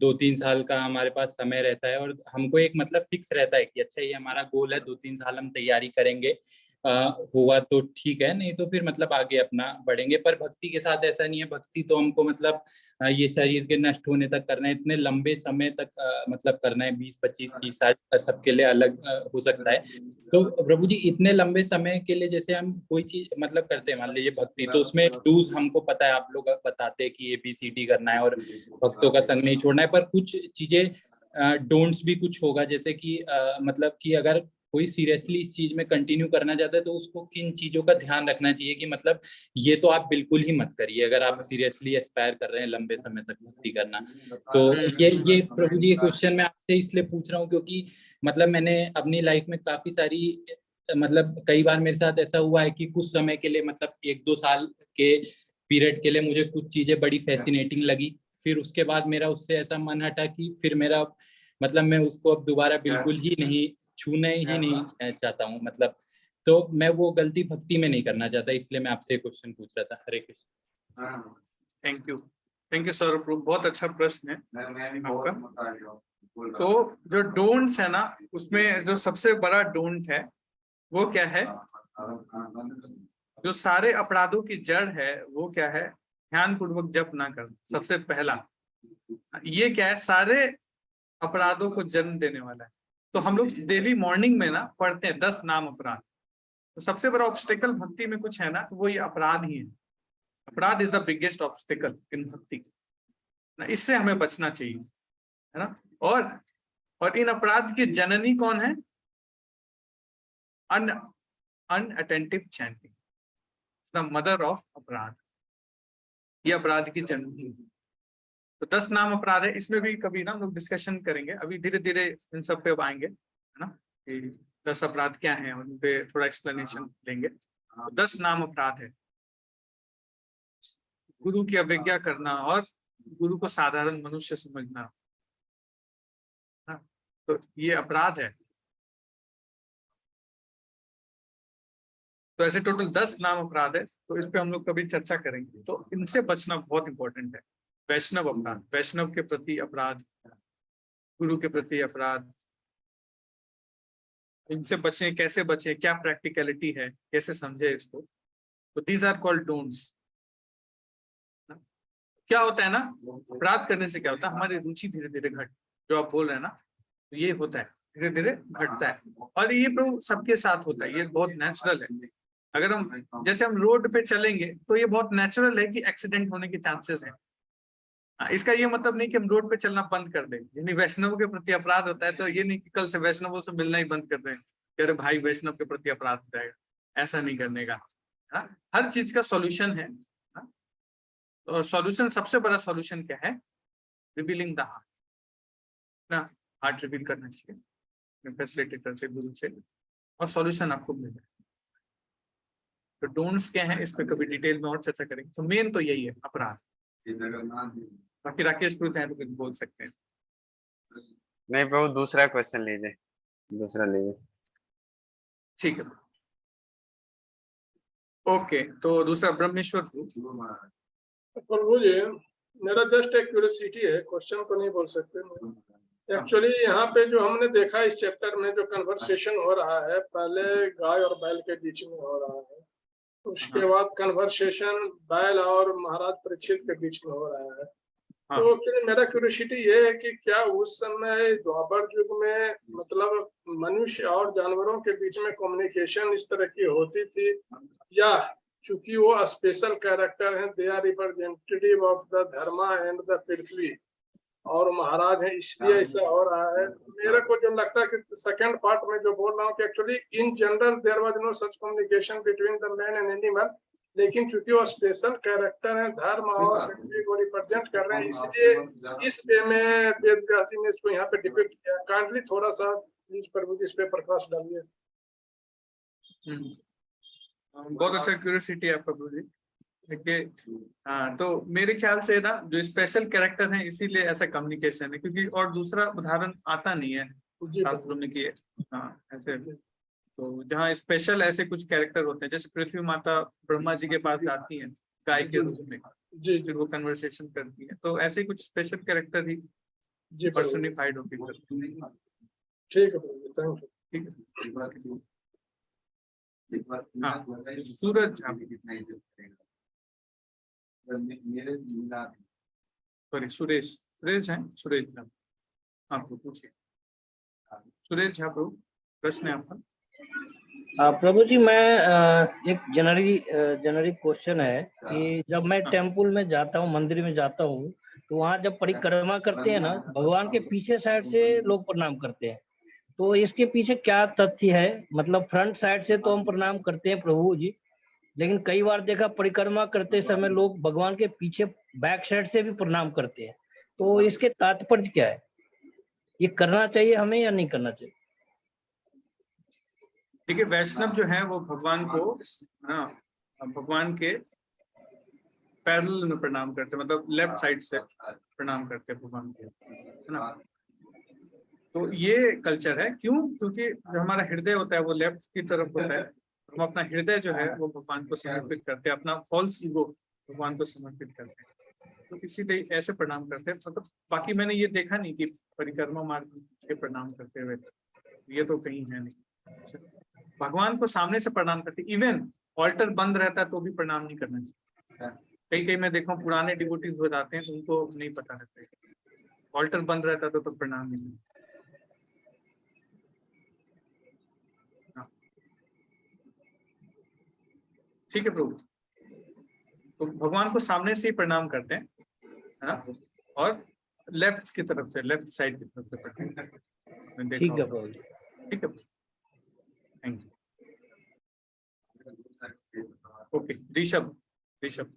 2-3 साल का हमारे पास समय रहता है, और हमको एक मतलब फिक्स रहता है कि अच्छा ये हमारा गोल है, 2-3 साल हम तैयारी करेंगे, हुआ तो ठीक है, नहीं तो फिर मतलब आगे अपना बढ़ेंगे। पर भक्ति के साथ ऐसा नहीं है, भक्ति तो हमको मतलब ये शरीर के नष्ट होने तक करना है, इतने लंबे समय तक मतलब करना है, 20-25-30 साल, सबके लिए अलग हो सकता है। तो प्रभु जी इतने लंबे समय के लिए जैसे हम कोई चीज मतलब करते हैं, मान लीजिए भक्ति, तो उसमें डूज हमको पता है, आप लोग बताते हैं कि ABCD करना है और भक्तों का संग नहीं छोड़ना है, पर कुछ चीजें डोंट्स भी कुछ होगा, जैसे कि मतलब कि अगर कोई सीरियसली इस चीज में कंटिन्यू करना चाहता है, तो उसको किन चीजों का ध्यान रखना चाहिए कि मतलब ये तो आप बिल्कुल ही मत करिए अगर आप सीरियसली एस्पायर कर रहे हैं लंबे समय तक भक्ति करना। तो ये प्रभु जी ये क्वेश्चन मैं आपसे इसलिए पूछ रहा हूँ क्योंकि मतलब मैंने अपनी लाइफ में काफी सारी मतलब कई बार मेरे साथ ऐसा हुआ है कि कुछ समय के लिए मतलब 1-2 साल के पीरियड के लिए मुझे कुछ चीजें बड़ी फैसिनेटिंग लगी, फिर उसके बाद मेरा उससे ऐसा मन हटा कि फिर मेरा मतलब मैं उसको अब दोबारा बिल्कुल ही नहीं छूने ही नहीं चाहता हूँ, मतलब तो मैं वो गलती भक्ति में नहीं करना चाहता, इसलिए मैं आपसे क्वेश्चन पूछ रहा था। हरे कृष्ण। थैंक यू सौरभ, बहुत अच्छा प्रश्न है आपका। तो जो डोंट्स है ना, उसमें जो सबसे बड़ा डोंट है वो क्या है, जो सारे अपराधों की जड़ है वो क्या है, ध्यान पूर्वक जप ना करना। सबसे पहला ये क्या है, सारे अपराधों को जन्म देने वाला है, तो हम लोग डेली मॉर्निंग में ना पढ़ते हैं 10 नाम अपराध। तो सबसे बड़ा ऑब्स्टेकल भक्ति में कुछ है ना, तो वो ये अपराध ही है। अपराध इज द बिगेस्ट ऑब्स्टेकल इन भक्ति ना, इससे हमें बचना चाहिए, है ना। और इन अपराध की जननी कौन है? अनअटेंटिव चैंटिंग, द मदर ऑफ अपराध, ये अपराध की जननी। तो 10 नाम अपराध है, इसमें भी कभी ना हम लोग डिस्कशन करेंगे, अभी धीरे धीरे इन सब पे आएंगे, है ना, कि 10 अपराध क्या हैं, उन पे थोड़ा एक्सप्लेनेशन लेंगे। 10 नाम अपराध है। गुरु की अवज्ञा करना और गुरु को साधारण मनुष्य समझना, तो ये अपराध है। तो ऐसे टोटल 10 नाम अपराध है, तो इस पे हम लोग कभी चर्चा करेंगे। तो इनसे बचना बहुत इंपॉर्टेंट है। वैष्णव अपराध, वैष्णव के प्रति अपराध, गुरु के प्रति अपराध, इनसे बचें, कैसे बचें, क्या प्रैक्टिकलिटी है, कैसे समझे इसको। तो दीज आर कॉल्ड डोंट्स। क्या होता है ना, अपराध करने से क्या होता है, हमारी रुचि धीरे धीरे जो आप बोल रहे हैं ना, तो ये होता है, धीरे धीरे घटता है। और ये प्रभु सबके साथ होता है, ये बहुत नेचुरल है। अगर हम जैसे हम रोड पे चलेंगे तो ये बहुत नेचुरल है कि एक्सीडेंट होने के चांसेस है। इसका ये मतलब नहीं कि हम रोड पे चलना बंद कर दें। यानी वैष्णव के प्रति अपराध होता है तो ये नहीं कि कल से वैष्णवों से मिलना ही बंद कर दें, अरे भाई वैष्णव के प्रति अपराध हो जाएगा, ऐसा नहीं करने का। हर चीज का सॉल्यूशन है। और सॉल्यूशन, सबसे बड़ा सॉल्यूशन क्या है? रिवीलिंग द हार्ट ना, हार्ट रिवील करना चाहिए फैसिलिटेटर से, गुरु से, और सॉल्यूशन आपको मिल जाए। तो डोंट्स क्या है, इस पे कभी डिटेल में और चर्चा करेंगे। तो मेन तो यही है, अपराध। बाकी राकेश प्रभु चाहे तो कुछ बोल सकते हैं। नहीं प्रभु, दूसरा क्वेश्चन लीजिए, दूसरा लीजिए। ठीक है, ओके। तो दूसरा ब्रह्मेश्वर प्रभु जी, मेरा जस्ट एक क्यूरियोसिटी है, क्वेश्चन को नहीं बोल सकते। एक्चुअली यहाँ पे जो हमने देखा इस चैप्टर में जो कन्वर्सेशन हो रहा है, पहले गाय और बैल के बीच में हो रहा है, उसके बाद कन्वर्सेशन बैल और महाराज परीक्षित के बीच में हो रहा है। तो फिर मेरा क्यूरियोसिटी ये है कि क्या उस समय द्वापर युग में मतलब मनुष्य और जानवरों के बीच में कम्युनिकेशन इस तरह की होती थी, या चूंकि वो स्पेशल कैरेक्टर हैं, they are representative of the dharma and the Prithvi और महाराज हैं, इसलिए ऐसा हो रहा है? मेरे को जो लगता है कि सेकंड पार्ट में जो बोल रहा हूँ कि actually in general there was no such communication between the man and animal, लेकिन चूंकि वो स्पेशल कैरेक्टर है, धर्म और पृथ्वी को रिप्रेजेंट कर रहे हैं, इसलिए इस वे में वेद व्यास जी ने इसको यहाँ पे डिपिक्ट किया। काइंडली थोड़ा सा प्लीज प्रभु जी इस पे प्रकाश डालिए। बहुत अच्छा क्यूरियोसिटी है प्रभु जी। देखिए, हाँ, तो मेरे ख्याल से ना जो स्पेशल कैरेक्टर है इसीलिए ऐसा कम्युनिकेशन है, क्योंकि और दूसरा उदाहरण आता नहीं है शास्त्रों में कि ऐसे। तो जहाँ स्पेशल ऐसे कुछ कैरेक्टर होते हैं, जैसे पृथ्वी माता ब्रह्मा जी के पास आती है गाय के रूप में, फिर वो कन्वर्सेशन करती है, तो ऐसे कुछ स्पेशल कैरेक्टर ही पर्सनिफाइड होती है। ठीक है, थैंक यू। ठीक है, हाँ, सूरज सॉरी सुरेश, सुरेश है, सुरेश झा, आपको पूछिए। सुरेश झा प्रभु, प्रश्न है आपका। प्रभु जी, मैं एक जेनरिक क्वेश्चन है कि जब मैं टेम्पल में जाता हूँ, मंदिर में जाता हूँ, तो वहाँ जब परिक्रमा करते हैं ना, भगवान के पीछे साइड से लोग प्रणाम करते हैं, तो इसके पीछे क्या तथ्य है? मतलब फ्रंट साइड से तो हम प्रणाम करते हैं प्रभु जी, लेकिन कई बार देखा परिक्रमा करते समय लोग भगवान के पीछे बैक साइड से भी प्रणाम करते हैं, तो इसके तात्पर्य क्या है? ये करना चाहिए हमें या नहीं करना चाहिए? देखिए, वैष्णव जो है वो भगवान को भगवान के पैरेलल में प्रणाम करते, मतलब लेफ्ट साइड से प्रणाम करते हैं भगवान के, है ना। तो ये कल्चर है। क्यों? क्योंकि जो हमारा हृदय होता है वो लेफ्ट की तरफ होता है। हम अपना हृदय जो है वो भगवान को समर्पित करते हैं, अपना फॉल्स ईगो भगवान को समर्पित करते हैं, तो इसीलिए ऐसे प्रणाम करते हैं। मतलब बाकी मैंने ये देखा नहीं कि परिक्रमा मार्ग के प्रणाम करते हुए, ये तो कहीं है नहीं। भगवान को सामने से प्रणाम करते, इवन ऑल्टर बंद रहता है तो भी प्रणाम नहीं करना चाहिए। कई मैं देखा पुराने डिवोटीज हो जाते हैं तो उनको नहीं पता रहता है, ऑल्टर बंद रहता तो प्रणाम नहीं। ठीक है प्रभु। तो भगवान को सामने से ही प्रणाम करते हैं, है ना, और लेफ्ट की तरफ से, लेफ्ट साइड की तरफ से प्रणाम करते हैं। ठीक है प्रभु। ठीक है, thank you. Okay, Rishabh, Rishabh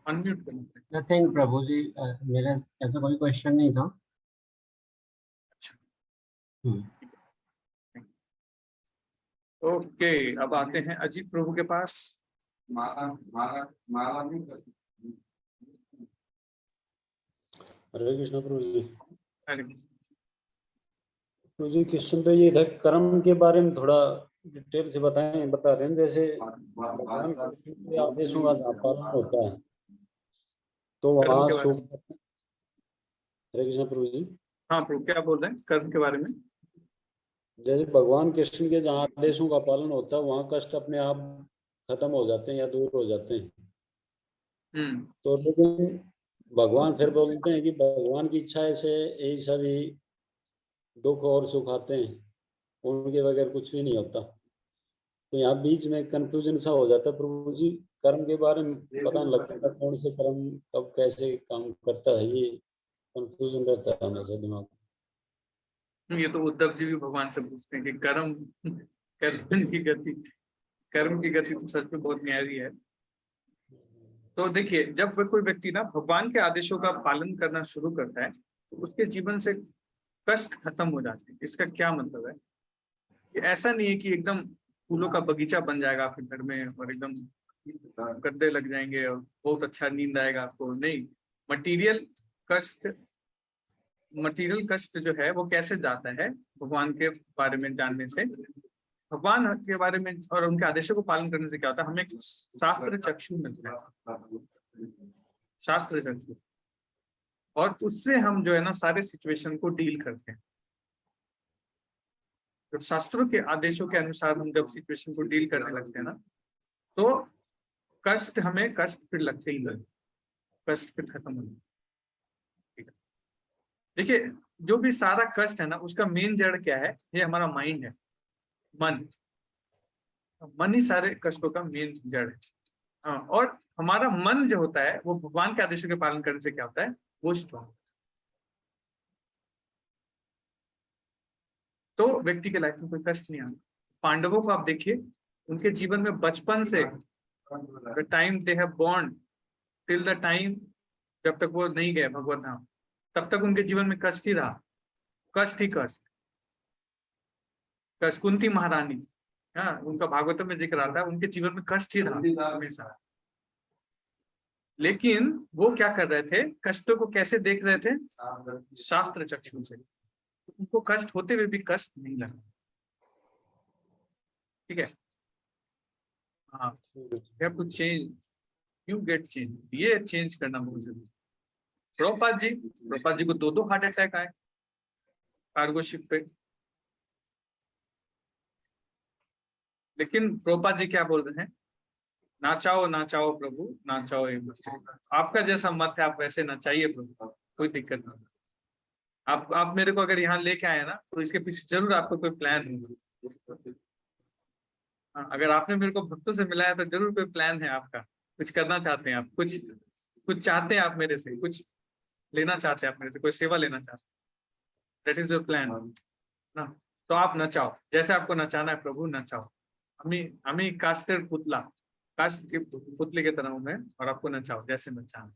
unmute करना। नथिंग प्रभु जी, मेरा ऐसा कोई क्वेश्चन नहीं था। ओके, अब आते हैं अजीत प्रभु के पास। हरे कृष्ण प्रभु जी। हरे कृष्ण प्रभु जी, क्वेश्चन तो ये था, कर्म के बारे में थोड़ा डिटेल से बताएं, बता रहे हैं जैसे भगवान कृष्ण के आदेशों का पालन होता है तो वहाँ सुख। हरे कृष्ण प्रभु जी। हाँ प्रभु, क्या बोल रहे हैं कर्म के बारे में? जैसे भगवान कृष्ण के जहाँ आदेशों का पालन होता है वहाँ कष्ट अपने आप खत्म हो जाते हैं या दूर हो जाते हैं। तो लेकिन भगवान फिर बोलते हैं कि भगवान की इच्छा से यही सभी दुख और सुख आते हैं, उनके बगैर कुछ भी नहीं होता। तो यहाँ बीच में कंफ्यूजन सा हो जाता है प्रभु जी, कर्म के बारे में पता नहीं लगता कौन से कर्म कब कैसे काम करता है, ये कंफ्यूजन रहता है हमेशा दिमाग। ये तो उद्धव जी भी भगवान से पूछते हैं कि कर्म की गति, कर्म की गति तो सच में बहुत न्यारी है। तो देखिए, जब कोई व्यक्ति ना भगवान के आदेशों का पालन करना शुरू करता है तो उसके जीवन से कष्ट खत्म हो जाते हैं। इसका क्या मतलब है कि ऐसा नहीं है कि एकदम फूलों का बगीचा बन जाएगा आपके घर में और एकदम गद्दे लग जाएंगे और बहुत अच्छा नींद आएगा आपको। नहीं, मटीरियल कष्ट जो है वो कैसे जाता है भगवान के बारे में जानने से, भगवान के बारे में और उनके आदेशों को पालन करने से क्या होता है, हमें एक शास्त्र चक्षु मिलता है, शास्त्र चक्षु, और उससे हम जो है ना सारे सिचुएशन को डील करते हैं। जब शास्त्रों के आदेशों के अनुसार हम जब सिचुएशन को डील करने लगते हैं ना तो हमें कष्ट फिर लगते ही नहीं, कष्ट फिर खत्म हो जाता। देखिए, जो भी सारा कष्ट है ना उसका मेन जड़ क्या है, ये हमारा माइंड है, मन ही सारे कष्टों का मेन जड़ है। हाँ, और हमारा मन जो होता है वो भगवान के आदेशों के पालन करने से क्या होता है, वो स्ट्रॉन्ग। तो व्यक्ति के लाइफ में कोई कष्ट नहीं आता। पांडवों को आप देखिए, उनके जीवन में बचपन से the time they have born till the time, जब तक वो नहीं गए भगवत धाम, तब तक उनके जीवन में कष्ट ही रहा, कष्ट ही कष्ट। कुंती महारानी, हाँ, उनका भागवतम में जिक्र आता है, उनके जीवन में कष्ट ही रहा हमेशा। लेकिन वो क्या कर रहे थे, कष्टों को कैसे देख रहे थे, शास्त्र चक्षु से। उनको कष्ट होते हुए भी कष्ट नहीं लगा। ठीक है, हाँ, you have to change, you get change, ये चेंज करना बहुत जरूरी। प्रभुपाद जी को 2 हार्ट अटैक आए कार्गो शिप पे, लेकिन प्रभुपाद जी क्या बोल रहे हैं, नाचाओ प्रभु नाचाओ। आपका जैसा मत है आप वैसे नचाइए प्रभु, कोई दिक्कत नहीं। आप मेरे को अगर यहाँ लेके आए ना तो इसके पीछे जरूर आपको कोई प्लान होगा। अगर आपने मेरे को भक्तों से मिलाया तो जरूर कोई प्लान है आपका, कुछ करना चाहते हैं आप, कुछ चाहते हैं आप मेरे से, कुछ लेना चाहते हैं आप मेरे से, कोई सेवा लेना चाहते हैं। दैट इज योर प्लान ना। तो आप नचाओ जैसे आपको नचाना है प्रभु, नचाओ। हमें कास्टेड पुतला, कास्ट के पुतले की तरह हूं मैं, और आपको नचाओ जैसे नचाना।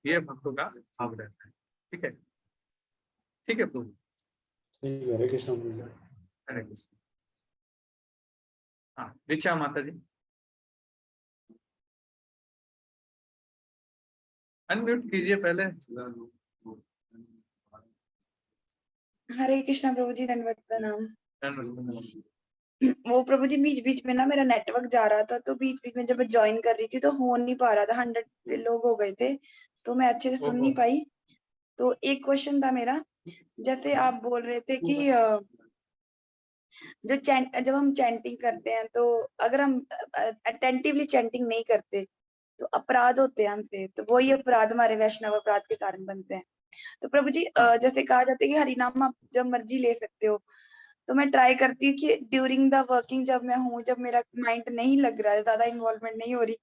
ये भक्तों का भाव रहता है। ठीक है, ठीक है प्रभु। हरे कृष्ण। हरे कृष्ण। हाँ, ऋचा माता जी अनम्यूट कीजिए पहले। हरे कृष्णा प्रभु जी, दंडवत प्रणाम। वो प्रभु जी बीच बीच में ना मेरा नेटवर्क जा रहा था, तो बीच बीच में जब मैं ज्वाइन कर रही थी तो हो नहीं पा रहा था, 100 लोग हो गए थे तो मैं अच्छे से सुन नहीं पाई। तो एक क्वेश्चन था मेरा, जैसे आप बोल रहे थे कि जब हम चैंटिंग करते हैं तो अगर हम अटेंटिवली चैंटिंग नहीं करते तो अपराध होते हैं हमसे, तो वही अपराध हमारे वैष्णव अपराध के कारण बनते हैं। तो प्रभु जी जैसे कहा जाता है कि हरि नाम आप जब मर्जी ले सकते हो, तो मैं ट्राई करती हूँ कि ड्यूरिंग द वर्किंग जब मैं हूँ, जब मेरा माइंड नहीं लग रहा है, ज्यादा इन्वॉल्वमेंट नहीं हो रही,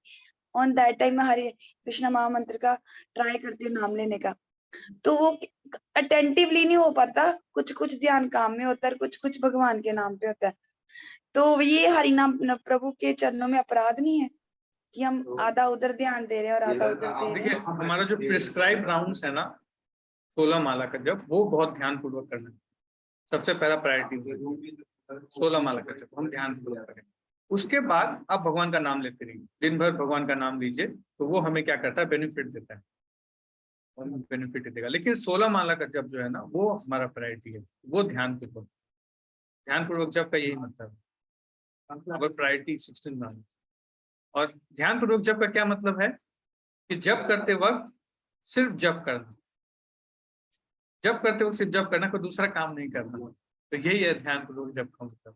ऑन दैट टाइम मैं हरे कृष्णा महामंत्र का ट्राई करती हूँ नाम लेने का। तो वो अटेंटिवली नहीं हो पाता, कुछ कुछ ध्यान काम में होता है, कुछ कुछ भगवान के नाम पे होता है। तो ये हरि नाम प्रभु के चरणों में अपराध नहीं है कि हम आधा उधर ध्यान दे रहे हैं और आधा उधर दे रहे देखिए हैं? हमारा जो प्रिस्क्राइब राउंड्स है ना 16 माला का जब, वो बहुत ध्यान पूर्वक करना है। सबसे पहला प्रायोरिटी 16 माला का जब हम ध्यान पूर्वक करें। उसके बाद आप भगवान का नाम लेते रहिए, दिन भर भगवान का नाम लीजिए, तो वो हमें क्या करता है, बेनिफिट देता है, बेनिफिट देगा। लेकिन 16 माला का जब जो है ना वो हमारा प्रायोरिटी है, वो ध्यान पूर्वक जब का यही मतलब है, अगर प्रायोरिटी 16 माला। और ध्यान पूर्वक जब का क्या मतलब है कि जब करते वक्त सिर्फ जप करना, जब करते वक्त सिर्फ जप करना, कोई दूसरा काम नहीं करना, तो यही है ध्यान पूर्वक जप का मतलब।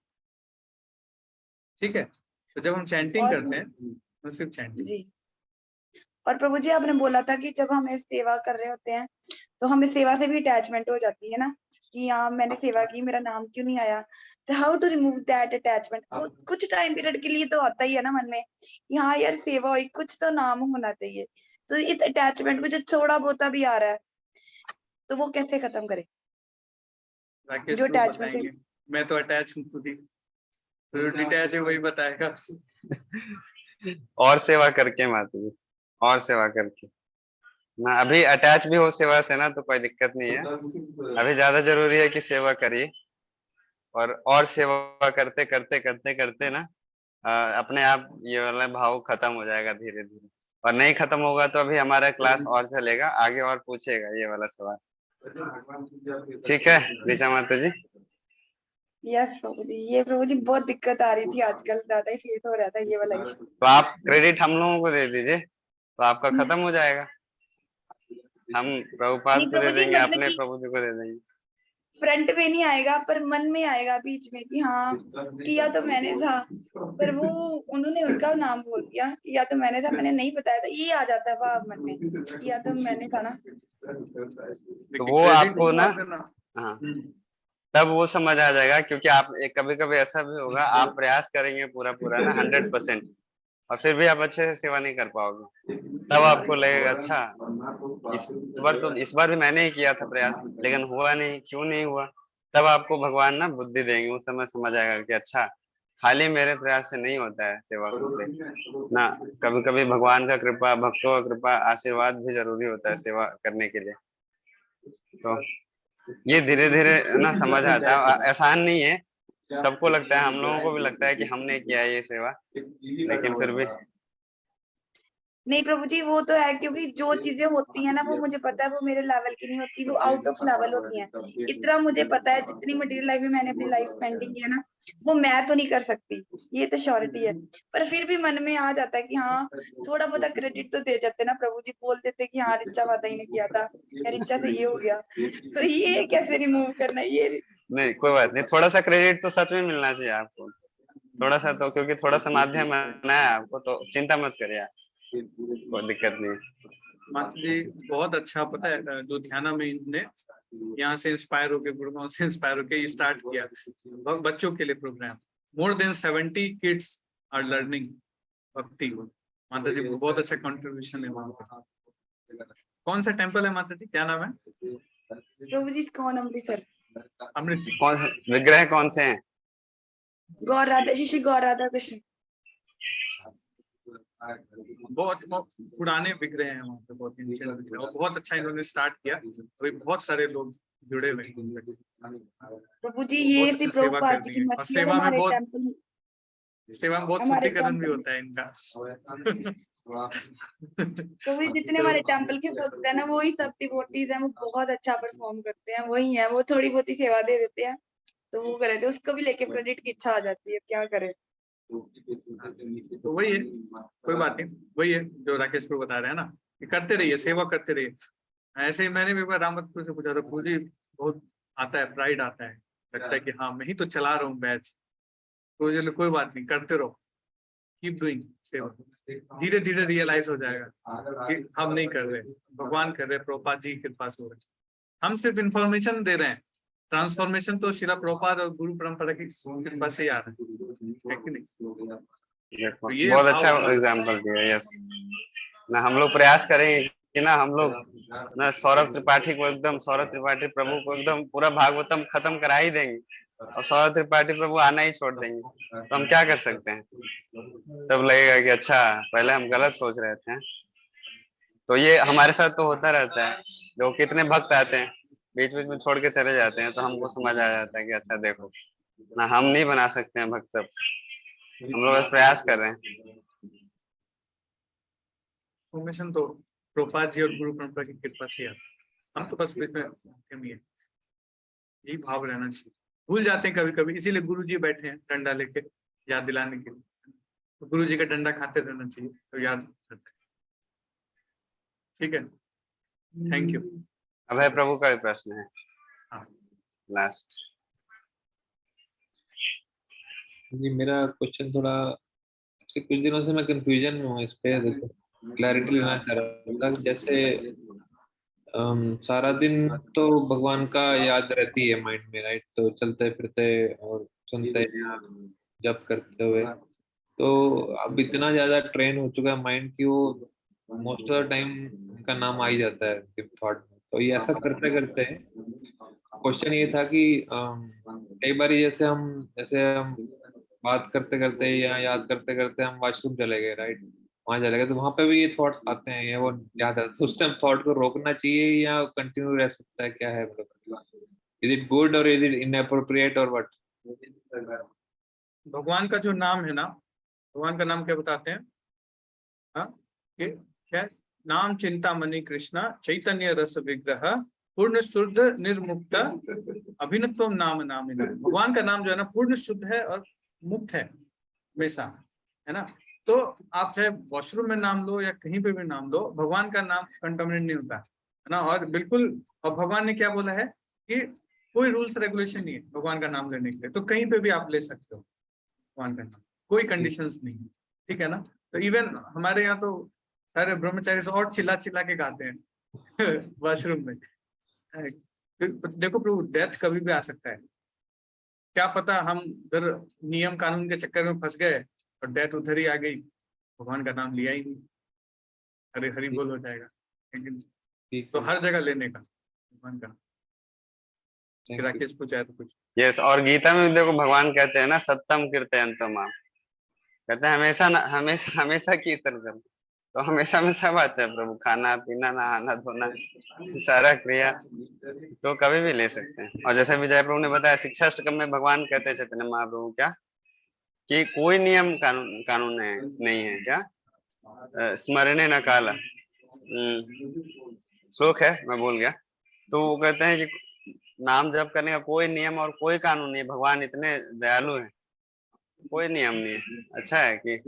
ठीक है, तो जब हम चैंटिंग करते हैं तो सिर्फ चैंटिंग। जी। और प्रभु जी आपने बोला था कि जब हम सेवा कर रहे होते हैं तो हमें सेवा से भी अटैचमेंट हो जाती है ना, कि हाँ मैंने सेवा की, मेरा नाम क्यों नहीं आया। तो how to remove that attachment? कुछ टाइम पीरियड के लिए तो आता ही है ना मन में कि हाँ यार सेवा हुई, कुछ तो नाम होना चाहिए। तो इस अटैचमेंट को जो थोड़ा बहुत भी आ रहा है तो वो कैसे खत्म करे? राकेश जो को अटैचमेंट बताएंगे, मैं तो अटैच हूँ खुद ही, तो डिटैच है वही बताएगा। और सेवा करके माता जी, और सेवा करके ना, अभी अटैच भी हो सेवा से ना तो कोई दिक्कत नहीं है। अभी ज्यादा जरूरी है कि सेवा करिए, और सेवा करते करते करते करते ना अपने आप ये वाला भाव खत्म हो जाएगा धीरे धीरे। और नहीं खत्म होगा तो अभी हमारा क्लास और चलेगा आगे, और पूछेगा ये वाला सवाल। ठीक है ऋचा माता जी? यस प्रभु जी, ये प्रभु जी बहुत दिक्कत आ रही थी आजकल, ज्यादा ही फेस हो रहा था ये वाला इशू। तो आप क्रेडिट हम लोगों को दे दीजिए तो आपका खत्म हो जाएगा। हम प्रभुपाद नहीं को दे प्रभु जी, देंगे, मतलब अपने कि प्रभु जी को दे देंगे। फ्रंट में नहीं आएगा पर मन में आएगा बीच में कि हाँ किया तो मैंने था, पर वो उन्होंने उनका नाम बोल दिया, किया तो मैंने था, मैंने नहीं बताया था, ये आ जाता है भाव मन में, किया तो मैंने था ना। तो वो आपको ना, हाँ तब वो समझ आ जाएगा, क्योंकि आप कभी कभी ऐसा भी होगा आप प्रयास करेंगे पूरा पूरा ना 100%, और फिर भी आप अच्छे से सेवा नहीं कर पाओगे। तब आपको लगेगा अच्छा इस बार भी मैंने ही किया था प्रयास लेकिन हुआ नहीं, क्यों नहीं हुआ। तब आपको भगवान ना बुद्धि देंगे, उस समय समझ आएगा कि अच्छा खाली मेरे प्रयास से नहीं होता है सेवा ना, कभी कभी भगवान का कृपा, भक्तों का कृपा, आशीर्वाद भी जरूरी होता है सेवा करने के लिए। तो ये धीरे धीरे ना समझ आता है, आसान नहीं है, सबको लगता है, हम लोगों को भी लगता है कि हमने किया है ये सेवा, लेकिन फिर भी नहीं प्रभु जी वो तो है, क्योंकि जो चीजें होती है ना वो मुझे पता है वो मेरे लेवल की नहीं होती, वो आउट ऑफ लेवल होती हैं। इतना मुझे पता है, जितनी मटेरियल लाइफ में मैंने अपनी लाइफ स्पेंडिंग की है ना वो मैं तो नहीं कर सकती, ये तो श्योरिटी है। पर फिर भी मन में आ जाता है कि हाँ थोड़ा बहुत क्रेडिट तो दे जाते ना प्रभु जी, बोल देते कि हाँ रिचा माता ही ने किया था या रिचा से ये हो गया। तो ये कैसे रिमूव करना है ये? नहीं कोई बात नहीं, थोड़ा सा क्रेडिट तो सच में मिलना चाहिए आपको, थोड़ा सा तो, क्योंकि थोड़ा सा माध्यम बनाया आपको, तो चिंता मत करिए आप, कोई दिक्कत नहीं है। माता जी बहुत अच्छा, पता है जो ध्याना में इन्होंने यहाँ से इंस्पायर होके, गुड़गांव से इंस्पायर होके स्टार्ट किया बच्चों के लिए program. More than 70 kids are learning bhakti. माता जी बहुत अच्छा कंट्रीब्यूशन है वहाँ पर। कौन सा टेम्पल है माता जी, क्या नाम है? प्रभु जी कौन? अमृतसर। अमृतसर। कौन विग्रह कौन से हैं? गौर राधा, श्री गौर राधा कृष्ण। बहुत पुराने विग्रह हैं वहाँ पे, बहुत ancient विग्रह, और बहुत अच्छा इन्होंने स्टार्ट किया, अभी बहुत सारे लोग जुड़े हुए हैं। प्रभु जी ये बहुत सी अच्छा सेवा प्रभुपाद करनी जी की है, और मर्जी है, सेवा में हमारे बहुत, टेंपल सेवा में बहुत हमारे शुद्धिकरण भी टेंपल होता है इनका। तो भी जितने हमारे टेंपल के भक्त है ना वही सब डिवोटीज हैं, वो बहुत अच्छा परफॉर्म करते हैं, वही है, वो थोड़ी बहुत ही सेवा दे देते हैं तो वो करे थे, उसको भी लेके क्रेडिट की इच्छा आ जाती है, क्या करे। तो वही है, कोई बात नहीं, वही है जो राकेश को बता रहे हैं ना कि करते रहिए, सेवा करते रहिए। ऐसे ही मैंने भी एक बार रामतपुर से पूछा था, पूजी बहुत आता है, प्राइड आता है, लगता है कि हाँ मैं ही तो चला रहा हूँ बैच, तो चलो कोई बात नहीं, करते रहो, कीप डूइंग सेवा। धीरे धीरे रियलाइज हो जाएगा कि हम नहीं कर रहे, भगवान कर रहे, प्रभुपाद जी के पास हो रहे, हम सिर्फ इंफॉर्मेशन दे रहे हैं, ट्रांसफॉर्मेशन तो शिला प्रभुपाद और गुरु परंपरा की कृपा से ही आ रहा है कि नहीं? देखो, ये बहुत भाव अच्छा होना एग्जाम्पल दिया। यस, ना हम लोग प्रयास करेंगे कि ना हम लोग ना सौरभ त्रिपाठी प्रभु को एकदम पूरा भागवतम खत्म करा ही देंगे और सौरभ त्रिपाठी प्रभु आना ही छोड़ देंगे, तो हम क्या कर सकते हैं? तब लगेगा कि अच्छा पहले हम गलत सोच रहे थे। तो ये हमारे साथ तो होता रहता है, जो कितने भक्त आते हैं बीच बीच में छोड़ के चले जाते हैं, तो हमको समझ आ जाता है कि अच्छा देखो ना, हम नहीं बना सकते हैं भक्त सब, हम लोग बस प्रयास कर रहे हैं। फॉर्मेशन तो प्रभुपाद जी और गुरु परंपरा की कृपा से आता है, हम तो बस बीच में ही है। यही भाव रहना चाहिए। भूल जाते हैं कभी कभी, इसीलिए गुरु जी बैठे हैं डंडा लेके याद दिलाने के लिए, तो गुरु जी का डंडा खाते रहना चाहिए तो याद रहता है। ठीक है, थैंक यू। अभय प्रभु का भी प्रश्न है हाँ। लास्ट। जी मेरा क्वेश्चन थोड़ा, कुछ दिनों से मैं कंफ्यूजन में हूँ इस पे, देखो क्लैरिटी लेना चाह रहा था। जैसे सारा दिन तो भगवान का याद रहती है माइंड में, राइट? तो चलते फिरते और सुनते या जप करते हुए, तो अब इतना ज्यादा ट्रेन हो चुका है माइंड की वो मोस्ट ऑफ द टाइम उनका नाम आ ही जाता है थॉट में। तो ये ऐसा करते करते क्वेश्चन ये था कि कई बार जैसे हम बात करते करते या याद करते करते हम वॉशरूम चले गए, राइट? वहां चले गए तो वहां पे भी ये थॉट्स आते हैं या वो याद आता है, तो उस टाइम थॉट को रोकना चाहिए या कंटिन्यू रह सकता है? क्या है मतलब, इज इट गुड और इज इट इनएप्रोप्रिएट और व्हाट? भगवान का जो नाम है ना, भगवान का नाम क्या बताते हैं? हाँ, ये क्या? नाम चिंतामणि कृष्ण चैतन्य रस विग्रह पूर्ण शुद्ध निर्मुक्त अभिनत्व नाम नामिना। भगवान का नाम जो है ना पूर्ण शुद्ध है और मुक्त है हमेशा, है ना? तो आप चाहे वॉशरूम में नाम लो या कहीं पे भी नाम लो, भगवान का नाम कंटामिनेट नहीं होता है ना। और बिल्कुल, और भगवान ने क्या बोला है कि कोई रूल्स रेगुलेशन नहीं है भगवान का नाम लेने के लिए, तो कहीं पे भी आप ले सकते हो भगवान का नाम, कोई कंडीशंस नहीं है, ठीक है ना? तो इवन हमारे यहाँ तो सारे ब्रह्मचारी से और चिल्ला चिल्ला के गाते हैं वॉशरूम में। देखो प्रभु, डेथ कभी भी आ सकता है, क्या पता हम उधर नियम कानून के चक्कर में फंस गए और डेथ उधर ही आ गई, भगवान का नाम लिया ही नहीं, हरे हरि बोल हो जाएगा। लेकिन तो हर जगह लेने का भगवान का। राकेश पूछा है तो कुछ। यस, और गीता में देखो भगवान कहते हैं ना, सत्यम कीर्तयन्तो माम, कहते हैं हमेशा हमेशा हमेशा कीर्तन करो। तो हमेशा में सब आता है प्रभु, खाना पीना नहाना धोना सारा क्रिया, तो कभी भी ले सकते हैं। और जैसे विजय प्रभु ने बताया, शिक्षा अष्टकम में भगवान कहते हैं चैतन्य महाप्रभु क्या, कि कोई नियम कानून नहीं है क्या, स्मरणे न काल श्लोक है, मैं भूल गया। तो वो कहते हैं कि नाम जप करने का कोई नियम और कोई कानून नहीं है, भगवान इतने दयालु है, कोई नियम नहीं है। अच्छा है कि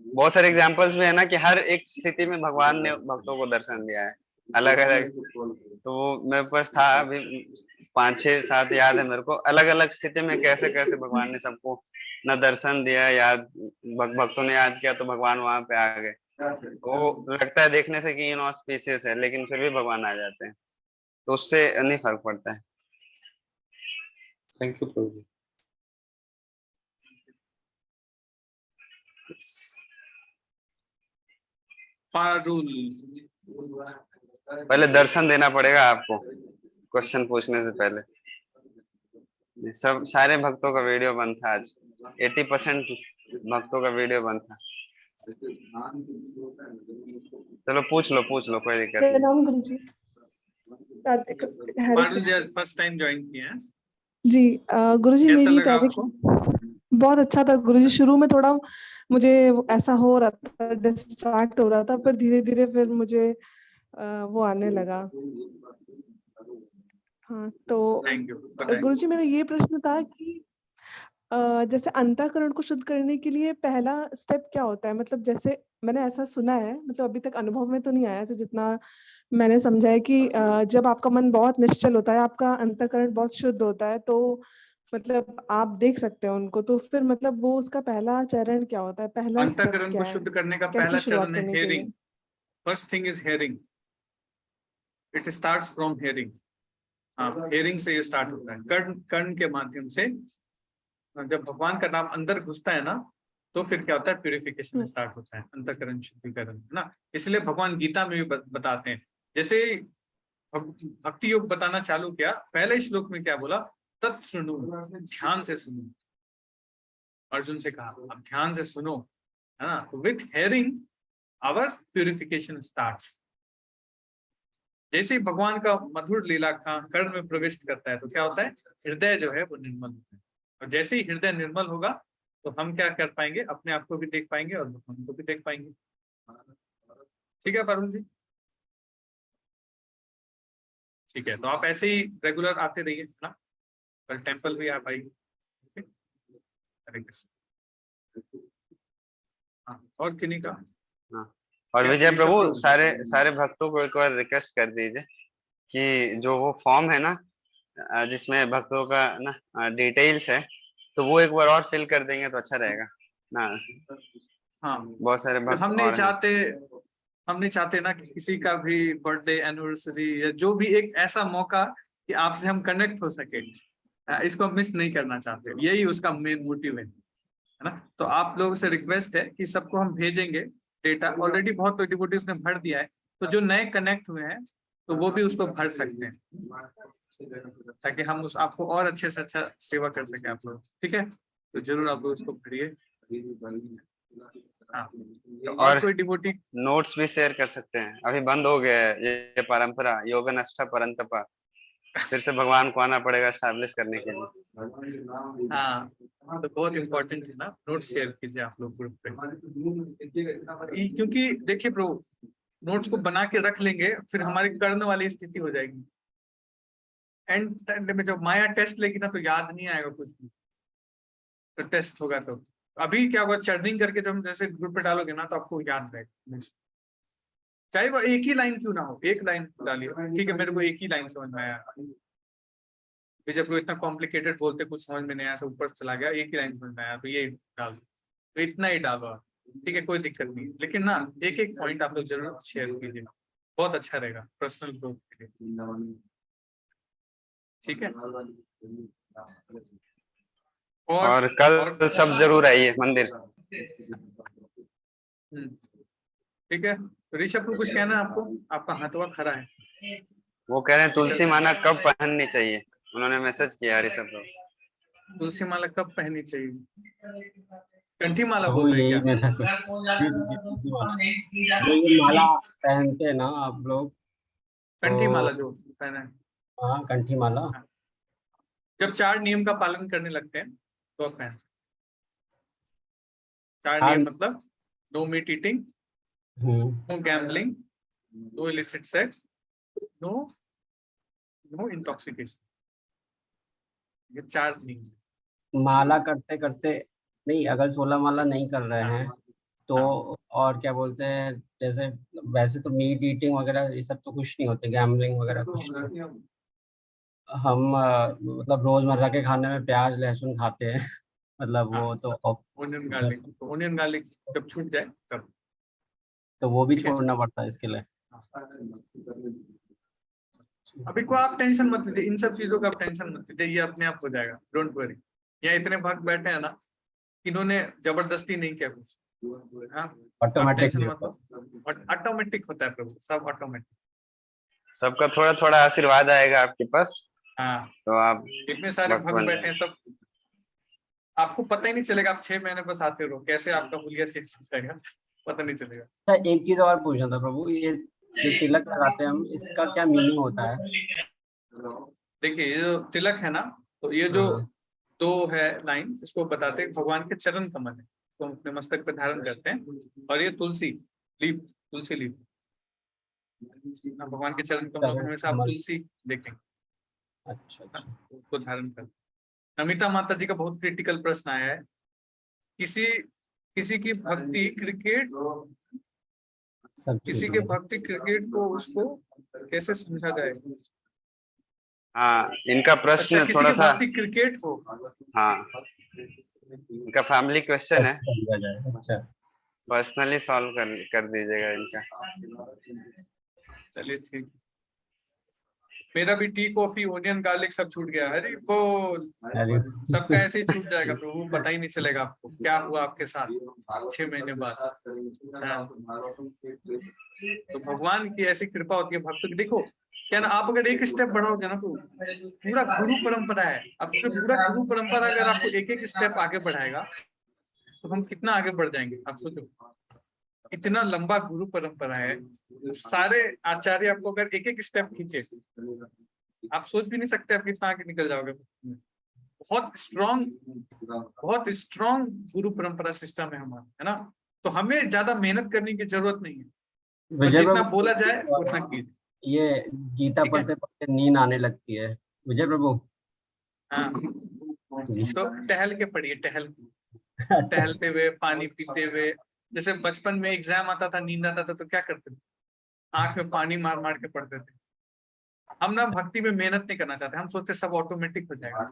बहुत सारे एग्जांपल्स भी है ना कि हर एक स्थिति में भगवान ने भक्तों को दर्शन दिया है अलग अलग। तो वो मेरे पास था अभी 5, 6, 7 याद है मेरे को, अलग अलग स्थिति में कैसे कैसे भगवान ने सबको न दर्शन दिया, याद भक्तों ने याद किया तो भगवान वहां पे आ गए। वो लगता है देखने से कि इनऑस्पिशियस है, लेकिन फिर भी भगवान आ जाते हैं, तो उससे नहीं फर्क पड़ता है। थैंक यू प्रभु। पहले दर्शन देना पड़ेगा आपको क्वेश्चन पूछने से पहले। सब सारे भक्तों का वीडियो बंद था आज, 80% भक्तों का वीडियो बंद था। चलो पूछ लो कोई दिक्कत नहीं। गुरुजी, फर्स्ट टाइम ज्वाइन किए हैं जी। गुरुजी कैसा मेरी लगा टॉपिक आपको? बहुत अच्छा था गुरुजी। शुरू में थोड़ा मुझे ऐसा हो रहा था, डिस्ट्रैक्ट हो रहा था, पर धीरे धीरे फिर मुझे वो आने लगा। हाँ, तो गुरुजी मेरा ये प्रश्न था कि जैसे अंतःकरण को शुद्ध करने के लिए पहला स्टेप क्या होता है? मतलब जैसे मैंने ऐसा सुना है, मतलब अभी तक अनुभव में तो नहीं आया, ऐसे जितना मैंने समझा है कि जब आपका मन बहुत निश्चल होता है, आपका अंतःकरण बहुत शुद्ध होता है, तो मतलब आप देख सकते हैं उनको, तो फिर मतलब वो उसका पहला चरण क्या होता है? पहला स्टेप अंतःकरण क्या को है? शुद्ध करने का कैसे पहला शुरुआत चरण है करनी चाहिए? Hearing. First thing is hearing, it starts from hearing. हाँ, हेयरिंग से ये स्टार्ट होता है, कर्ण कर्ण के माध्यम से। जब भगवान का नाम अंदर घुसता है ना, तो फिर क्या होता है, प्यूरिफिकेशन स्टार्ट होता है, अंतःकरण शुद्धिकरण, है ना। इसलिए भगवान गीता में भी बताते हैं, जैसे भक्ति योग बताना चालू किया, पहले श्लोक में क्या बोला, तत्सुनु, ध्यान से सुनो। अर्जुन से कहा अब ध्यान से सुनो, है ना। With hearing our purification starts. जैसे ही भगवान का मधुर लीला का कर्ण में प्रवेश करता है, तो क्या होता है, हृदय जो है वो निर्मल होता है। और जैसे ही हृदय निर्मल होगा, तो हम क्या कर पाएंगे, अपने आप को भी देख पाएंगे और भगवान को भी देख पाएंगे। ठीक है वरुण जी, ठीक है। तो आप ऐसे ही रेगुलर आते रहिए ना, कल टेम्पल भी आप आइए। हरे कृष्ण। हाँ, और किन्हीं का? हाँ, और विजय प्रभु सारे भक्तों को एक बार रिक्वेस्ट कर दीजिए कि जो वो फॉर्म है ना, जिसमें भक्तों का ना डिटेल्स है, तो वो एक बार और फिल कर देंगे तो अच्छा रहेगा ना। हाँ, बहुत सारे भक्त हम नहीं और चाहते ना कि किसी का भी बर्थडे, एनिवर्सरी या जो भी एक ऐसा मौका कि आपसे हम कनेक्ट हो सके, इसको मिस नहीं करना चाहते। यही उसका मेन मोटिव है ना। तो आप लोगों से रिक्वेस्ट है कि सबको हम भेजेंगे डेटा, ऑलरेडी बहुत डिवोटीज ने भर दिया है, तो जो नए कनेक्ट हुए हैं तो वो भी उसको भर सकते हैं, ताकि हम उस आपको और अच्छे से अच्छा सेवा कर सके आप लोग। ठीक है, तो जरूर आप लोग उसको भरिए। हाँ, तो और कोई डिवोटी नोट्स भी शेयर कर सकते हैं। अभी बंद हो गया है ये परंपरा, योगनिष्ठा परंतपा, फिर से भगवान को आना पड़ेगा एस्टैब्लिश करने के लिए। हाँ, तो बहुत इम्पोर्टेंट है ना, नोट्स शेयर कीजिए आप लोग ग्रुप पे। क्योंकि देखिए प्रभु, नोट्स को बना के रख लेंगे, फिर हमारी करने वाली स्थिति हो जाएगी। एंड में जब माया टेस्ट लेगी ना, तो याद नहीं आएगा कुछ भी, तो टेस्ट होगा। तो अभी क्या होगा, चर्निंग करके जब जैसे ग्रुप पे डालोगे ना, तो आपको याद रहेगा, चाहे वो एक ही लाइन क्यों ना हो, एक लाइन डालिए। ठीक है, मेरे को एक ही लाइन समझ में आया, जब लोग इतना कॉम्प्लिकेटेड बोलते, कुछ समझ में नहीं आया, ऊपर चला गया, एक ही लाइन समझ में आया, तो ये डाल दो, तो इतना ही डालो। ठीक है, कोई दिक्कत नहीं, लेकिन ना एक एक पॉइंट आप लोग जरूर शेयर कीजिए, बहुत अच्छा रहेगा पर्सनल ग्रोथ के लिए। ठीक है, और कल सब जरूर आइए मंदिर। ठीक है, तो ऋषभ को कुछ कहना है आपको? आपका हाथवा खड़ा है। वो कह रहे हैं तुलसी माला कब पहननी चाहिए, उन्होंने मैसेज किया ऋषभ को। तुलसी माला कब पहननी चाहिए? कंठी माला वो बोल रहे यही क्या? जो माला पहनते हैं ना आप लोग, कंठी माला जो पहना है, हाँ कंठी माला, जब 4 नियम का पालन करने लगते हैं तो आप पहन सकते। 4 नियम मतलब no meat eating, no gambling, no illicit sex, no intoxication, ये 4 नियम। माला करते करते नहीं, अगर 16 माला नहीं कर रहे हैं तो और क्या बोलते हैं, जैसे वैसे तो मीट ईटिंग वगैरह ये सब तो कुछ नहीं होते, गैम्बलिंग वगैरह कुछ नहीं। हम मतलब रोजमर्रा के खाने में प्याज लहसुन खाते हैं मतलब वो तो ओनियन गार्लिक जब छूट जाए तब, तो वो भी छोड़ना पड़ता है इसके लिए। अभी को आप टेंशन मत लीजिए, इन सब चीजों का आप टेंशन मत लीजिए, ये अपने आप हो जाएगा, डोंट वरी। यहाँ इतने भक्त बैठे हैं ना, इन्होंने जबरदस्ती नहीं किया कुछ, ऑटोमेटिक होता है प्रभु, सब ऑटोमेटिक। सबका थोड़ा थोड़ा आशीर्वाद आएगा आपके पास। हाँ, तो आप इतने सारे भक्त बैठे हैं, सब आपको पता ही नहीं चलेगा, आप 6 महीने बस आते रहो, कैसे आपका हुलिया चेंज हो जाएगा, पता नहीं चलेगा। एक चीज और पूछना था प्रभु, ये जो तिलक लगाते हैं हम, इसका क्या मीनिंग होता है? देखिए, ये जो तिलक है ना, तो ये जो 2 है लाइन, इसको बताते हैं भगवान के चरण कमल है, तो अपने मस्तक पे धारण करते हैं। और ये तुलसी लीफ, तुलसी लीफ, भगवान के चरण कमल में हमेशा आप तुलसी देखेंगे। अच्छा, उसको धारण कर। नमिता माता जी का बहुत क्रिटिकल प्रश्न आया है, किसी की भक्ति क्रिकेट, किसी के भक्ति क्रिकेट को उसको कैसे समझा जाए? हाँ, इनका प्रश्न अच्छा, थोड़ा सा क्रिकेट हो, हाँ, इनका फैमिली क्वेश्चन है, अच्छा पर्सनली सॉल्व कर दीजिएगा इनका। चलिए ठीक। मेरा भी टी, कॉफी, ओनियन, गार्लिक सब छूट गया। हरी बोल। सबका ऐसे ही छूट जाएगा प्रभु, पता ही नहीं चलेगा आपको क्या हुआ आपके साथ 6 महीने बाद। हाँ। तो भगवान की ऐसी कृपा होती है भक्तों की। देखो क्या ना, आप अगर एक स्टेप बढ़ाओगे ना तो पूरा गुरु परंपरा है, अब उसमें पूरा गुरु परंपरा अगर आपको एक एक स्टेप आगे बढ़ाएगा तो हम कितना आगे बढ़ जाएंगे आप सोचो। इतना लंबा गुरु परंपरा है, सारे आचार्य आपको अगर एक एक स्टेप खींचे आप सोच भी नहीं सकते आप कितना आगे निकल जाओगे। बहुत स्ट्रॉन्ग गुरु परंपरा सिस्टम है हमारा, है ना। तो हमें ज्यादा मेहनत करने की जरूरत नहीं है, और जितना बोला जाए उतना कीजिए। ये गीता पढ़ते पढ़ते नींद आने लगती है विजय प्रभु। हाँ, तो टहल के पढ़िए, टहलते हुए, पानी पीते हुए। जैसे बचपन में एग्जाम आता था, नींद आता था तो क्या करते थे, आंख में पानी मार मार के पढ़ते थे। हम ना भक्ति में मेहनत नहीं करना चाहते, हम सोचते सब ऑटोमेटिक हो जाएगा।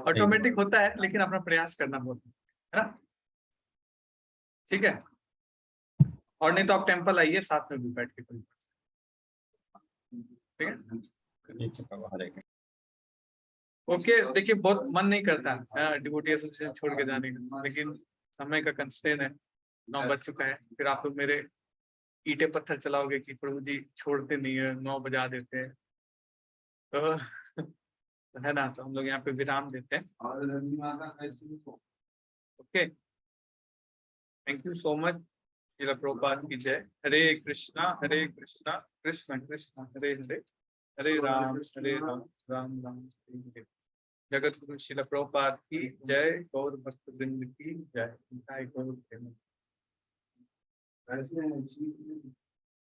ऑटोमेटिक होता है लेकिन अपना प्रयास करना बहुत है ना, ठीक है। और नहीं तो आप टेम्पल आइए, साथ में भी बैठ के पढ़िए, ठीक है। ओके, देखिए बहुत मन नहीं करता डिवोटी एसोसिएशन छोड़ के जाने का, लेकिन समय का कंस्ट्रेंट है, 9 बज चुका है। फिर आप लोग मेरे ईंटे पत्थर चलाओगे कि प्रभु जी छोड़ते नहीं है, 9 बजा देते हैं, तो है ना। तो हम लोग यहाँ पे विराम देते हैं। Okay, thank you so much. Srila Prabhupada की जय। हरे कृष्णा कृष्ण कृष्ण हरे हरे, हरे राम राम राम हरे हरे। जगत गुरु श्रील प्रभुपाद की जय। गौर भक्त वृंद की जय। गौर